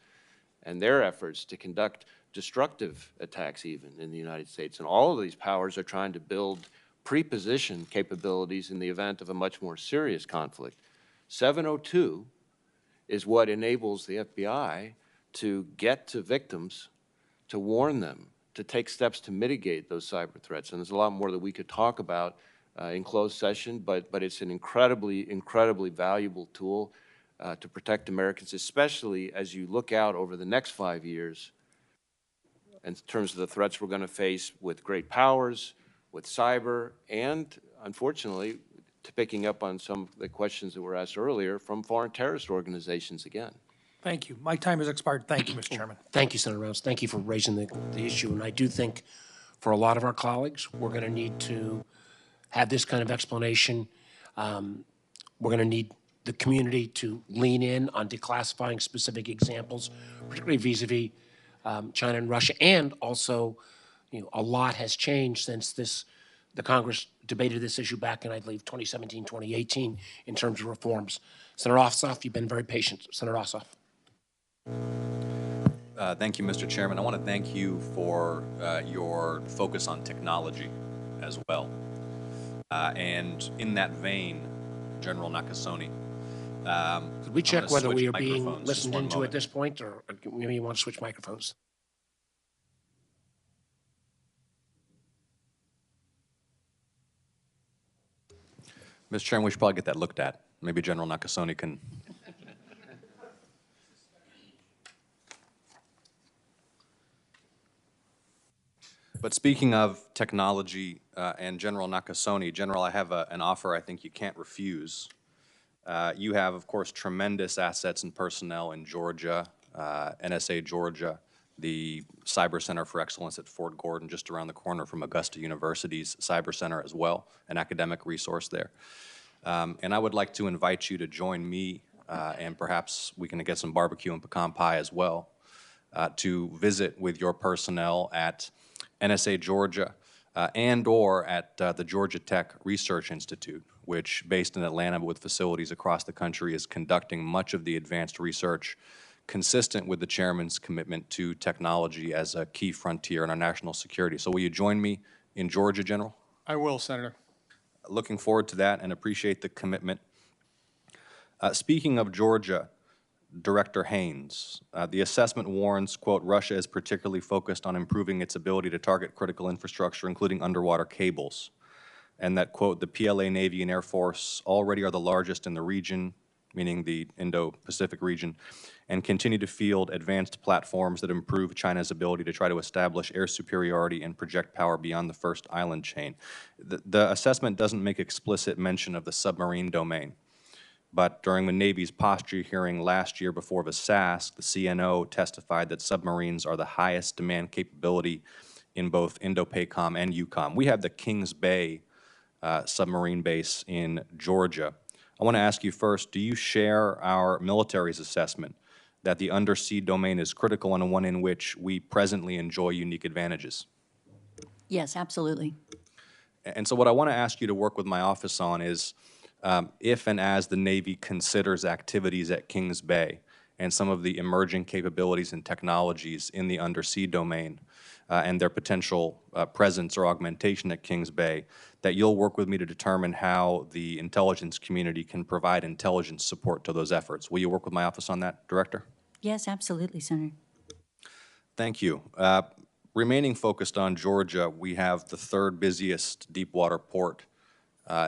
and their efforts to conduct destructive attacks even in the United States, and all of these powers are trying to build pre-position capabilities in the event of a much more serious conflict. 702 is what enables the FBI to get to victims, to warn them, to take steps to mitigate those cyber threats. And there's a lot more that we could talk about in closed session, but it's an incredibly valuable tool to protect Americans, especially as you look out over the next 5 years in terms of the threats we're going to face with great powers, with cyber, and unfortunately, to picking up on some of the questions that were asked earlier, from foreign terrorist organizations again. Thank you. My time has expired. Thank you, Mr. Chairman. Thank you, Senator Reynolds. Thank you for raising the issue. And I do think for a lot of our colleagues, we're going to need to have this kind of explanation. We're going to need the community to lean in on declassifying specific examples, particularly vis-a-vis China and Russia. And also, you know, a lot has changed since the Congress debated this issue back in, I believe, 2017, 2018, in terms of reforms. Senator Ossoff, you've been very patient. Senator Ossoff. Thank you, Mr. Chairman. I want to thank you for your focus on technology as well. And in that vein, General Nakasone, could we check whether we are being listened into at this point, or maybe you want to switch microphones? Mr. Chairman, we should probably get that looked at. Maybe General Nakasone can But speaking of technology and General Nakasone, General, I have an offer I think you can't refuse. You have, of course, tremendous assets and personnel in Georgia, NSA Georgia, the Cyber Center for Excellence at Fort Gordon, just around the corner from Augusta University's Cyber Center as well, an academic resource there. And I would like to invite you to join me, and perhaps we can get some barbecue and pecan pie as well, to visit with your personnel at NSA Georgia and/or at the Georgia Tech Research Institute, which, based in Atlanta but with facilities across the country, is conducting much of the advanced research consistent with the chairman's commitment to technology as a key frontier in our national security. So will you join me in Georgia, General? I will, Senator. Looking forward to that and appreciate the commitment. Speaking of Georgia, Director Haines, the assessment warns, quote, Russia is particularly focused on improving its ability to target critical infrastructure, including underwater cables, and that, quote, the PLA Navy and Air Force already are the largest in the region, meaning the Indo-Pacific region, and continue to field advanced platforms that improve China's ability to try to establish air superiority and project power beyond the first island chain. The assessment doesn't make explicit mention of the submarine domain. But during the Navy's posture hearing last year before Vasasc, the CNO testified that submarines are the highest demand capability in both Indo-PACOM and EUCOM. We have the Kings Bay submarine base in Georgia. I want to ask you first, do you share our military's assessment that the undersea domain is critical and one in which we presently enjoy unique advantages? Yes, absolutely. And so what I want to ask you to work with my office on is, if and as the Navy considers activities at Kings Bay and some of the emerging capabilities and technologies in the undersea domain and their potential presence or augmentation at Kings Bay, that you'll work with me to determine how the intelligence community can provide intelligence support to those efforts. Will you work with my office on that, Director? Yes, absolutely, Senator. Thank you. Remaining focused on Georgia, we have the third busiest deep water port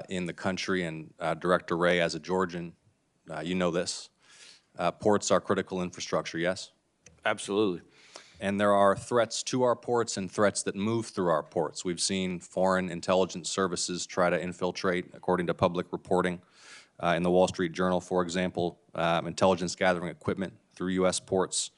in the country, and Director Wray, as a Georgian, you know this. Ports are critical infrastructure, yes? Absolutely. And there are threats to our ports and threats that move through our ports. We've seen foreign intelligence services try to infiltrate, according to public reporting in the Wall Street Journal, for example, intelligence gathering equipment through U.S. ports.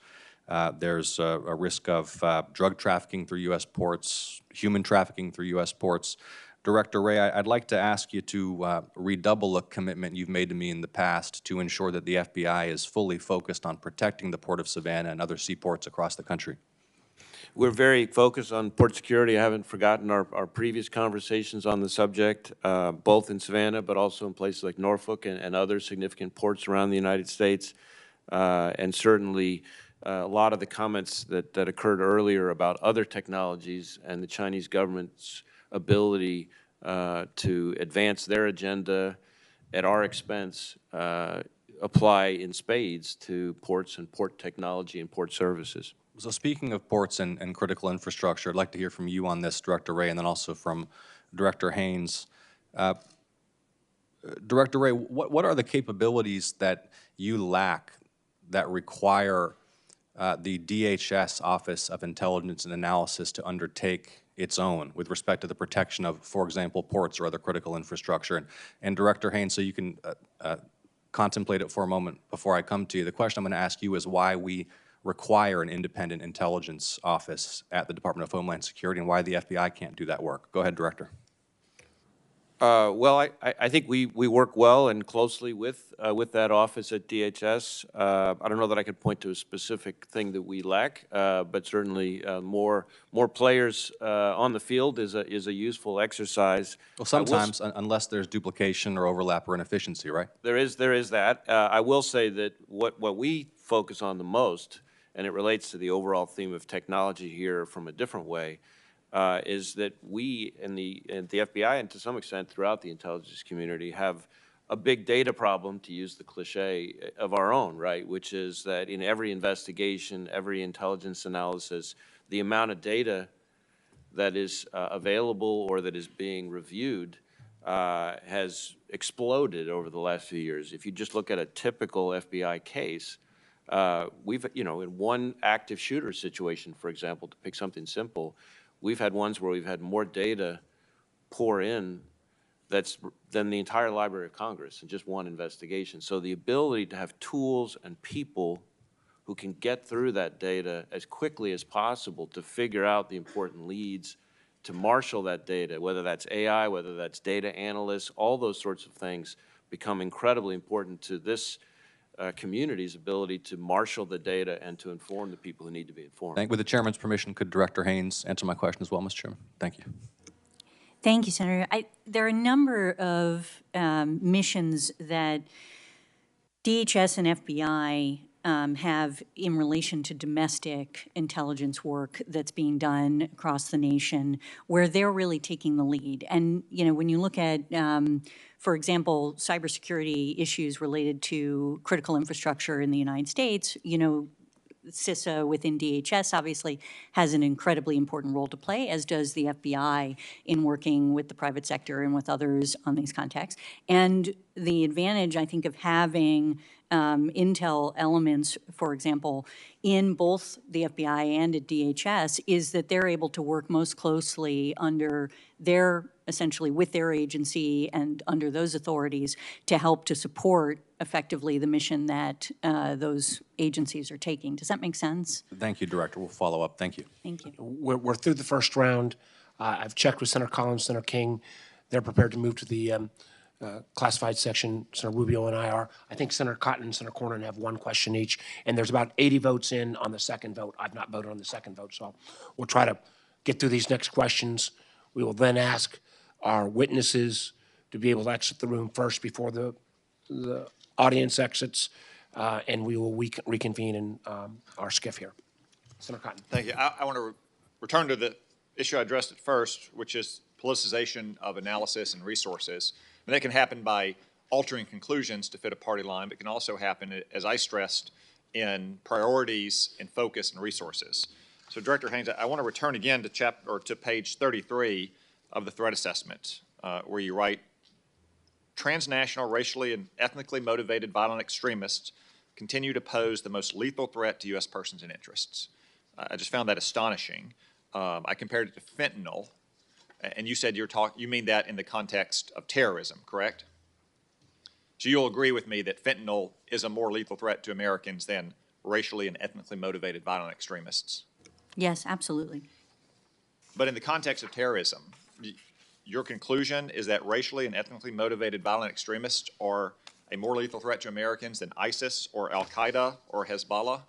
There's a risk of drug trafficking through U.S. ports, human trafficking through U.S. ports. Director Wray, I'd like to ask you to redouble a commitment you've made to me in the past to ensure that the FBI is fully focused on protecting the Port of Savannah and other seaports across the country. We're very focused on port security. I haven't forgotten our previous conversations on the subject, both in Savannah, but also in places like Norfolk and other significant ports around the United States. And certainly, a lot of the comments that occurred earlier about other technologies and the Chinese government's ability to advance their agenda at our expense apply in spades to ports and port technology and port services. So speaking of ports and critical infrastructure, I'd like to hear from you on this, Director Wray, and then also from Director Haines. Director Wray, what are the capabilities that you lack that require the DHS Office of Intelligence and Analysis to undertake its own with respect to the protection of, for example, ports or other critical infrastructure? And Director Haines, so you can contemplate it for a moment before I come to you, the question I'm going to ask you is why we require an independent intelligence office at the Department of Homeland Security and why the FBI can't do that work. Go ahead, Director. Well, I think we work well and closely with that office at DHS. I don't know that I could point to a specific thing that we lack, but certainly more players on the field is a useful exercise. Well, sometimes, unless there's duplication or overlap or inefficiency, right? There is that. I will say that what we focus on the most, and it relates to the overall theme of technology here from a different way, is that we in the FBI and to some extent throughout the intelligence community have a big data problem, to use the cliche, of our own, right? Which is that in every investigation, every intelligence analysis, the amount of data that is available or that is being reviewed has exploded over the last few years. If you just look at a typical FBI case, we've, in one active shooter situation, for example, to pick something simple, we've had ones where we've had more data pour in than the entire Library of Congress in just one investigation. So the ability to have tools and people who can get through that data as quickly as possible to figure out the important leads, to marshal that data, whether that's AI, whether that's data analysts, all those sorts of things become incredibly important to this community's ability to marshal the data and to inform the people who need to be informed. With the chairman's permission, could Director Haines answer my question as well, Mr. Chairman? Thank you. Thank you, Senator. There are a number of missions that DHS and FBI have in relation to domestic intelligence work that's being done across the nation, where they're really taking the lead. And, you know, when you look at, for example, cybersecurity issues related to critical infrastructure in the United States, you know, CISA within DHS obviously has an incredibly important role to play, as does the FBI in working with the private sector and with others on these contexts. And the advantage, I think, of having intel elements, for example, in both the FBI and at DHS is that they're able to work most closely under their, essentially with their agency and under those authorities to help to support effectively the mission that those agencies are taking. Does that make sense? Thank you, Director. We'll follow up. Thank you. Thank you. We're through the first round. I've checked with Senator Collins, Senator King. They're prepared to move to the classified section. Senator Rubio and I are. I think Senator Cotton and Senator Cornyn have one question each, and there's about 80 votes in on the second vote. I've not voted on the second vote, so we'll try to get through these next questions. We will then ask our witnesses to be able to exit the room first before the audience exits, and we will reconvene in our skiff here. Senator Cotton. Thank you. I want to return to the issue I addressed at first, which is politicization of analysis and resources. And that can happen by altering conclusions to fit a party line, but can also happen, as I stressed, in priorities and focus and resources. So, Director Haines, I want to return again to page 33 of the threat assessment, where you write, transnational, racially and ethnically motivated violent extremists continue to pose the most lethal threat to U.S. persons and interests. I just found that astonishing. I compared it to fentanyl, and you said you mean that in the context of terrorism, correct? So you'll agree with me that fentanyl is a more lethal threat to Americans than racially and ethnically motivated violent extremists? Yes, absolutely. But in the context of terrorism, your conclusion is that racially and ethnically motivated violent extremists are a more lethal threat to Americans than ISIS or Al-Qaeda or Hezbollah?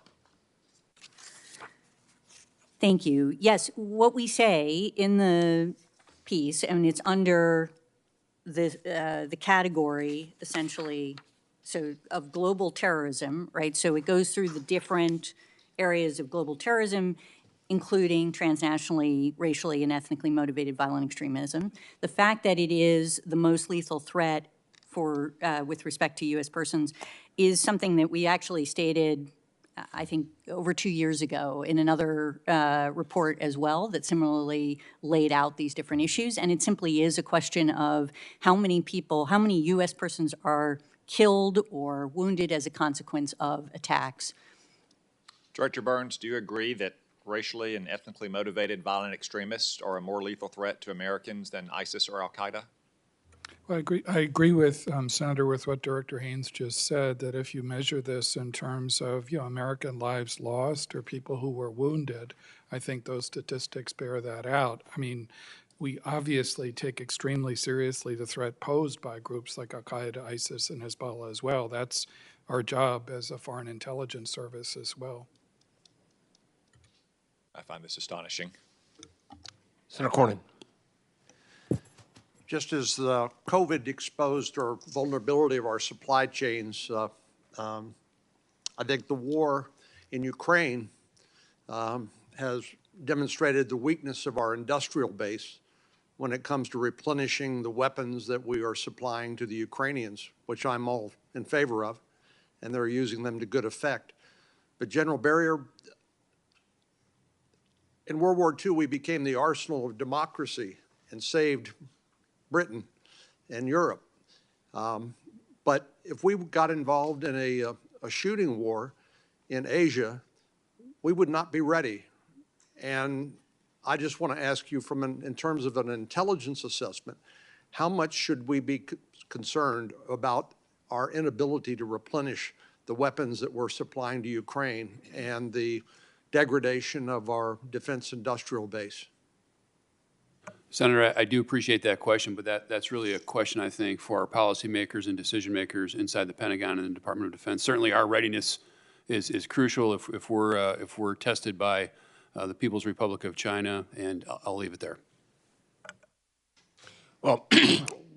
Thank you. Yes, what we say in the piece, and it's under the category, essentially, so of global terrorism, right? So it goes through the different areas of global terrorism, including transnationally, racially, and ethnically motivated violent extremism. The fact that it is the most lethal threat for, with respect to U.S. persons is something that we actually stated, I think, over 2 years ago in another report as well that similarly laid out these different issues. And it simply is a question of how many people, how many U.S. persons are killed or wounded as a consequence of attacks. Director Burns, do you agree that racially and ethnically motivated violent extremists are a more lethal threat to Americans than ISIS or Al-Qaeda? Well, I agree with Senator, with what Director Haines just said, that if you measure this in terms of, you know, American lives lost or people who were wounded, I think those statistics bear that out. I mean, we obviously take extremely seriously the threat posed by groups like Al-Qaeda, ISIS, and Hezbollah as well. That's our job as a foreign intelligence service as well. I find this astonishing. Senator Cornyn. Just as the COVID exposed our vulnerability of our supply chains, I think the war in Ukraine has demonstrated the weakness of our industrial base when it comes to replenishing the weapons that we are supplying to the Ukrainians, which I'm all in favor of, and they're using them to good effect. But General Berrier, in World War II, we became the arsenal of democracy and saved Britain and Europe. But if we got involved in a shooting war in Asia, we would not be ready. And I just want to ask you in terms of an intelligence assessment, how much should we be concerned about our inability to replenish the weapons that we're supplying to Ukraine and the degradation of our defense industrial base? Senator, I do appreciate that question, but that's really a question, I think, for our policymakers and decision makers inside the Pentagon and the Department of Defense. Certainly, our readiness is crucial if we're tested by the People's Republic of China, and I'll leave it there. Well,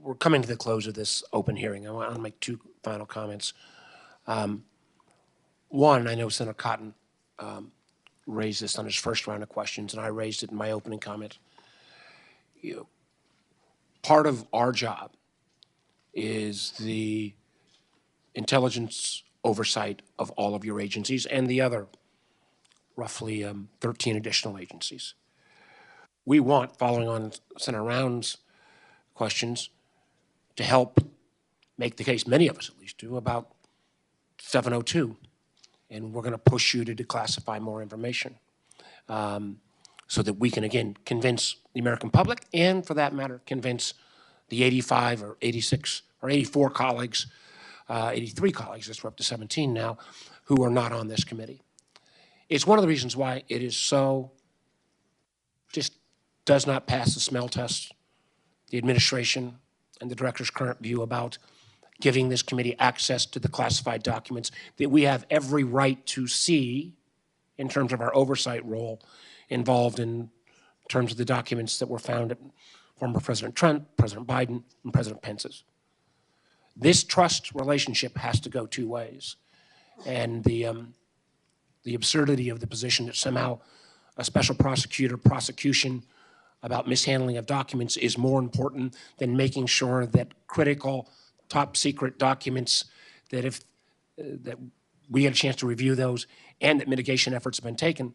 we're coming to the close of this open hearing. I want to make two final comments. One, I know Senator Cotton raised this on his first round of questions, and I raised it in my opening comment. Part of our job is the intelligence oversight of all of your agencies and the other roughly 13 additional agencies. We want, following on Senator Round's questions, to help make the case, many of us at least do, about 702. And we're going to push you to declassify more information so that we can, again, convince the American public and, for that matter, convince the 85 or 86 or 84 colleagues, 83 colleagues, we're up to 17 now, who are not on this committee. It's one of the reasons why it is so, just does not pass the smell test, the administration and the director's current view about giving this committee access to the classified documents that we have every right to see in terms of our oversight role involved in terms of the documents that were found at former President Trump, President Biden, and President Pence's. This trust relationship has to go two ways. And the absurdity of the position that somehow a special prosecution about mishandling of documents is more important than making sure that critical, top secret documents, that if that we get a chance to review those and that mitigation efforts have been taken,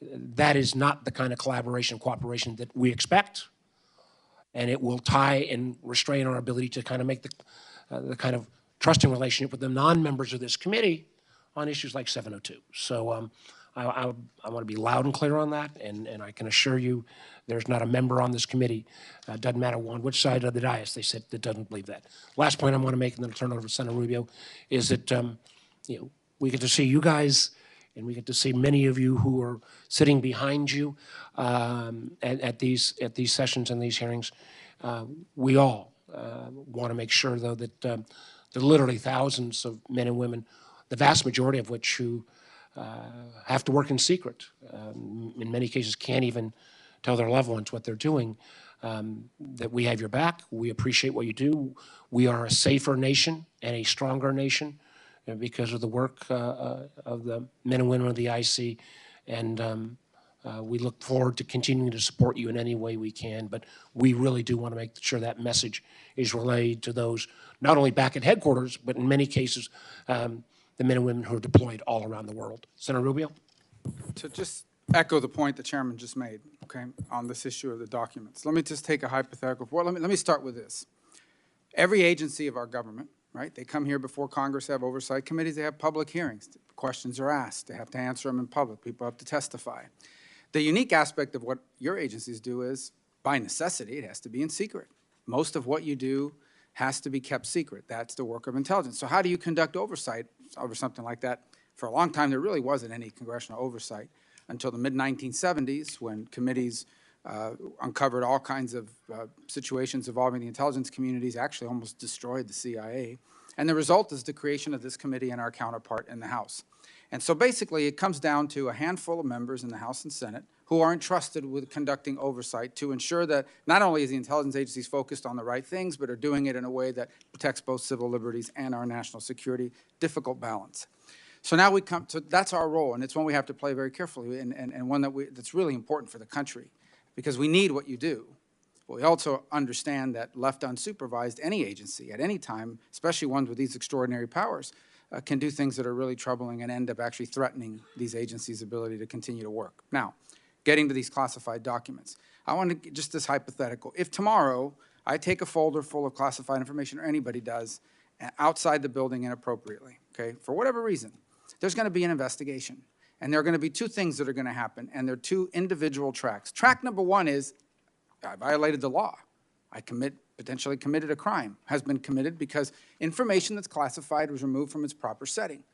that is not the kind of collaboration, cooperation that we expect. And it will tie and restrain our ability to kind of make the kind of trusting relationship with the non-members of this committee on issues like 702. So I want to be loud and clear on that, and I can assure you there's not a member on this committee, doesn't matter on which side of the dais they sit, that doesn't believe that. Last point I want to make, and then I'll turn it over to Senator Rubio, is that we get to see you guys, and we get to see many of you who are sitting behind you at these sessions and these hearings. We all want to make sure, though, that there are literally thousands of men and women, the vast majority of which who have to work in secret, in many cases can't even tell their loved ones what they're doing, that we have your back. We appreciate what you do. We are a safer nation and a stronger nation because of the work of the men and women of the IC, and we look forward to continuing to support you in any way we can, but we really do want to make sure that message is relayed to those not only back at headquarters, but in many cases, the men and women who are deployed all around the world. Senator Rubio? To just echo the point the chairman just made, okay, on this issue of the documents. Let me just take a hypothetical. Well, let me start with this. Every agency of our government, right, they come here before Congress, have oversight committees, they have public hearings. Questions are asked. They have to answer them in public. People have to testify. The unique aspect of what your agencies do is, by necessity, it has to be in secret. Most of what you do has to be kept secret. That's the work of intelligence. So how do you conduct oversight over something like that? For a long time, there really wasn't any congressional oversight until the mid-1970s, when committees uncovered all kinds of situations involving the intelligence communities, actually almost destroyed the CIA. And the result is the creation of this committee and our counterpart in the House. And so basically, it comes down to a handful of members in the House and Senate who are entrusted with conducting oversight to ensure that not only is the intelligence agencies focused on the right things, but are doing it in a way that protects both civil liberties and our national security. Difficult balance. So now we come to, that's our role, and it's one we have to play very carefully, and one that's really important for the country, because we need what you do. But we also understand that left unsupervised, any agency at any time, especially ones with these extraordinary powers, can do things that are really troubling and end up actually threatening these agencies' ability to continue to work. Now, getting to these classified documents. I want to, just this hypothetical. If tomorrow I take a folder full of classified information, or anybody does, outside the building inappropriately, okay, for whatever reason, there's going to be an investigation. And there are going to be two things that are going to happen, and they're two individual tracks. Track number one is, I violated the law. I potentially committed a crime, has been committed because information that's classified was removed from its proper setting.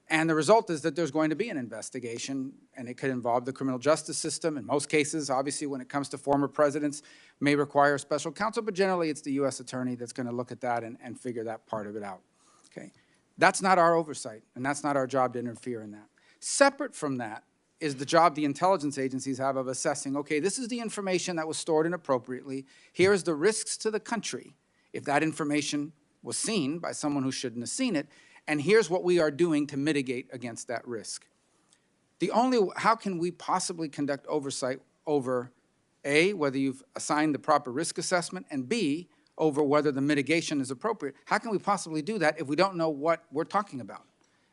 And the result is that there's going to be an investigation, and it could involve the criminal justice system. In most cases, obviously, when it comes to former presidents, may require special counsel, but generally it's the U.S. attorney that's going to look at that and figure that part of it out. Okay? That's not our oversight, and that's not our job to interfere in that. Separate from that is the job the intelligence agencies have of assessing, okay, this is the information that was stored inappropriately. Here is the risks to the country if that information was seen by someone who shouldn't have seen it, and here's what we are doing to mitigate against that risk. How can we possibly conduct oversight over A, whether you've assigned the proper risk assessment, and B, over whether the mitigation is appropriate? How can we possibly do that if we don't know what we're talking about?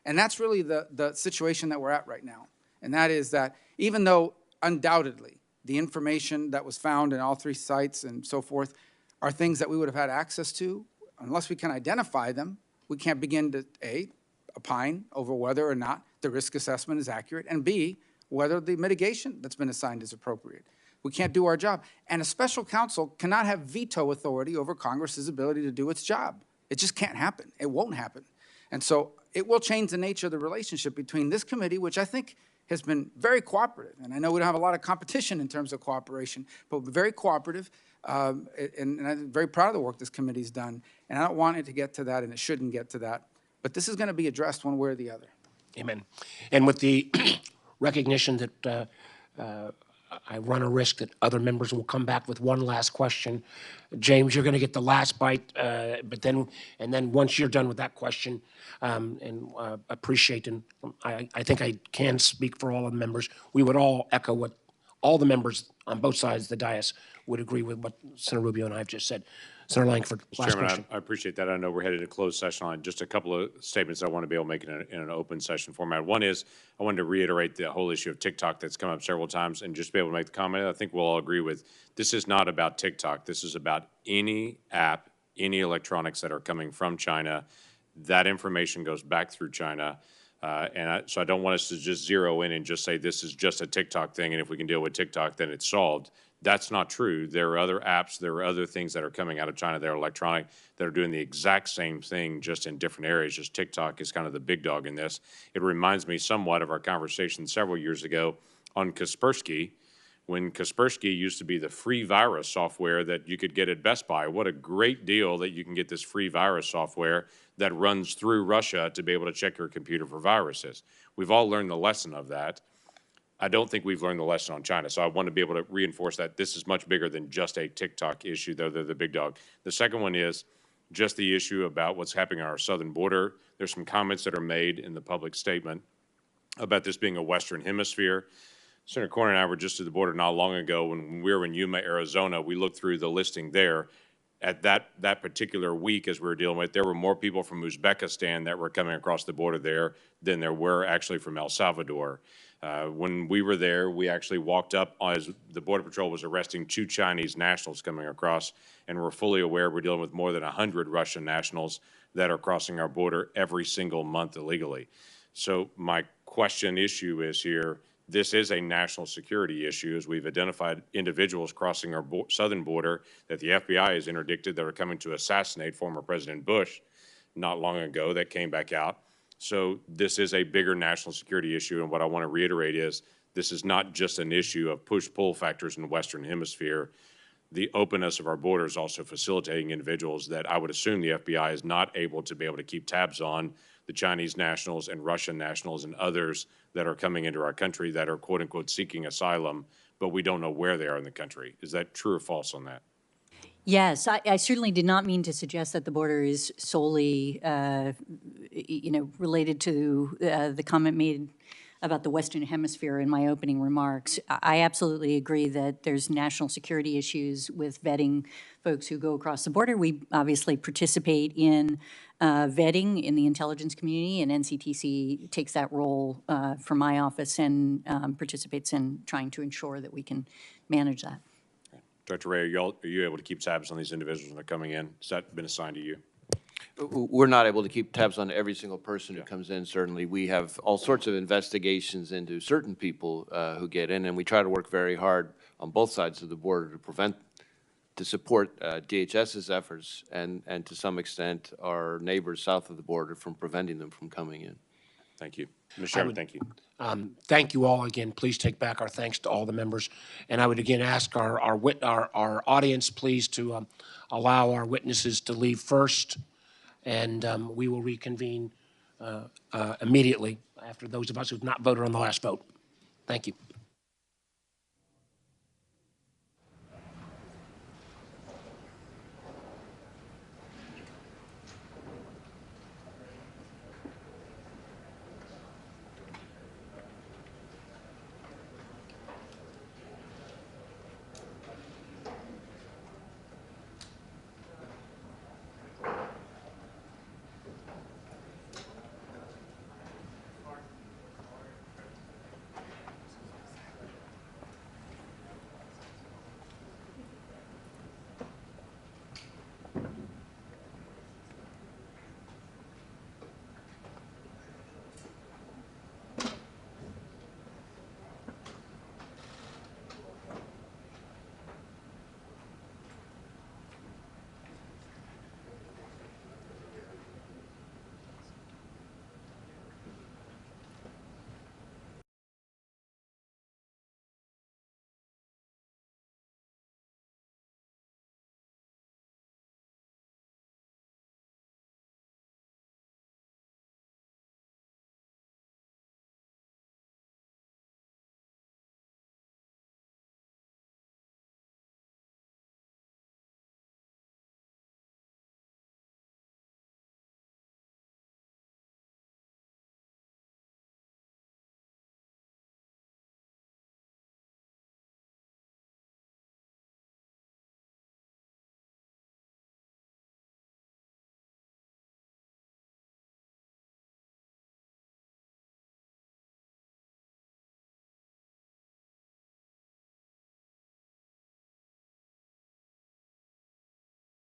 And that's really the situation that we're at right now. And that is that even though undoubtedly the information that was found in all three sites and so forth are things that we would have had access to, unless we can identify them, we can't begin to, A, opine over whether or not the risk assessment is accurate, and B, whether the mitigation that's been assigned is appropriate. We can't do our job. And a special counsel cannot have veto authority over Congress's ability to do its job. It just can't happen. It won't happen. And so it will change the nature of the relationship between this committee, which I think has been very cooperative. And I know we don't have a lot of competition in terms of cooperation, but very cooperative. And I'm very proud of the work this committee's done. And I don't want it to get to that, and it shouldn't get to that. But this is going to be addressed one way or the other. Amen. And with the recognition that I run a risk that other members will come back with one last question, James, you're going to get the last bite, but then once you're done with that question, appreciate, and I think I can speak for all of the members, we would all echo what all the members on both sides of the dais would agree with what Senator Rubio and I have just said. Senator Langford, last Chairman, question. I appreciate that. I know we're headed to closed session on just a couple of statements I want to be able to make in an open session format. One is I wanted to reiterate the whole issue of TikTok that's come up several times and just be able to make the comment. I think we'll all agree with this is not about TikTok. This is about any app, any electronics that are coming from China. That information goes back through China. So I don't want us to just zero in and just say this is just a TikTok thing, and if we can deal with TikTok, then it's solved. That's not true. There are other apps, there are other things that are coming out of China that are electronic that are doing the exact same thing, just in different areas. Just TikTok is kind of the big dog in this. It reminds me somewhat of our conversation several years ago on Kaspersky, when Kaspersky used to be the free virus software that you could get at Best Buy. What a great deal that you can get this free virus software that runs through Russia to be able to check your computer for viruses. We've all learned the lesson of that. I don't think we've learned the lesson on China, so I want to be able to reinforce that this is much bigger than just a TikTok issue, though they're the big dog. The second one is just the issue about what's happening on our southern border. There's some comments that are made in the public statement about this being a Western Hemisphere. Senator Cornyn and I were just at the border not long ago when we were in Yuma, Arizona. We looked through the listing there. At that particular week, as we were dealing with, there were more people from Uzbekistan that were coming across the border there than there were actually from El Salvador. When we were there, we actually walked up as the Border Patrol was arresting 2 Chinese nationals coming across, and we're fully aware we're dealing with more than 100 Russian nationals that are crossing our border every single month illegally. So my issue is here, this is a national security issue, as we've identified individuals crossing our southern border that the FBI has interdicted that are coming to assassinate former President Bush not long ago that came back out. So this is a bigger national security issue, and what I want to reiterate is this is not just an issue of push-pull factors in the Western Hemisphere. The openness of our border is also facilitating individuals that I would assume the FBI is not able to be able to keep tabs on, the Chinese nationals and Russian nationals and others that are coming into our country that are quote-unquote seeking asylum, but we don't know where they are in the country. Is that true or false on that? Yes, I certainly did not mean to suggest that the border is solely, related to the comment made about the Western Hemisphere in my opening remarks. I absolutely agree that there's national security issues with vetting folks who go across the border. We obviously participate in vetting in the intelligence community, and NCTC takes that role for my office and participates in trying to ensure that we can manage that. Director Wray, are you able to keep tabs on these individuals when they're coming in? Has that been assigned to you? We're not able to keep tabs on every single person who comes in, certainly. We have all sorts of investigations into certain people who get in, and we try to work very hard on both sides of the border to support DHS's efforts and to some extent our neighbors south of the border from preventing them from coming in. Thank you. Mr. Chairman, thank you. Thank you all again. Please take back our thanks to all the members. And I would again ask our audience, please, to allow our witnesses to leave first, and we will reconvene immediately after those of us who've not voted on the last vote. Thank you.